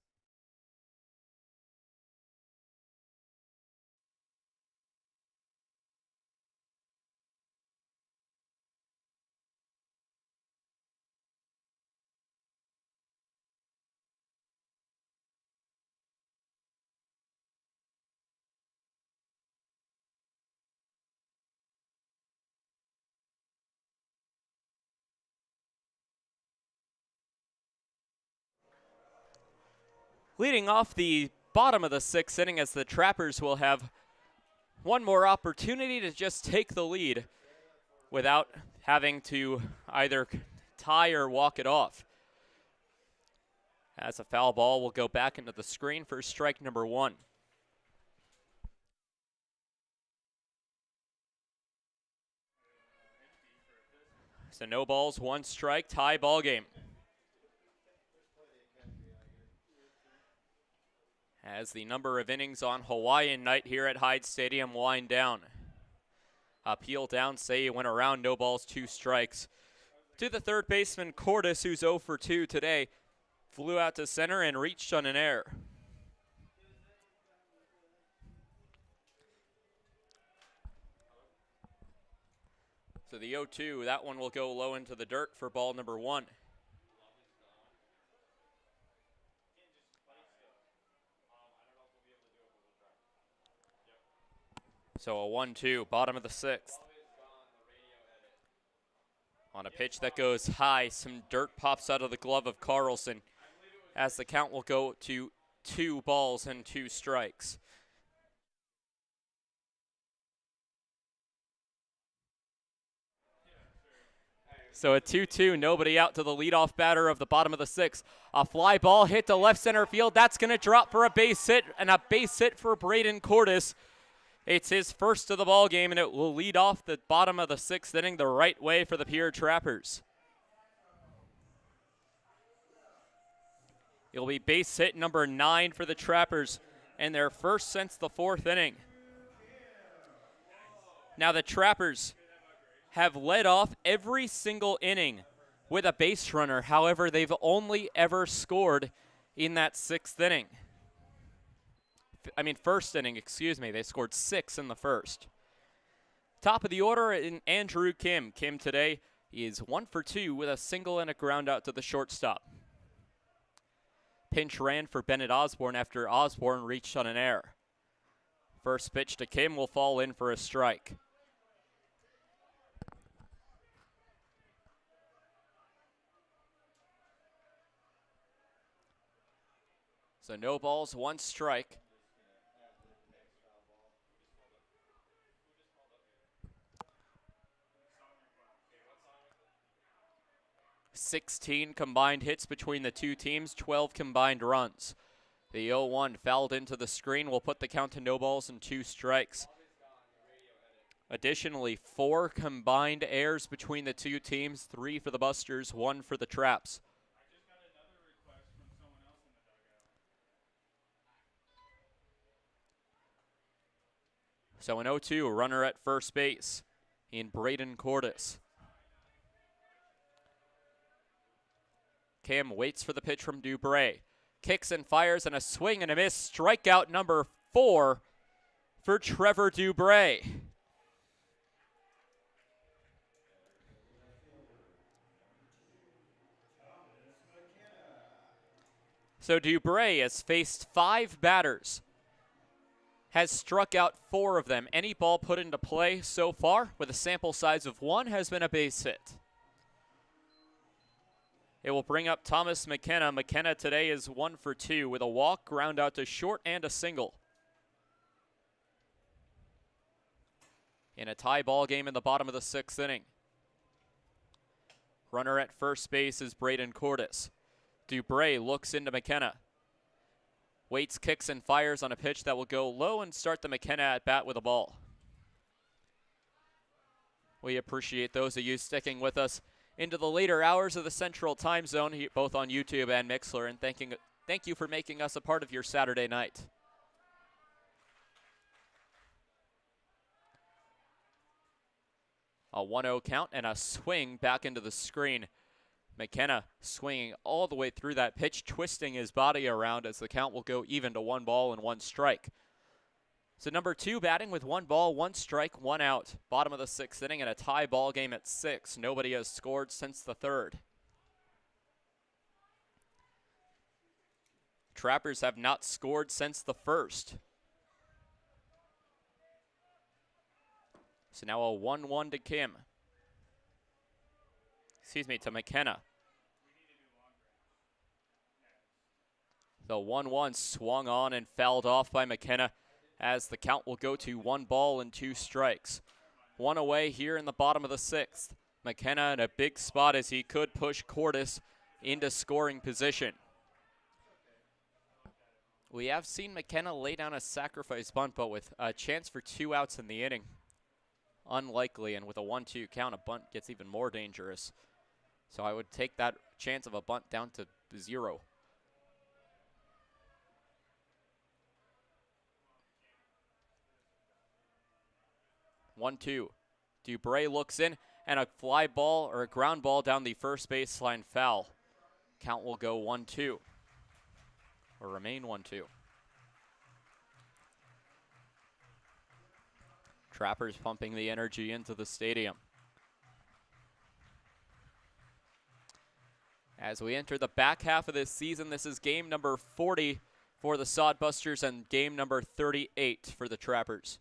Leading off the bottom of the 6th inning, as the Trappers will have one more opportunity to just take the lead without having to either tie or walk it off. As a foul ball will go back into the screen for strike number 1. So no balls, 1 strike, tie ball game. As the number of innings on Hawaiian night here at Hyde Stadium wind down. Appeal down, say went around, no balls, 2 strikes. To the third baseman, Cordes, who's 0 for 2 today, flew out to center and reached on an error. So the 0-2, that one will go low into the dirt for ball number 1. So a 1-2, bottom of the 6th. On a pitch that goes high, some dirt pops out of the glove of Carlson, as the count will go to 2 balls and 2 strikes. So a 2-2, nobody out to the leadoff batter of the bottom of the 6th. A fly ball hit to left center field. That's going to drop for a base hit, and a base hit for Braden Cordes. It's his first of the ball game, and it will lead off the bottom of the 6th inning the right way for the Pierre Trappers. It'll be base hit number 9 for the Trappers, and their first since the 4th inning. Now the Trappers have led off every single inning with a base runner. However, they've only ever scored in that 6th inning. First inning, excuse me. They scored 6 in the first. Top of the order in Andrew Kim. Kim today is 1 for 2 with a single and a ground out to the shortstop. Pinch ran for Bennett Osborne after Osborne reached on an error. First pitch to Kim will fall in for a strike. So no balls, 1 strike. "16 combined hits between the two teams, 12 combined runs." The 0-1 fouled into the screen will put the count to no balls and 2 strikes. Additionally, 4 combined errors between the two teams, 3 for the Busters, 1 for the Traps. So an 0-2, runner at first base in Braden Cordes. Cam waits for the pitch from Dubray. Kicks and fires, and a swing and a miss. Strikeout number 4 for Trevor Dubray. So Dubray has faced 5 batters, has struck out 4 of them. Any ball put into play so far, with a sample size of 1, has been a base hit. It will bring up Thomas McKenna. McKenna today is 1 for 2 with a walk, ground out to short, and a single. In a tie ball game in the bottom of the 6th inning. Runner at first base is Braden Cordes. Dubray looks into McKenna. Waits, kicks, and fires on a pitch that will go low and start the McKenna at bat with a ball. We appreciate those of you sticking with us into the later hours of the Central Time Zone, both on YouTube and Mixler, and thank you for making us a part of your Saturday night. A 1-0 count and a swing back into the screen. McKenna swinging all the way through that pitch, twisting his body around as the count will go even to 1 ball and 1 strike. So number 2 batting with 1 ball, 1 strike, 1 out. Bottom of the 6th inning and a tie ball game at 6. Nobody has scored since the 3rd. Trappers have not scored since the 1st. So now a 1-1 to Kim. To McKenna. The 1-1 swung on and fouled off by McKenna as the count will go to 1 ball and 2 strikes. 1 away here in the bottom of the 6th. McKenna in a big spot as he could push Cordes into scoring position. We have seen McKenna lay down a sacrifice bunt, but with a chance for 2 outs in the inning. Unlikely, and with a 1-2 count, a bunt gets even more dangerous. So I would take that chance of a bunt down to 0. One, two. Dubray looks in, and a fly ball or a ground ball down the first baseline foul. Count will go 1-2, or remain 1-2. Trappers pumping the energy into the stadium. As we enter the back half of this season, this is game number 40 for the Sodbusters and game number 38 for the Trappers.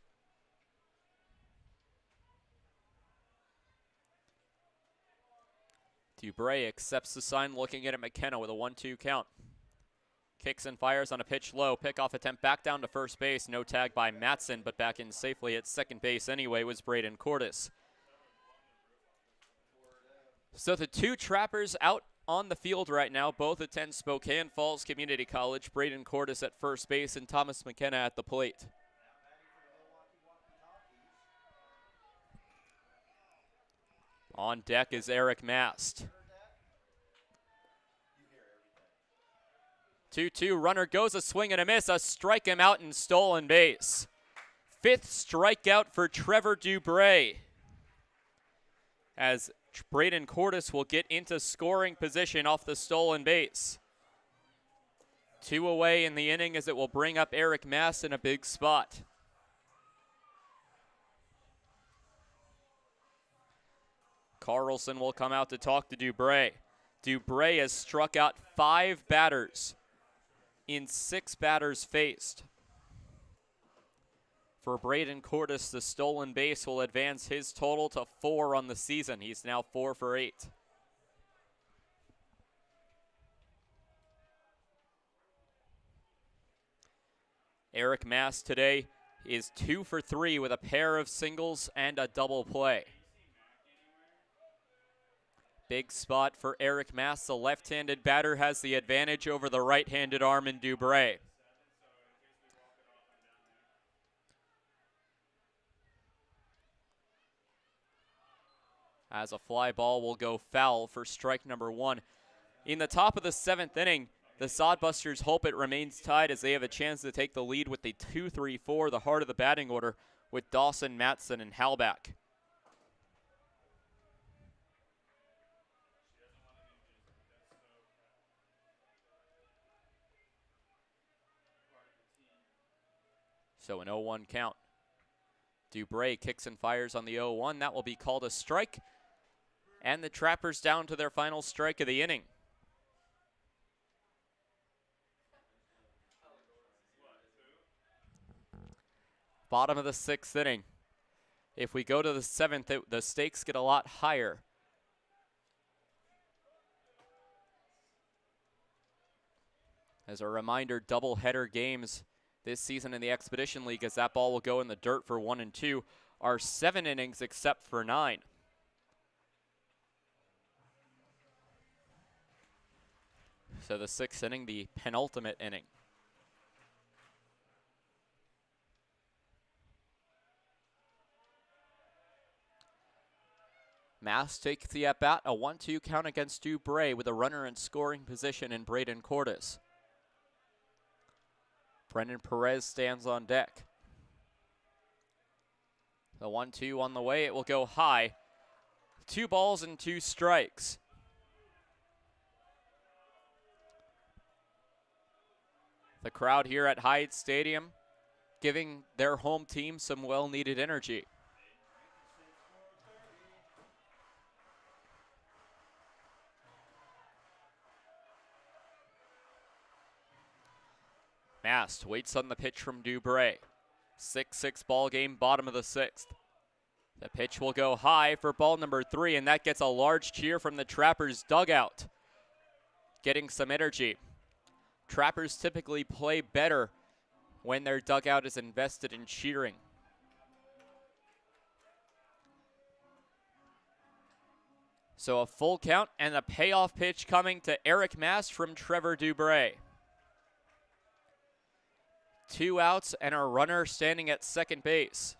Dubray accepts the sign, looking at McKenna with a 1-2 count. Kicks and fires on a pitch low. Pickoff attempt back down to first base. No tag by Matson, but back in safely at second base anyway was Braden Cordes. So the 2 Trappers out on the field right now. Both attend Spokane Falls Community College. Braden Cordes at first base and Thomas McKenna at the plate. On deck is Eric Mast. 2-2, runner goes a swing and a miss, a strike him out and stolen base. 5th strikeout for Trevor Dubray, as Braden Cordes will get into scoring position off the stolen base. 2 away in the inning as it will bring up Eric Mast in a big spot. Carlson will come out to talk to Dubray. Dubray has struck out 5 batters in 6 batters faced. For Braden Cordes, the stolen base will advance his total to 4 on the season. He's now 4 for 8. Eric Mast today is 2 for 3 with a pair of singles and a double play. Big spot for Eric Mast. The left-handed batter has the advantage over the right-handed arm in Dubray. As a fly ball will go foul for strike number 1. In the top of the 7th inning, the Sodbusters hope it remains tied as they have a chance to take the lead with the 2-3-4, the heart of the batting order, with Dawson, Matson, and Halbach. So an 0-1 count. Dubray kicks and fires on the 0-1. That will be called a strike. And the Trappers down to their final strike of the inning. Bottom of the 6th inning. If we go to the 7th, the stakes get a lot higher. As a reminder, doubleheader games this season in the Expedition League, as that ball will go in the dirt for 1 and 2, are 7 innings except for 9. So the 6th inning, the penultimate inning. Mast takes the at-bat, a 1-2 count against Dubray with a runner in scoring position in Braden Cordes. Brendan Perez stands on deck. The 1-2 on the way. It will go high. 2 balls and 2 strikes. The crowd here at Hyde Stadium giving their home team some well-needed energy. Mast waits on the pitch from Dubray. 6-6 ball game, bottom of the 6th. The pitch will go high for ball number 3, and that gets a large cheer from the Trappers' dugout, getting some energy. Trappers typically play better when their dugout is invested in cheering. So a full count and a payoff pitch coming to Eric Mast from Trevor Dubray. 2 outs and a runner standing at second base.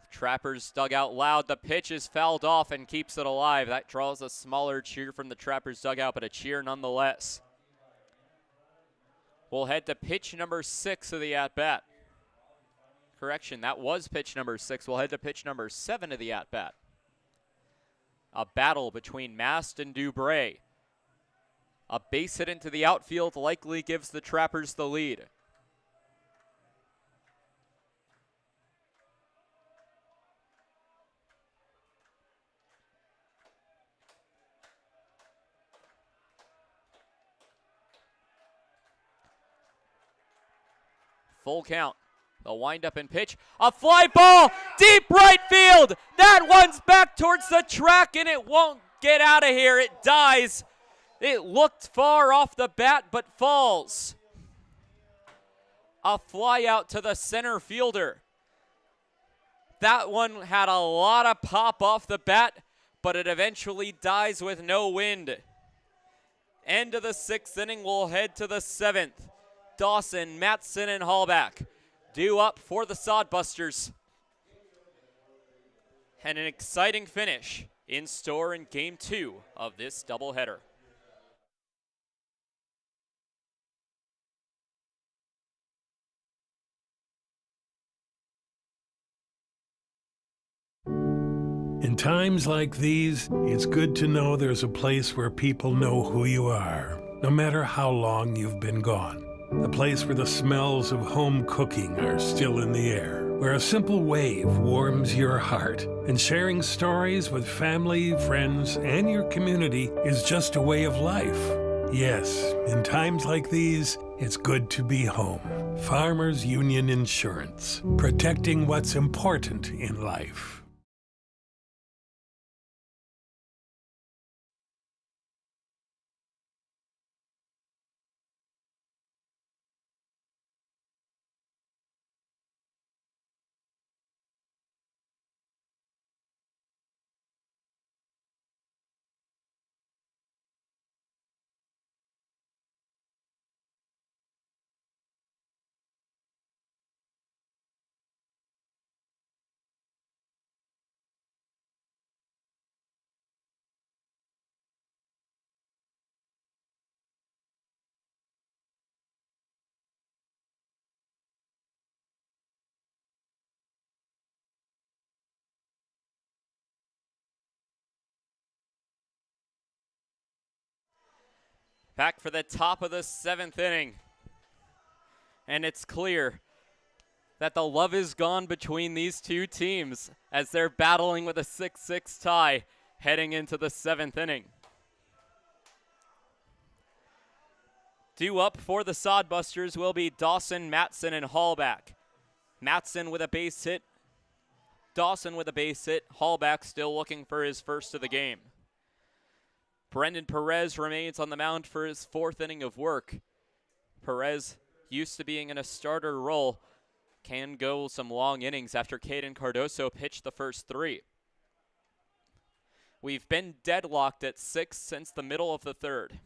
Trappers dugout loud. The pitch is fouled off and keeps it alive. That draws a smaller cheer from the Trappers dugout, but a cheer nonetheless. We'll head to pitch number 6 of the at-bat. Correction, that was pitch number 6. We'll head to pitch number 7 of the at-bat. A battle between Mast and Dubray. A base hit into the outfield likely gives the Trappers the lead. Full count. The windup and pitch. A fly ball, deep right field. That one's back towards the track and it won't get out of here. It dies. It looked far off the bat but falls. A fly out to the center fielder. That one had a lot of pop off the bat, but it eventually dies with no wind. End of the 6th inning. We'll head to the 7th. Dawson, Matson, and Hallback due up for the Sodbusters. And an exciting finish in store in Game 2 of this doubleheader. In times like these, it's good to know there's a place where people know who you are, no matter how long you've been gone. A place where the smells of home cooking are still in the air, where a simple wave warms your heart, and sharing stories with family, friends, and your community is just a way of life. Yes, in times like these, it's good to be home. Farmers Union Insurance, protecting what's important in life. Back for the top of the 7th inning. And it's clear that the love is gone between these two teams as they're battling with a 6-6 tie heading into the 7th inning. Due up for the Sodbusters will be Dawson, Matson, and Hallback. Matson with a base hit. Dawson with a base hit. Hallback still looking for his first of the game. Brendan Perez remains on the mound for his 4th inning of work. Perez, used to being in a starter role, can go some long innings after Caden Cardoso pitched the first 3. We've been deadlocked at 6 since the middle of the 3rd.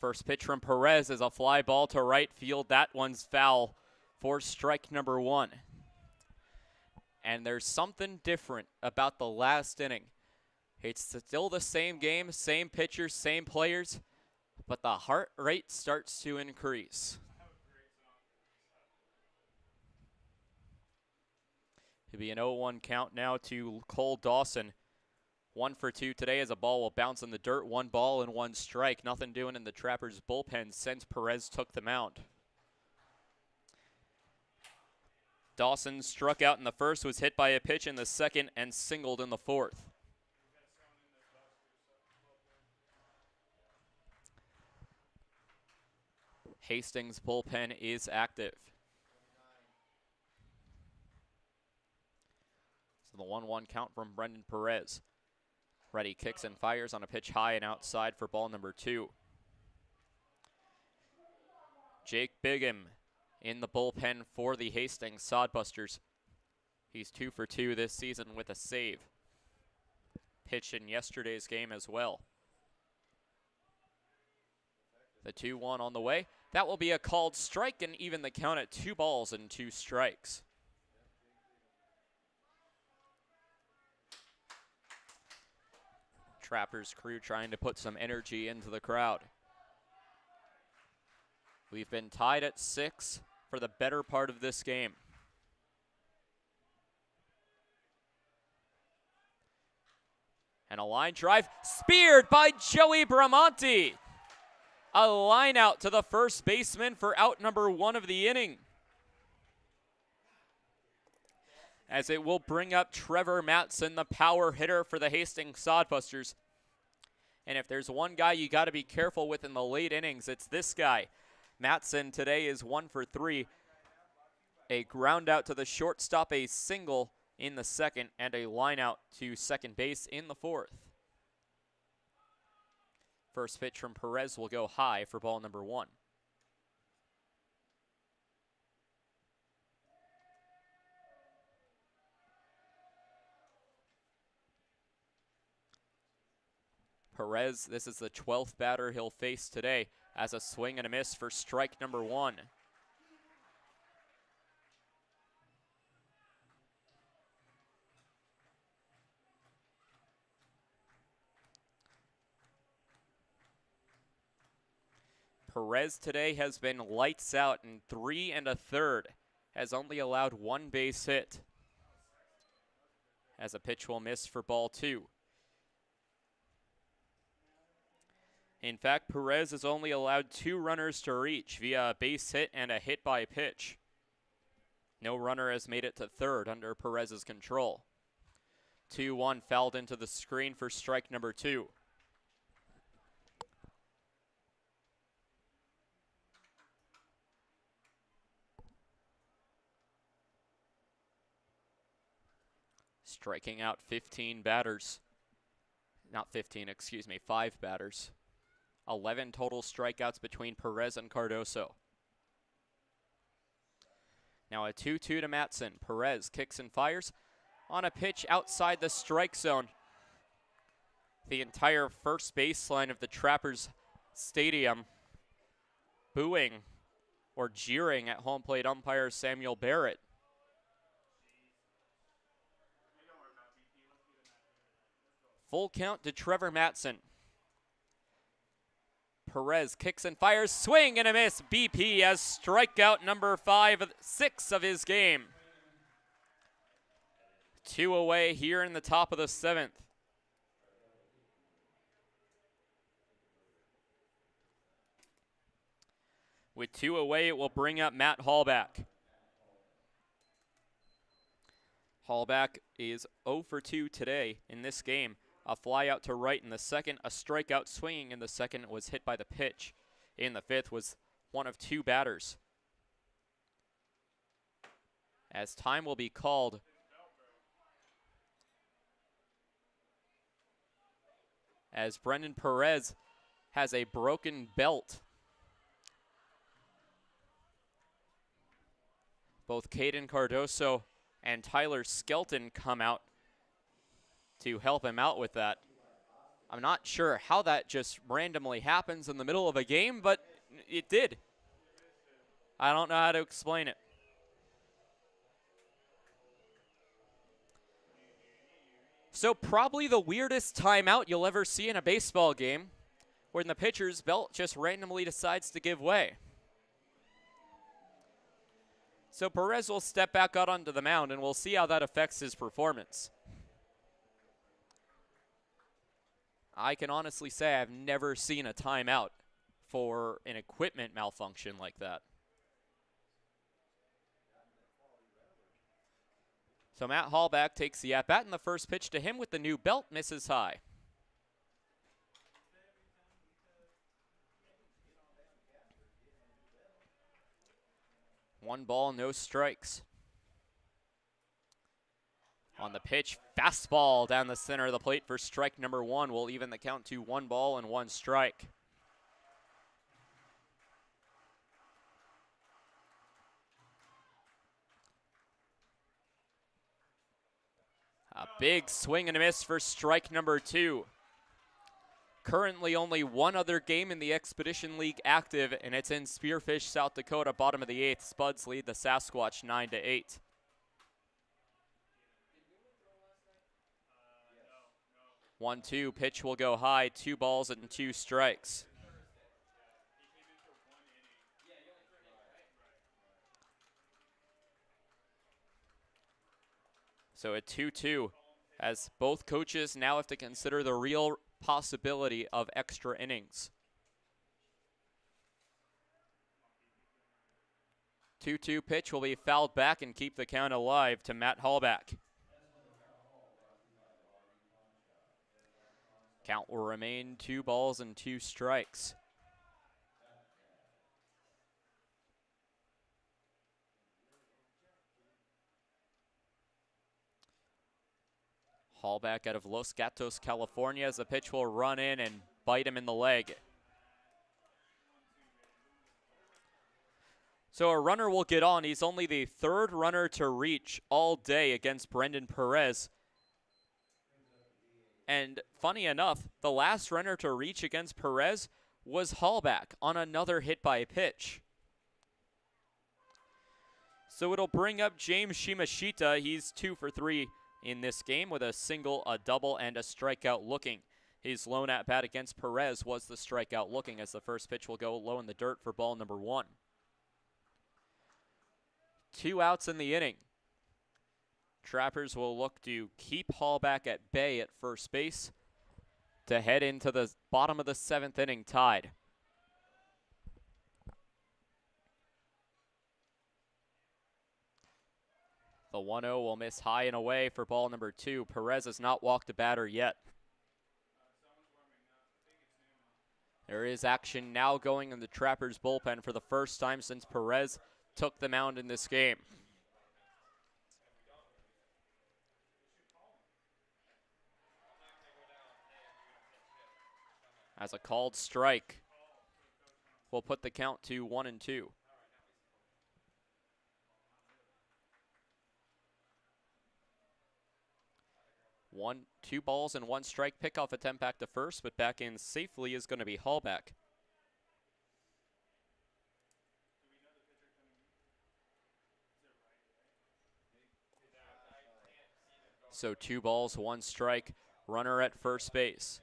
First pitch from Perez is a fly ball to right field. That one's foul for strike number 1. And there's something different about the last inning. It's still the same game, same pitchers, same players, but the heart rate starts to increase. It'll be an 0-1 count now to Cole Dawson. 1 for 2 today as a ball will bounce in the dirt. 1 ball and 1 strike. Nothing doing in the Trappers bullpen since Perez took the mound. Dawson struck out in the 1st, was hit by a pitch in the 2nd, and singled in the 4th. Hastings bullpen is active. So the 1-1 count from Brendan Perez. Ready kicks and fires on a pitch high and outside for ball number 2. Jake Bigham in the bullpen for the Hastings Sodbusters. He's 2 for 2 this season with a save. Pitched in yesterday's game as well. The 2-1 on the way. That will be a called strike and even the count at 2 balls and 2 strikes. Trappers crew trying to put some energy into the crowd. We've been tied at 6 for the better part of this game. And a line drive speared by Joey Bramonti. A line out to the first baseman for out number 1 of the inning. As it will bring up Trevor Matson, the power hitter for the Hastings Sodbusters. And if there's one guy you got to be careful with in the late innings, it's this guy. Matson today is 1 for 3. A ground out to the shortstop, a single in the second, and a line out to second base in the 4th. First pitch from Perez will go high for ball number 1. Perez, this is the 12th batter he'll face today, as a swing and a miss for strike number 1. Perez today has been lights out in 3 1/3, has only allowed 1 base hit. As a pitch will miss for ball 2. In fact, Perez has only allowed 2 runners to reach via a base hit and a hit by pitch. No runner has made it to third under Perez's control. 2-1 fouled into the screen for strike number 2. Striking out 15 batters. Not 15, excuse me, 5 batters. 11 total strikeouts between Perez and Cardoso. Now a 2-2 to Matson. Perez kicks and fires on a pitch outside the strike zone. The entire first baseline of the Trappers Stadium booing or jeering at home plate umpire Samuel Barrett. Full count to Trevor Matson. Perez kicks and fires, swing and a miss. BP as strikeout number 6 of his game. 2 away here in the top of the 7th. With 2 away, it will bring up Matt Hallback. Hallback is 0 for 2 today in this game. A fly out to right in the second, a strikeout swinging in the second was hit by the pitch. In the 5th was one of 2 batters. As time will be called, as Brendan Perez has a broken belt. Both Caden Cardoso and Tyler Skelton come out to help him out with that. I'm not sure how that just randomly happens in the middle of a game, but it did. I don't know how to explain it. So probably the weirdest timeout you'll ever see in a baseball game, when the pitcher's belt just randomly decides to give way. So Perez will step back out onto the mound, and we'll see how that affects his performance. I can honestly say I've never seen a timeout for an equipment malfunction like that. So Matt Hallback takes the at-bat, and the first pitch to him with the new belt misses high. One ball, no strikes. On the pitch, fastball down the center of the plate for strike number 1. Will even the count to 1 ball and 1 strike. A big swing and a miss for strike number 2. Currently only one other game in the Expedition League active, and it's in Spearfish, South Dakota, bottom of the 8th. Spuds lead the Sasquatch 9-8. 1-2, pitch will go high, 2 balls and 2 strikes. So at 2-2, as both coaches now have to consider the real possibility of extra innings. 2-2 pitch will be fouled back and keep the count alive to Matt Hallback. Count will remain 2 balls and 2 strikes. Hallback out of Los Gatos, California, as the pitch will run in and bite him in the leg. So a runner will get on. He's only the 3rd runner to reach all day against Brendan Perez. And funny enough, the last runner to reach against Perez was Hallback on another hit by pitch. So it'll bring up James Shimashita. He's 2 for 3 in this game with a single, a double, and a strikeout looking. His lone at-bat against Perez was the strikeout looking, as the first pitch will go low in the dirt for ball number 1. 2 outs in the inning. Trappers will look to keep Hallback at bay at first base to head into the bottom of the 7th inning tied. The 1-0 will miss high and away for ball number 2. Perez has not walked a batter yet. There is action now going in the Trappers bullpen for the first time since Perez took the mound in this game. As a called strike will put the count to 1-2. 2 balls and 1 strike. Pickoff attempt back to first, but back in safely is going to be Hallback. So 2 balls, 1 strike. Runner at first base.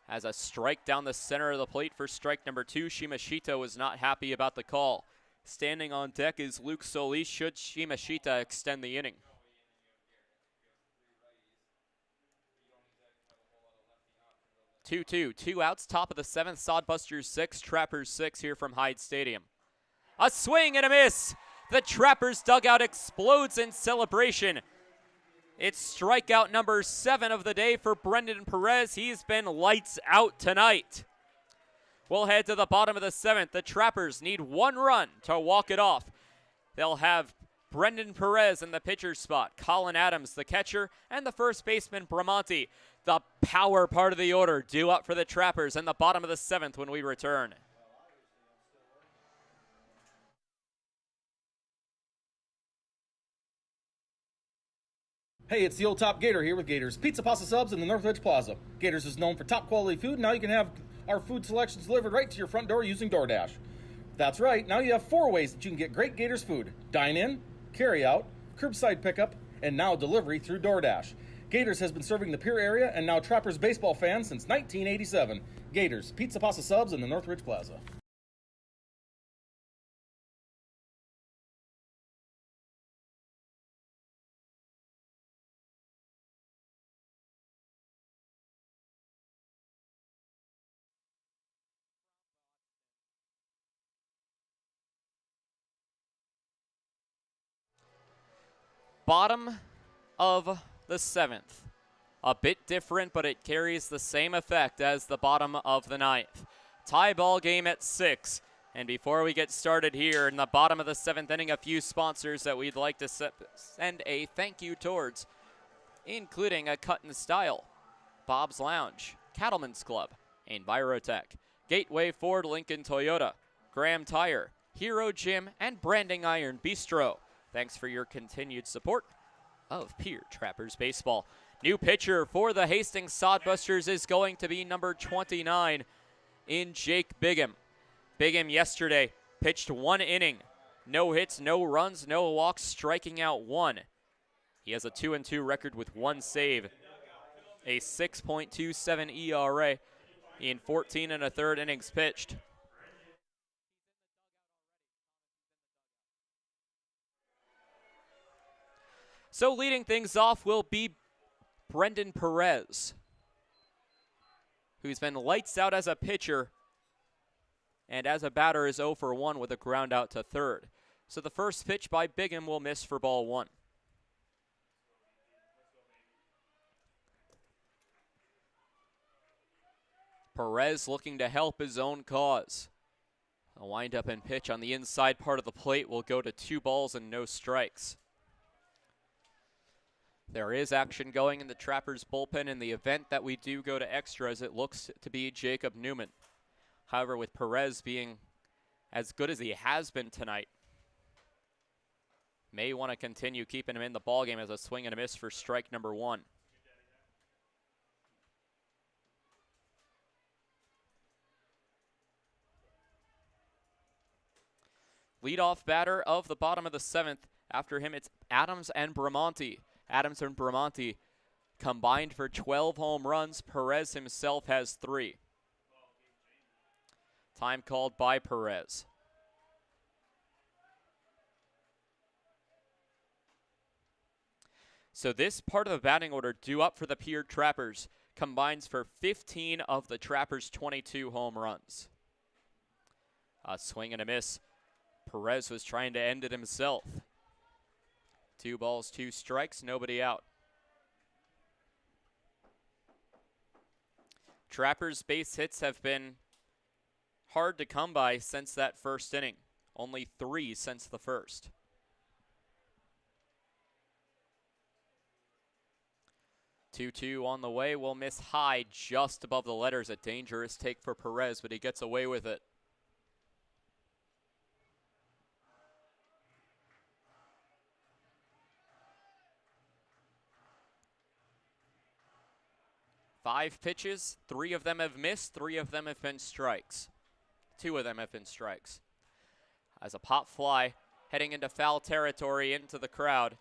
As a strike down the center of the plate for strike number 2. Shimashita was not happy about the call. Standing on deck is Luke Solis should Shimashita extend the inning. 2-2, 2 outs, top of the 7th, Sodbusters 6, Trappers 6 here from Hyde Stadium. A swing and a miss. The Trappers dugout explodes in celebration. It's strikeout number 7 of the day for Brendan Perez. He's been lights out tonight. We'll head to the bottom of the 7th. The Trappers need 1 run to walk it off. They'll have Brendan Perez in the pitcher's spot, Colin Adams, the catcher, and the first baseman, Bramante. The power part of the order due up for the Trappers in the bottom of the 7th when we return. Hey, it's the old Top Gator here with Gators Pizza Pasta Subs in the Northridge Plaza. Gators is known for top quality food. Now you can have our food selections delivered right to your front door using DoorDash. That's right, now you have 4 ways that you can get great Gators food. Dine in, carry out, curbside pickup, and now delivery through DoorDash. Gators has been serving the Pierre area and now Trappers baseball fans since 1987. Gators Pizza Pasta Subs in the Northridge Plaza. Bottom of the 7th. A bit different, but it carries the same effect as the bottom of the 9th. Tie ball game at 6. And before we get started here in the bottom of the 7th inning, a few sponsors that we'd like to send a thank you towards, including a Cut and Style, Bob's Lounge, Cattleman's Club, Envirotech, Gateway Ford Lincoln Toyota, Graham Tire, Hero Gym, and Branding Iron Bistro. Thanks for your continued support of Pierre Trappers Baseball. New pitcher for the Hastings Sodbusters is going to be number 29 in Jake Bigham. Bigham yesterday pitched 1 inning. No hits, no runs, no walks, striking out 1. He has a 2-2 record with 1 save, a 6.27 ERA in 14 1/3 innings pitched. So leading things off will be Brendan Perez, who's been lights out as a pitcher and as a batter is 0 for 1 with a ground out to third. So the first pitch by Bigham will miss for ball 1. Perez looking to help his own cause. A windup and pitch on the inside part of the plate will go to 2 balls and no strikes. There is action going in the Trappers bullpen in the event that we do go to extras. It looks to be Jacob Newman. However, with Perez being as good as he has been tonight, may want to continue keeping him in the ballgame as a swing and a miss for strike number 1. Leadoff batter of the bottom of the 7th. After him, it's Adams and Bramante. Adams and Bramante combined for 12 home runs. Perez himself has 3. Time called by Perez. So this part of the batting order due up for the Pierre Trappers combines for 15 of the Trappers' 22 home runs. A swing and a miss. Perez was trying to end it himself. 2 balls, 2 strikes, nobody out. Trappers' base hits have been hard to come by since that first inning. Only 3 since the first. Two on the way will miss Hyde just above the letters. A dangerous take for Perez, but he gets away with it. Five pitches, 3 of them have missed, 3 of them have been strikes. 2 of them have been strikes. As a pop fly heading into foul territory into the crowd.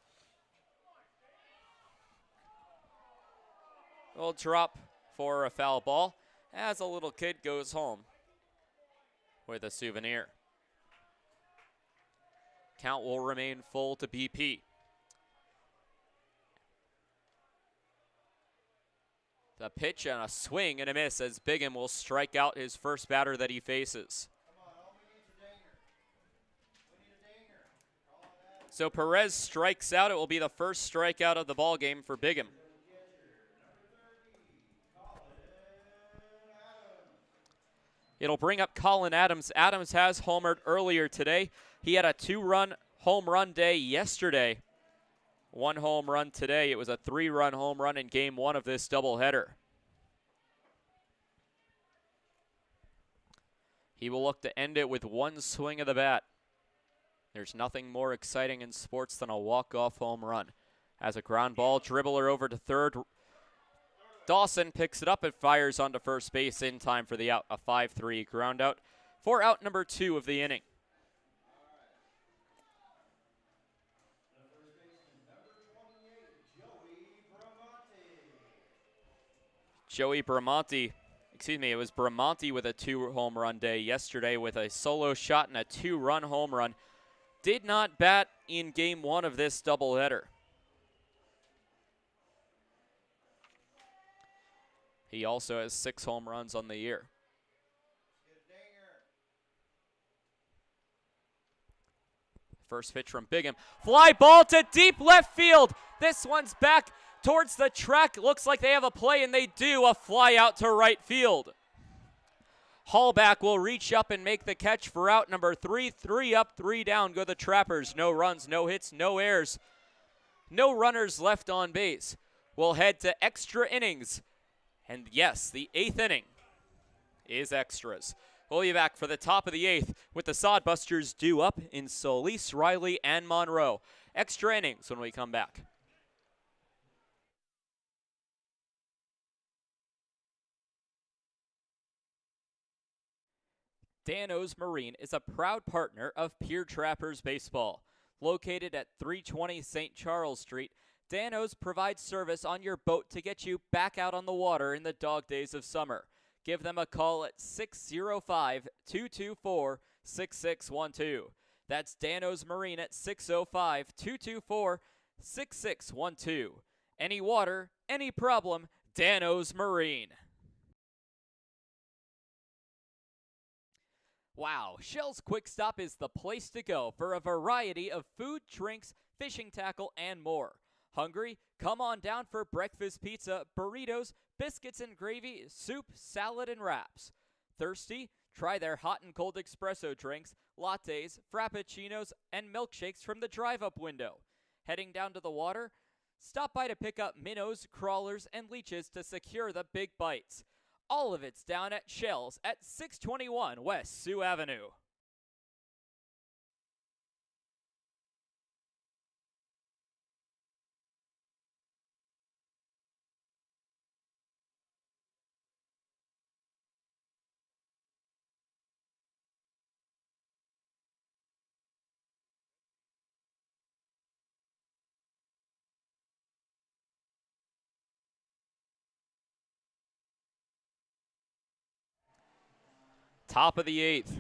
Will drop for a foul ball as a little kid goes home with a souvenir. Count will remain full to BP. The pitch and a swing and a miss as Bigham will strike out his first batter that he faces. So Perez strikes out. It will be the first strikeout of the ball game for Bigham. It'll bring up Colin Adams. Adams has homered earlier today. He had a 2-run home run day yesterday. 1 home run today. It was a 3-run home run in game 1 of this doubleheader. He will look to end it with 1 swing of the bat. There's nothing more exciting in sports than a walk-off home run. As a ground ball, dribbler over to third. Dawson picks it up and fires onto first base in time for the out. A 5-3 ground out for out number 2 of the inning. Joey Bramante, it was Bramante with a 2-home run day yesterday with a solo shot and a 2-run home run. Did not bat in game 1 of this doubleheader. He also has 6 home runs on the year. First pitch from Bigham. Fly ball to deep left field. This one's back towards the track. Looks like they have a play, and they do. A fly out to right field. Hallback will reach up and make the catch for out number 3. 3 up, 3 down go the Trappers. No runs, no hits, no errors. No runners left on base. We'll head to extra innings. And yes, the 8th inning is extras. We'll be back for the top of the 8th with the Sodbusters due up in Solis, Riley, and Monroe. Extra innings when we come back. Dano's Marine is a proud partner of Pierre Trappers Baseball. Located at 320 St. Charles Street, Dano's provides service on your boat to get you back out on the water in the dog days of summer. Give them a call at 605-224-6612. That's Dano's Marine at 605-224-6612. Any water, any problem, Dano's Marine. Wow, Shell's Quick Stop is the place to go for a variety of food, drinks, fishing tackle, and more. Hungry? Come on down for breakfast pizza, burritos, biscuits and gravy, soup, salad, and wraps. Thirsty? Try their hot and cold espresso drinks, lattes, frappuccinos, and milkshakes from the drive-up window. Heading down to the water? Stop by to pick up minnows, crawlers, and leeches to secure the big bites. All of it's down at Shell's at 621 West Sioux Avenue. Top of the 8th.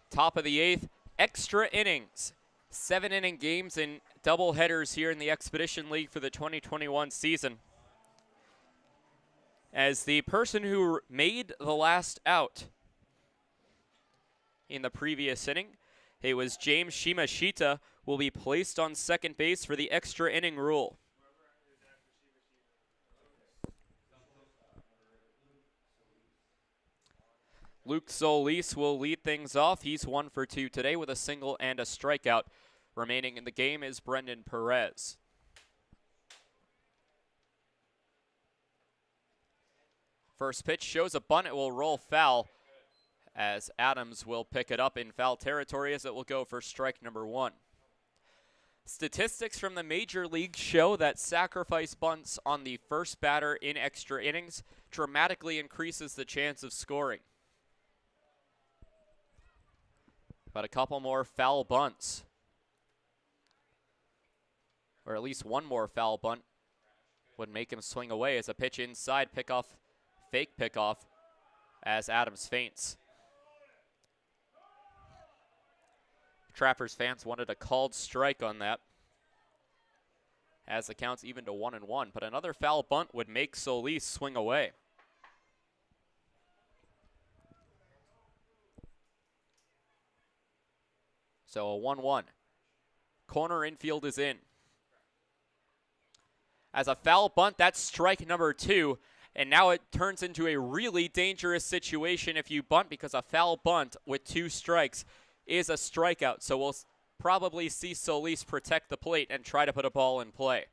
Top of the 8th, extra innings. 7-inning games in doubleheaders here in the Expedition League for the 2021 season. As the person who made the last out in the previous inning, it was James Shimashita, will be placed on second base for the extra inning rule. Luke Solis will lead things off. He's 1 for 2 today with a single and a strikeout. Remaining in the game is Brendan Perez. First pitch shows a bunt. It will roll foul as Adams will pick it up in foul territory as it will go for strike number 1. Statistics from the major league show that sacrifice bunts on the first batter in extra innings dramatically increases the chance of scoring. But a couple more foul bunts, or at least one more foul bunt, would make him swing away as a pitch inside, pickoff, fake pickoff, as Adams feints. Trappers fans wanted a called strike on that, as the count's even to 1-1, but another foul bunt would make Solis swing away. So a 1-1. Corner infield is in. As a foul bunt, that's strike number 2. And now it turns into a really dangerous situation if you bunt, because a foul bunt with 2 strikes is a strikeout. So we'll probably see Solis protect the plate and try to put a ball in play.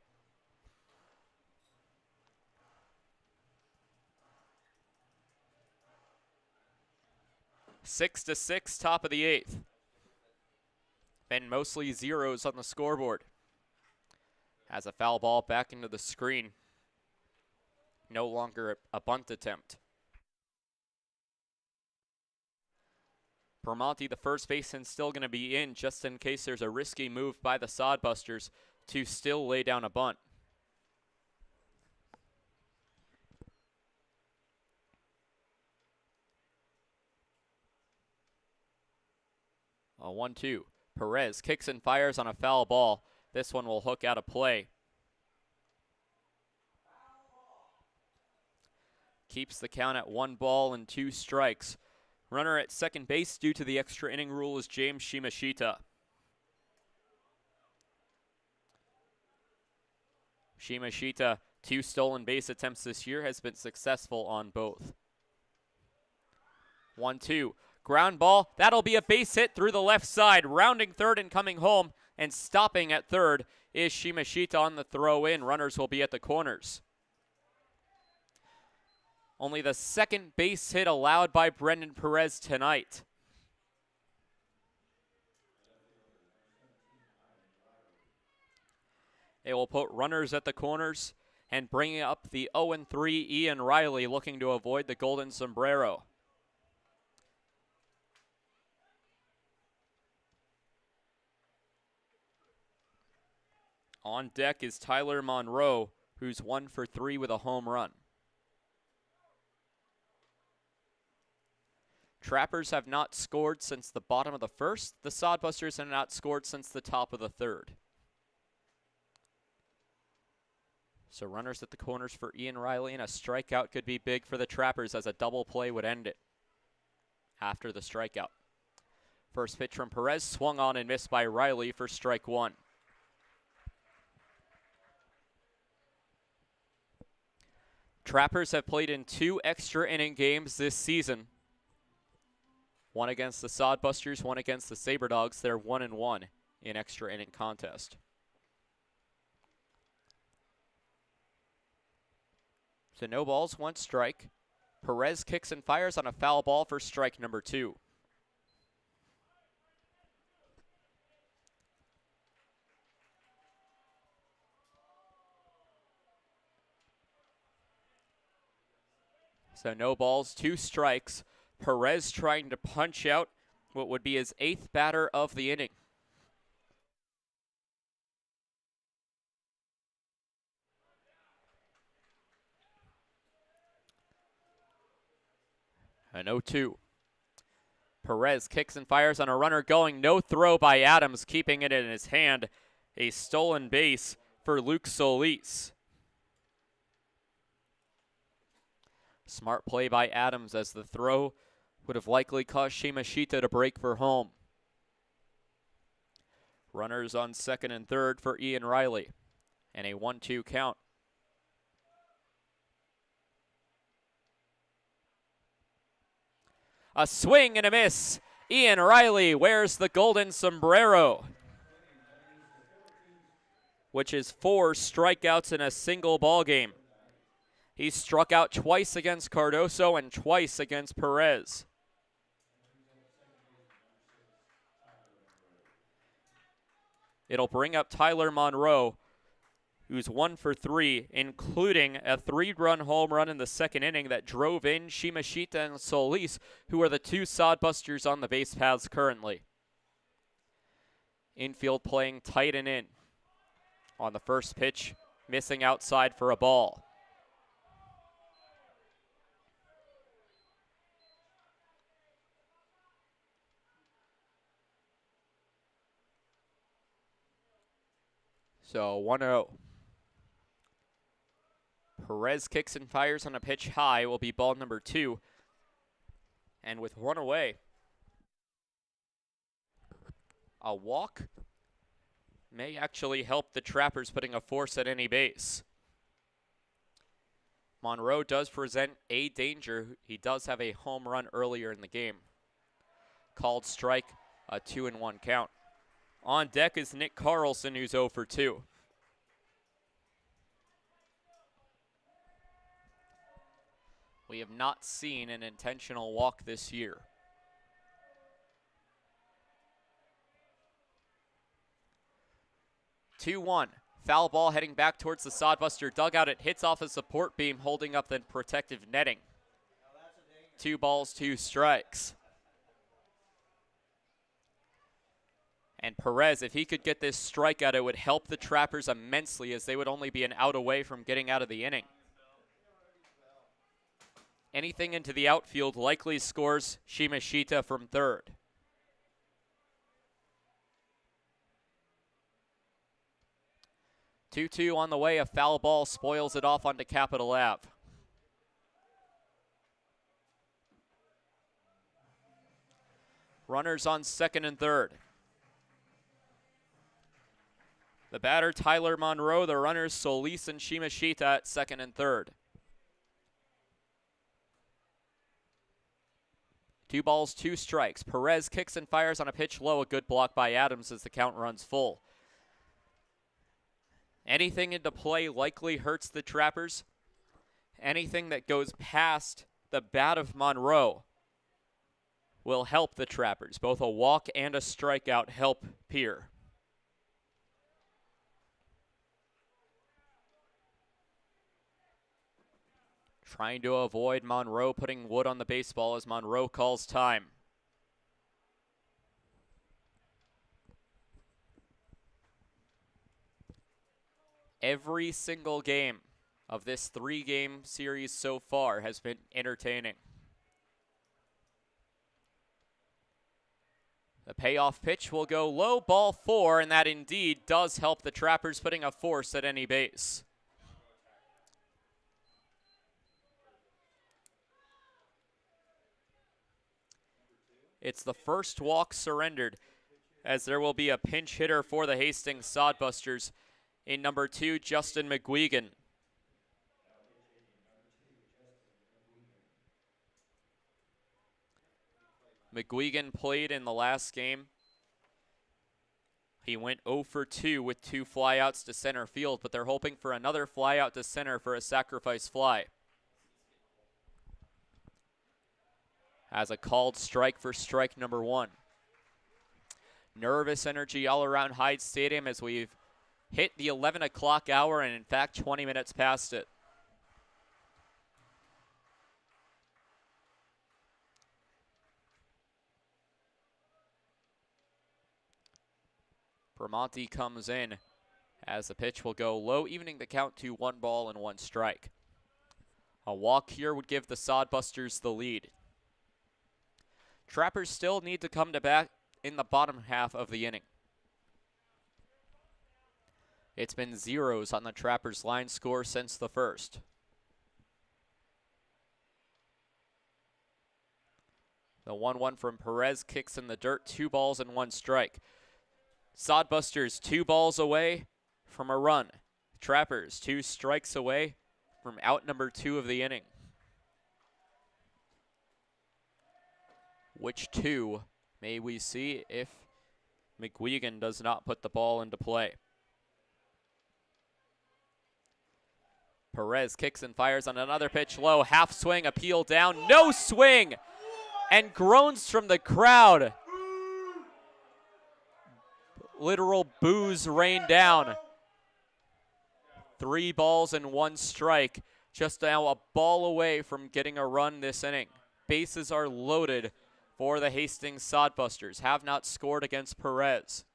Six to 6, top of the 8th. And mostly zeros on the scoreboard. As a foul ball back into the screen. No longer a bunt attempt. Permonti, the first baseman, still going to be in just in case there's a risky move by the Sodbusters to still lay down a bunt. A 1-2. Perez kicks and fires on a foul ball. This one will hook out of play. Keeps the count at 1 ball and 2 strikes. Runner at second base due to the extra inning rule is James Shimashita. Shimashita 2 stolen base attempts this year, has been successful on both. 1-2. Ground ball. That'll be a base hit through the left side. Rounding third and coming home and stopping at third is Shimashita on the throw in. Runners will be at the corners. Only the second base hit allowed by Brendan Perez tonight. They will put runners at the corners and bring up the 0-3 Ian Riley, looking to avoid the golden sombrero. On deck is Tyler Monroe, who's 1 for 3 with a home run. Trappers have not scored since the bottom of the first. The Sodbusters have not scored since the top of the third. So runners at the corners for Ian Riley, and a strikeout could be big for the Trappers as a double play would end it after the strikeout. First pitch from Perez, swung on and missed by Riley for strike 1. Trappers have played in 2 extra inning games this season. One against the Sodbusters, one against the Saberdogs. They're 1-1 in extra inning contest. So no balls, 1 strike. Perez kicks and fires on a foul ball for strike number 2. So no balls, 2 strikes. Perez trying to punch out what would be his 8th batter of the inning. An 0-2. Perez kicks and fires on a runner going. No throw by Adams, keeping it in his hand. A stolen base for Luke Solis. Smart play by Adams as the throw would have likely caused Shimashita to break for home. Runners on second and third for Ian Riley. And a 1-2 count. A swing and a miss. Ian Riley wears the golden sombrero, which is 4 strikeouts in a single ball game. He struck out twice against Cardoso and twice against Perez. It'll bring up Tyler Monroe, who's 1 for 3, including a 3-run home run in the second inning that drove in Shimashita and Solis, who are the 2 Sodbusters on the base paths currently. Infield playing tight and in. On the first pitch, missing outside for a ball. So 1-0. Perez kicks and fires on a pitch high, will be ball number 2. And with 1 away, a walk may actually help the Trappers putting a force at any base. Monroe does present a danger. He does have a home run earlier in the game. Called strike, a 2-1 count. On deck is Nick Carlson, who's 0 for 2. We have not seen an intentional walk this year. Two-1. Foul ball heading back towards the Sodbuster dugout. It hits off a support beam holding up the protective netting. 2 balls, 2 strikes. And Perez, if he could get this strikeout, it would help the Trappers immensely, as they would only be an out away from getting out of the inning. Anything into the outfield likely scores Shimashita from third. Two-two on the way. A foul ball spoils it off onto Capitol Ave. Runners on second and third. The batter, Tyler Monroe. The runners, Solis and Shimashita at second and third. 2 balls, 2 strikes. Perez kicks and fires on a pitch low. A good block by Adams as the count runs full. Anything into play likely hurts the Trappers. Anything that goes past the bat of Monroe will help the Trappers. Both a walk and a strikeout help Pierre. Trying to avoid Monroe putting wood on the baseball as Monroe calls time. Every single game of this 3-game series so far has been entertaining. The payoff pitch will go low, ball 4, and that indeed does help the Trappers, putting a force at any base. It's the first walk surrendered, as there will be a pinch hitter for the Hastings Sodbusters in number 2, Justin McGuigan. McGuigan played in the last game. He went 0 for 2 with 2 flyouts to center field, but they're hoping for another flyout to center for a sacrifice fly. As a called strike for strike number 1. Nervous energy all around Hyde Stadium as we've hit the 11 o'clock hour and in fact 20 minutes past it. Bramante comes in as the pitch will go low, evening the count to 1 ball and 1 strike. A walk here would give the Sodbusters the lead. Trappers still need to come to bat in the bottom half of the inning. It's been zeros on the Trappers' line score since the first. The 1-1 from Perez kicks in the dirt, 2 balls and 1 strike. Sodbusters 2 balls away from a run. Trappers 2 strikes away from out number 2 of the inning. Which 2 may we see if McGuigan does not put the ball into play? Perez kicks and fires on another pitch low. Half swing, appeal down, no swing! And groans from the crowd. Literal boos rain down. 3 balls and 1 strike. Just now a ball away from getting a run this inning. Bases are loaded for the Hastings Sodbusters. Have not scored against Perez.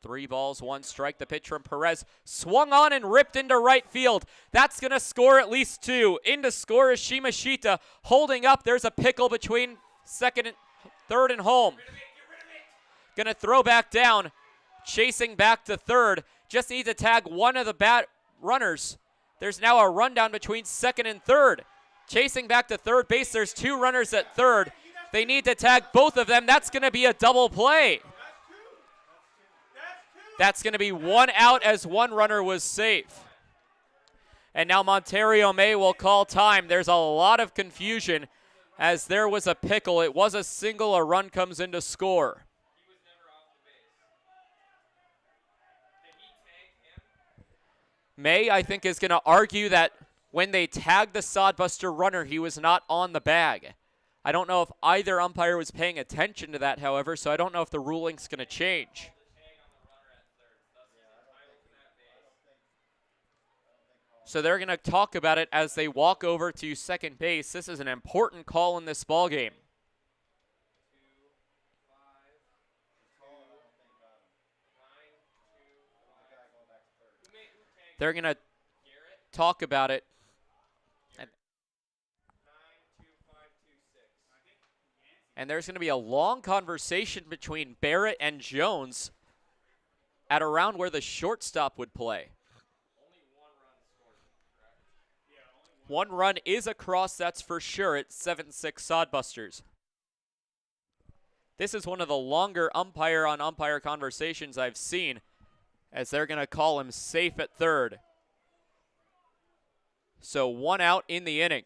Three balls, 1 strike. The pitch from Perez swung on and ripped into right field. That's going to score at least 2. In to score is Shimashita. Holding up, there's a pickle between second and third and home. Going to throw back down. Chasing back to third. Just needs to tag one of the bat runners. There's now a rundown between second and third. Chasing back to third base. There's 2 runners at third. They need to tag both of them. That's going to be a double play. That's going to be 1 out as 1 runner was safe. And now Monterio May will call time. There's a lot of confusion as there was a pickle. It was a single. A run comes in to score. May, I think, is going to argue that when they tagged the Sodbuster runner, he was not on the bag. I don't know if either umpire was paying attention to that, however, so I don't know if the ruling's going to change. So they're going to talk about it as they walk over to second base. This is an important call in this ball game. They're going to talk about it. And there's going to be a long conversation between Barrett and Jones at around where the shortstop would play. 1 run is across, that's for sure. It's 7-6 Sodbusters. This is one of the longer umpire-on-umpire conversations I've seen, as they're going to call him safe at third. So 1 out in the inning.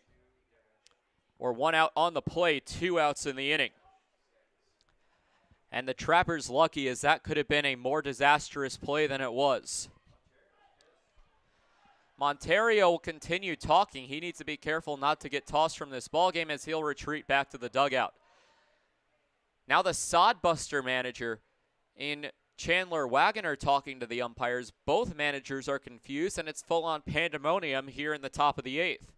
Or 1 out on the play, 2 outs in the inning. And the Trappers lucky, as that could have been a more disastrous play than it was. Monterio will continue talking. He needs to be careful not to get tossed from this ballgame as he'll retreat back to the dugout. Now the Sodbuster manager in Chandler Wagoner talking to the umpires. Both managers are confused, and it's full-on pandemonium here in the top of the 8th.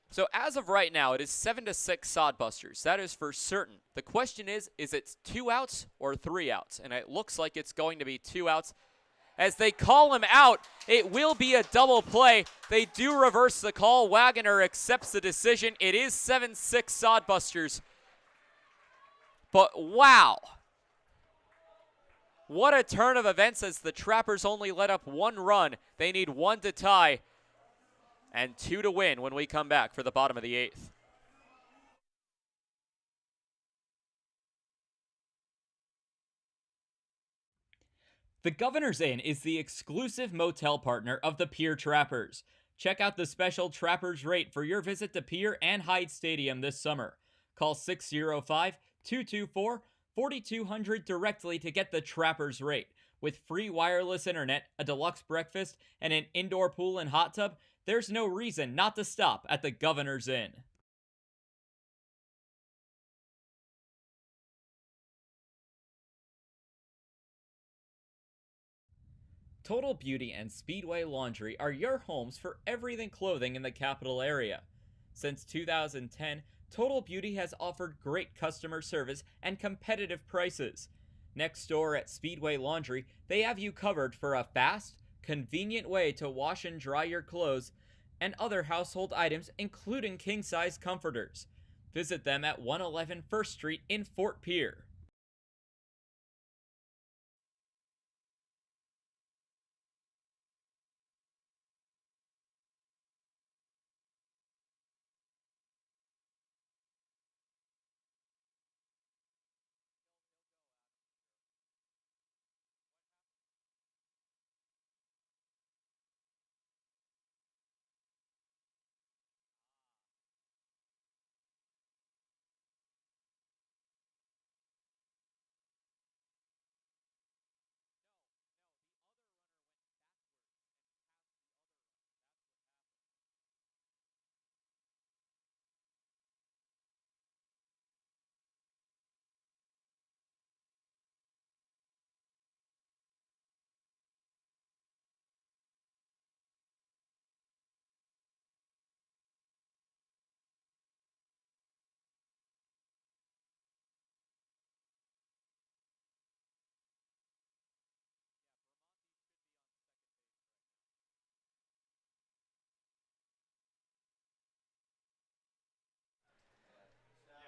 So as of right now, it is 7-6 Sodbusters. That is for certain. The question is it 2 outs or 3 outs? And it looks like it's going to be 2 outs. As they call him out, it will be a double play. They do reverse the call. Wagoner accepts the decision. It is 7-6 Sodbusters. But wow. What a turn of events, as the Trappers only let up 1 run. They need 1 to tie and 2 to win when we come back for the bottom of the 8th. The Governor's Inn is the exclusive motel partner of the Pierre Trappers. Check out the special Trappers rate for your visit to Pierre and Hyde Stadium this summer. Call 605-224-4200 directly to get the Trappers rate. With free wireless internet, a deluxe breakfast, and an indoor pool and hot tub, there's no reason not to stop at the Governor's Inn. Total Beauty and Speedway Laundry are your homes for everything clothing in the capital area. Since 2010, Total Beauty has offered great customer service and competitive prices. Next door at Speedway Laundry, they have you covered for a fast, convenient way to wash and dry your clothes and other household items, including king-size comforters. Visit them at 111 First Street in Fort Pierre.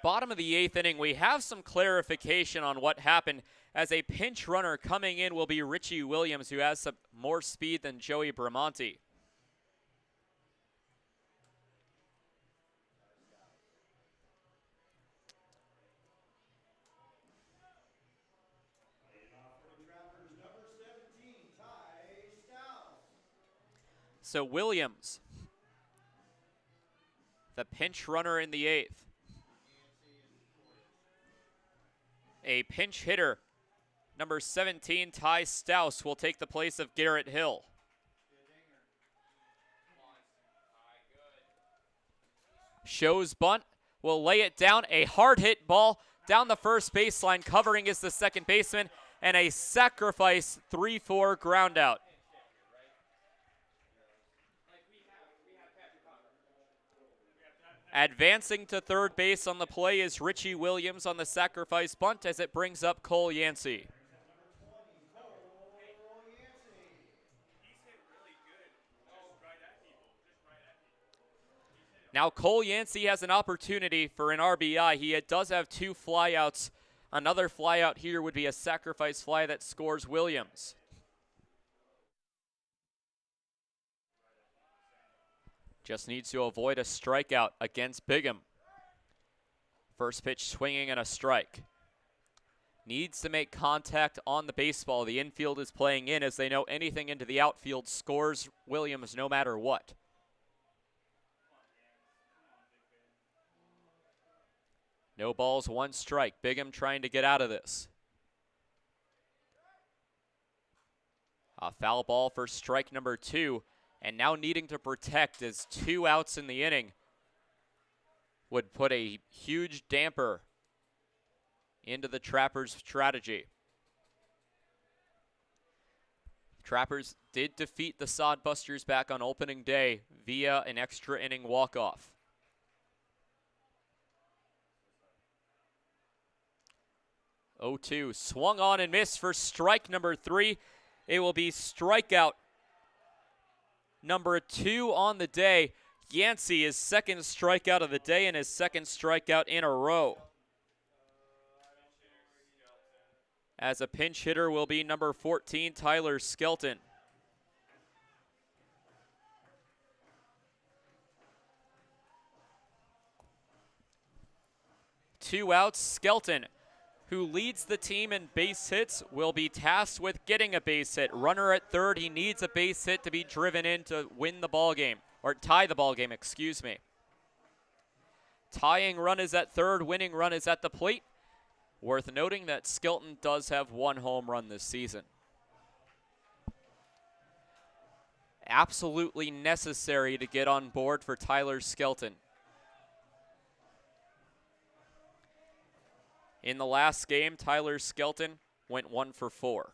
Bottom of the 8th inning, we have some clarification on what happened, as a pinch runner coming in will be Richie Williams, who has some more speed than Joey Bramonti. So Williams, the pinch runner in the 8th. A pinch hitter, number 17, Ty Stouse, will take the place of Garrett Hill. Shows bunt, will lay it down. A hard hit ball down the first baseline. Covering is the second baseman, and a sacrifice 3-4 ground out. Advancing to third base on the play is Richie Williams on the sacrifice bunt, as it brings up Cole Yancey. Now Cole Yancey has an opportunity for an RBI. He does have 2 flyouts. Another flyout here would be a sacrifice fly that scores Williams. Just needs to avoid a strikeout against Bigham. First pitch swinging and a strike. Needs to make contact on the baseball. The infield is playing in, as they know anything into the outfield scores Williams no matter what. No balls, one strike. Bigham trying to get out of this. A foul ball for strike number 2, and now needing to protect as 2 outs in the inning would put a huge damper into the Trappers' strategy. Trappers did defeat the Sodbusters back on opening day via an extra inning walk-off. Oh, 2 swung on and missed for strike number 3. It will be strikeout number 2 on the day. Yancey, his second strikeout of the day and his second strikeout in a row. As a pinch hitter will be number 14, Tyler Skelton. Two outs, Skelton, who leads the team in base hits, will be tasked with getting a base hit. Runner at third, he needs a base hit to be driven in to win the ball game, or tie the ball game, excuse me. Tying run is at third, winning run is at the plate. Worth noting that Skelton does have 1 home run this season. Absolutely necessary to get on board for Tyler Skelton. In the last game, Tyler Skelton went 1 for 4.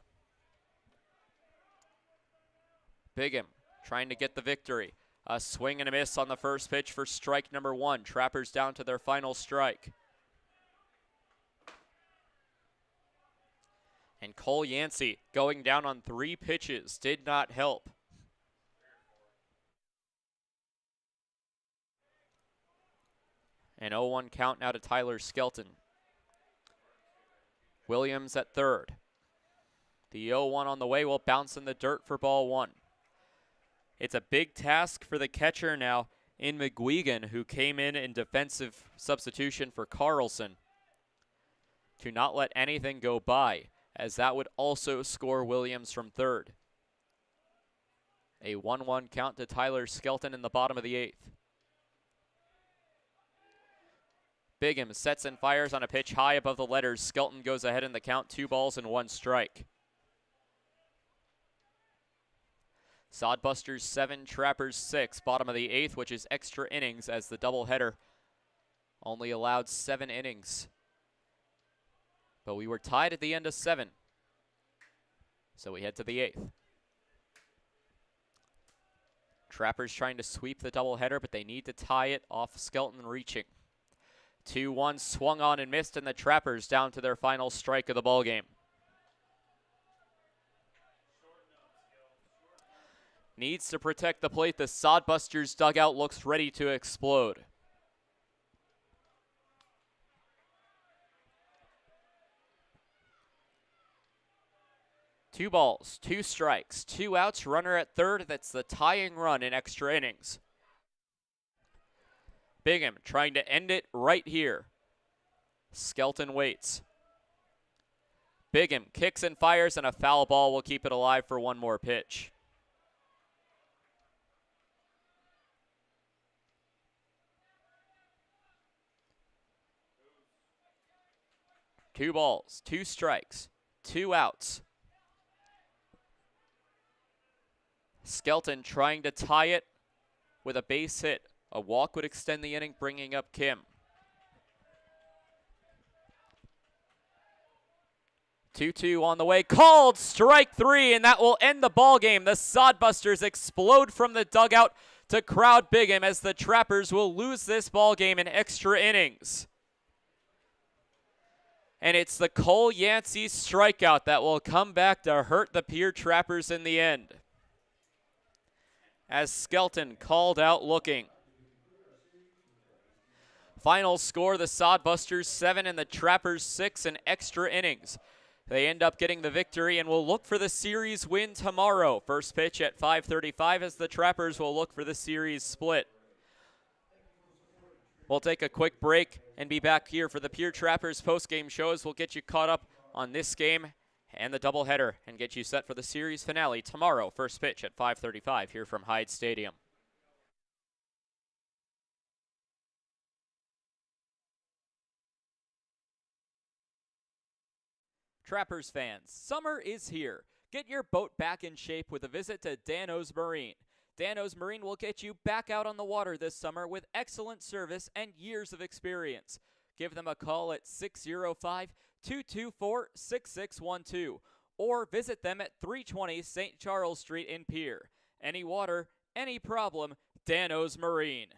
Bigham trying to get the victory. A swing and a miss on the first pitch for strike number 1. Trappers down to their final strike. And Cole Yancey going down on 3 pitches did not help. An 0-1 count now to Tyler Skelton. Williams at third. The 0-1 on the way will bounce in the dirt for ball 1. It's a big task for the catcher now in McGuigan, who came in defensive substitution for Carlson, to not let anything go by, as that would also score Williams from third. A 1-1 count to Tyler Skelton in the bottom of the 8th. Bigham sets and fires on a pitch high above the letters. Skelton goes ahead in the count, 2 balls and 1 strike. Sodbusters 7, Trappers 6, bottom of the 8th, which is extra innings, as the doubleheader only allowed 7 innings. But we were tied at the end of 7. So we head to the 8th. Trappers trying to sweep the doubleheader, but they need to tie it off Skelton reaching. 2-1 swung on and missed, and the Trappers down to their final strike of the ballgame. Needs to protect the plate. The Sodbusters dugout looks ready to explode. Two balls, 2 strikes, 2 outs, runner at third. That's the tying run in extra innings. Bigham trying to end it right here. Skelton waits. Bigham kicks and fires, and a foul ball will keep it alive for 1 more pitch. Two balls, 2 strikes, 2 outs. Skelton trying to tie it with a base hit. A walk would extend the inning, bringing up Kim. 2-2 on the way, called strike 3, and that will end the ball game. The Sodbusters explode from the dugout to crowd Bigham, as the Trappers will lose this ball game in extra innings. And it's the Cole Yancey strikeout that will come back to hurt the Pierre Trappers in the end, as Skelton called out looking. Final score, the Sodbusters 7 and the Trappers 6 in extra innings. They end up getting the victory and will look for the series win tomorrow. First pitch at 5:35, as the Trappers will look for the series split. We'll take a quick break and be back here for the Pierre Trappers post-game shows. We'll get you caught up on this game and the doubleheader and get you set for the series finale tomorrow. First pitch at 5:35 here from Hyde Stadium. Trappers fans, summer is here. Get your boat back in shape with a visit to Dano's Marine. Dano's Marine will get you back out on the water this summer with excellent service and years of experience. Give them a call at 605-224-6612 or visit them at 320 St. Charles Street in Pierre. Any water, any problem, Dano's Marine.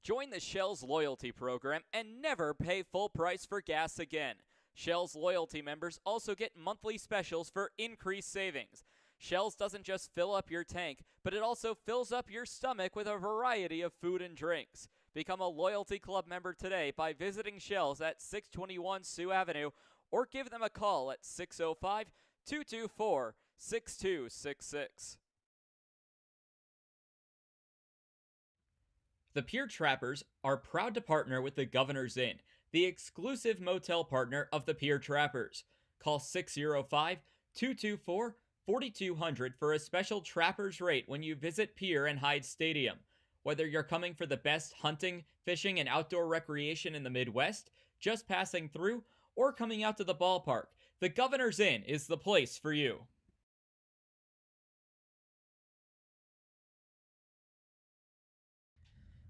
Join the Shell's loyalty program and never pay full price for gas again. Shell's loyalty members also get monthly specials for increased savings. Shell's doesn't just fill up your tank, but it also fills up your stomach with a variety of food and drinks. Become a loyalty club member today by visiting Shell's at 621 Sioux Avenue or give them a call at 605-224-6266. The Pierre Trappers are proud to partner with the Governor's Inn, the exclusive motel partner of the Pierre Trappers. Call 605-224-4200 for a special Trappers rate when you visit Pierre and Hyde Stadium. Whether you're coming for the best hunting, fishing, and outdoor recreation in the Midwest, just passing through, or coming out to the ballpark, the Governor's Inn is the place for you.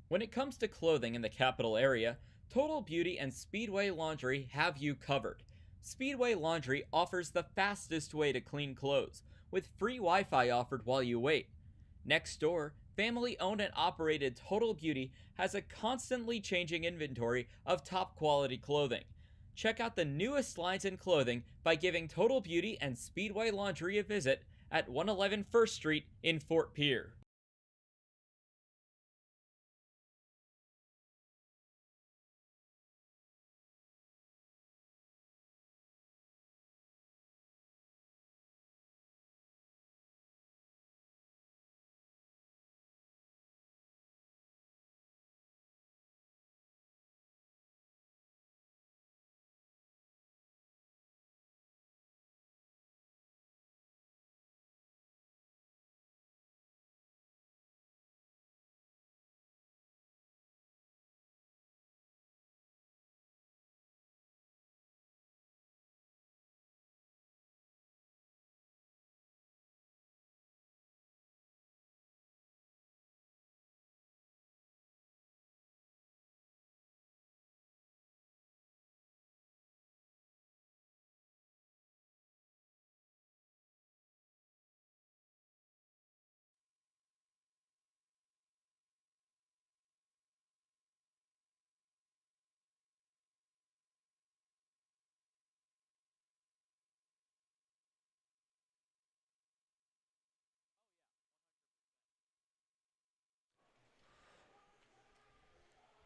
When it comes to clothing in the capital area, Total Beauty and Speedway Laundry have you covered. Speedway Laundry offers the fastest way to clean clothes, with free Wi-Fi offered while you wait. Next door, family-owned and operated Total Beauty has a constantly changing inventory of top-quality clothing. Check out the newest lines in clothing by giving Total Beauty and Speedway Laundry a visit at 111 First Street in Fort Pierre.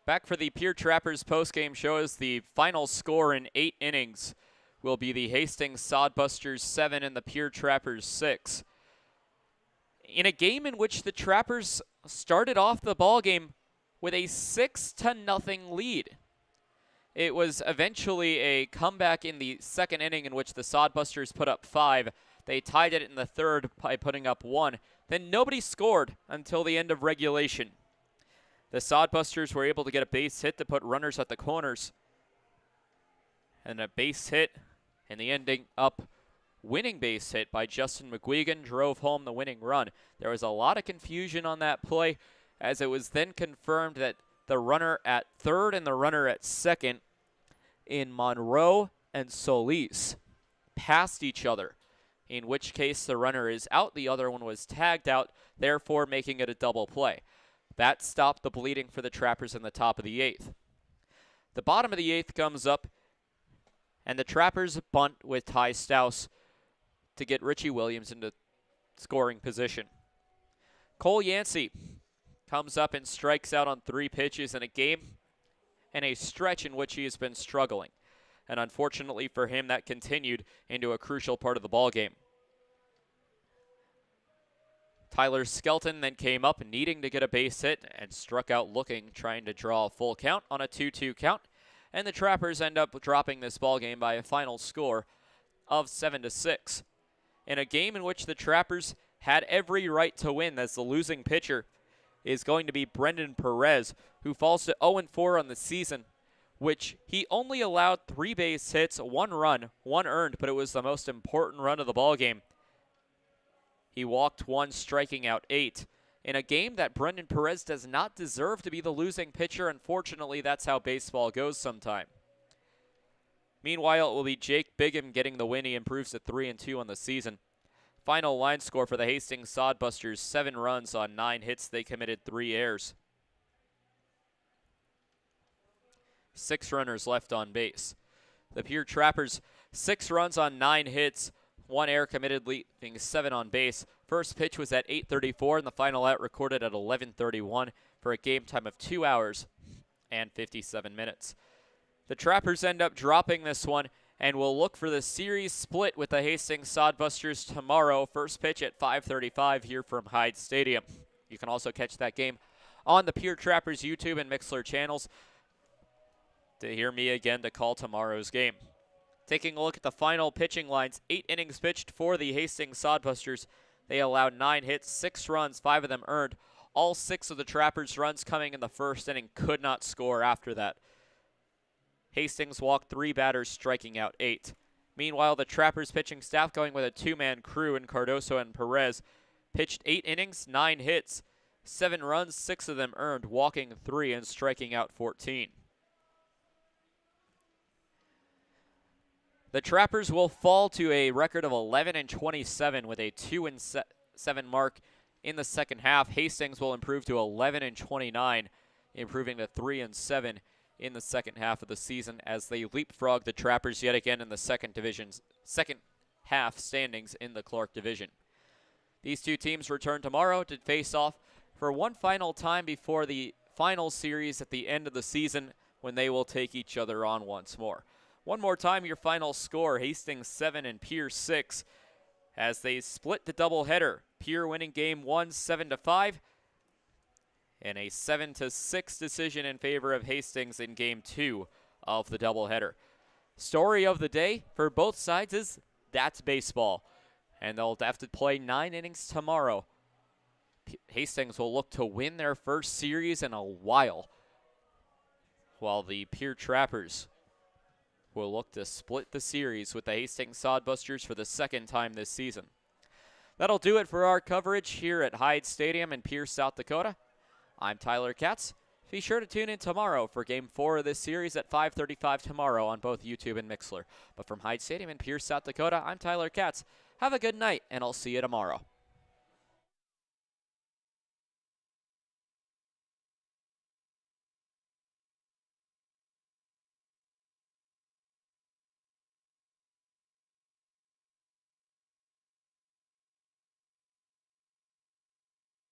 Back for the Pierre Trappers postgame show as the final score in 8 innings will be the Hastings Sodbusters 7 and the Pierre Trappers 6. In a game in which the Trappers started off the ballgame with a 6-0 lead. It was eventually a comeback in the second inning in which the Sodbusters put up 5. They tied it in the third by putting up 1. Then nobody scored until the end of regulation. The Sodbusters were able to get a base hit to put runners at the corners. And a base hit and the ending up winning base hit by Justin McGuigan drove home the winning run. There was a lot of confusion on that play as it was then confirmed that the runner at third and the runner at second in Monroe and Solis passed each other, in which case the runner is out, the other one was tagged out, therefore making it a double play. That stopped the bleeding for the Trappers in the top of the 8th. The bottom of the 8th comes up, and the Trappers bunt with Ty Stouse to get Richie Williams into scoring position. Cole Yancey comes up and strikes out on 3 pitches in a game and a stretch in which he has been struggling. And unfortunately for him, that continued into a crucial part of the ballgame. Tyler Skelton then came up needing to get a base hit and struck out looking, trying to draw a full count on a 2-2 count. And the Trappers end up dropping this ballgame by a final score of 7-6. In a game in which the Trappers had every right to win, as the losing pitcher is going to be Brendan Perez, who falls to 0-4 on the season, which he only allowed 3 base hits, 1 run, 1 earned, but it was the most important run of the ballgame. He walked 1, striking out 8. In a game that Brendan Perez does not deserve to be the losing pitcher, unfortunately, that's how baseball goes sometime. Meanwhile, it will be Jake Bigham getting the win. He improves to 3-2 on the season. Final line score for the Hastings Sodbusters, 7 runs on 9 hits. They committed 3 errors. 6 runners left on base. The Pierre Trappers, 6 runs on 9 hits, 1 error committed, leaving 7 on base. First pitch was at 8:34, and the final out recorded at 11:31 for a game time of 2 hours and 57 minutes. The Trappers end up dropping this one and will look for the series split with the Hastings Sodbusters tomorrow. First pitch at 5:35 here from Hyde Stadium. You can also catch that game on the Pierre Trappers YouTube and Mixler channels to hear me again to call tomorrow's game. Taking a look at the final pitching lines, 8 innings pitched for the Hastings Sodbusters. They allowed 9 hits, 6 runs, 5 of them earned. All 6 of the Trappers' runs coming in the first inning, could not score after that. Hastings walked 3 batters, striking out 8. Meanwhile, the Trappers pitching staff, going with a 2-man crew in Cardoso and Perez, pitched 8 innings, 9 hits, 7 runs, 6 of them earned, walking 3 and striking out 14. The Trappers will fall to a record of 11-27 with a 2-7 mark in the second half. Hastings will improve to 11-29, improving to 3-7 in the second half of the season as they leapfrog the Trappers yet again in the second half standings in the Clark Division. These two teams return tomorrow to face off for one final time before the final series at the end of the season, when they will take each other on once more. One more time, your final score, Hastings 7 and Pierre 6, as they split the doubleheader. Pierre winning game 1, 7-5, and a 7-6 decision in favor of Hastings in game 2 of the doubleheader. Story of the day for both sides is that's baseball, and they'll have to play 9 innings tomorrow. Hastings will look to win their first series in a while the Pierre Trappers will look to split the series with the Hastings Sodbusters for the second time this season. That'll do it for our coverage here at Hyde Stadium in Pierce, South Dakota. I'm Tyler Katz. Be sure to tune in tomorrow for Game 4 of this series at 5:35 tomorrow on both YouTube and Mixler. But from Hyde Stadium in Pierce, South Dakota, I'm Tyler Katz. Have a good night, and I'll see you tomorrow.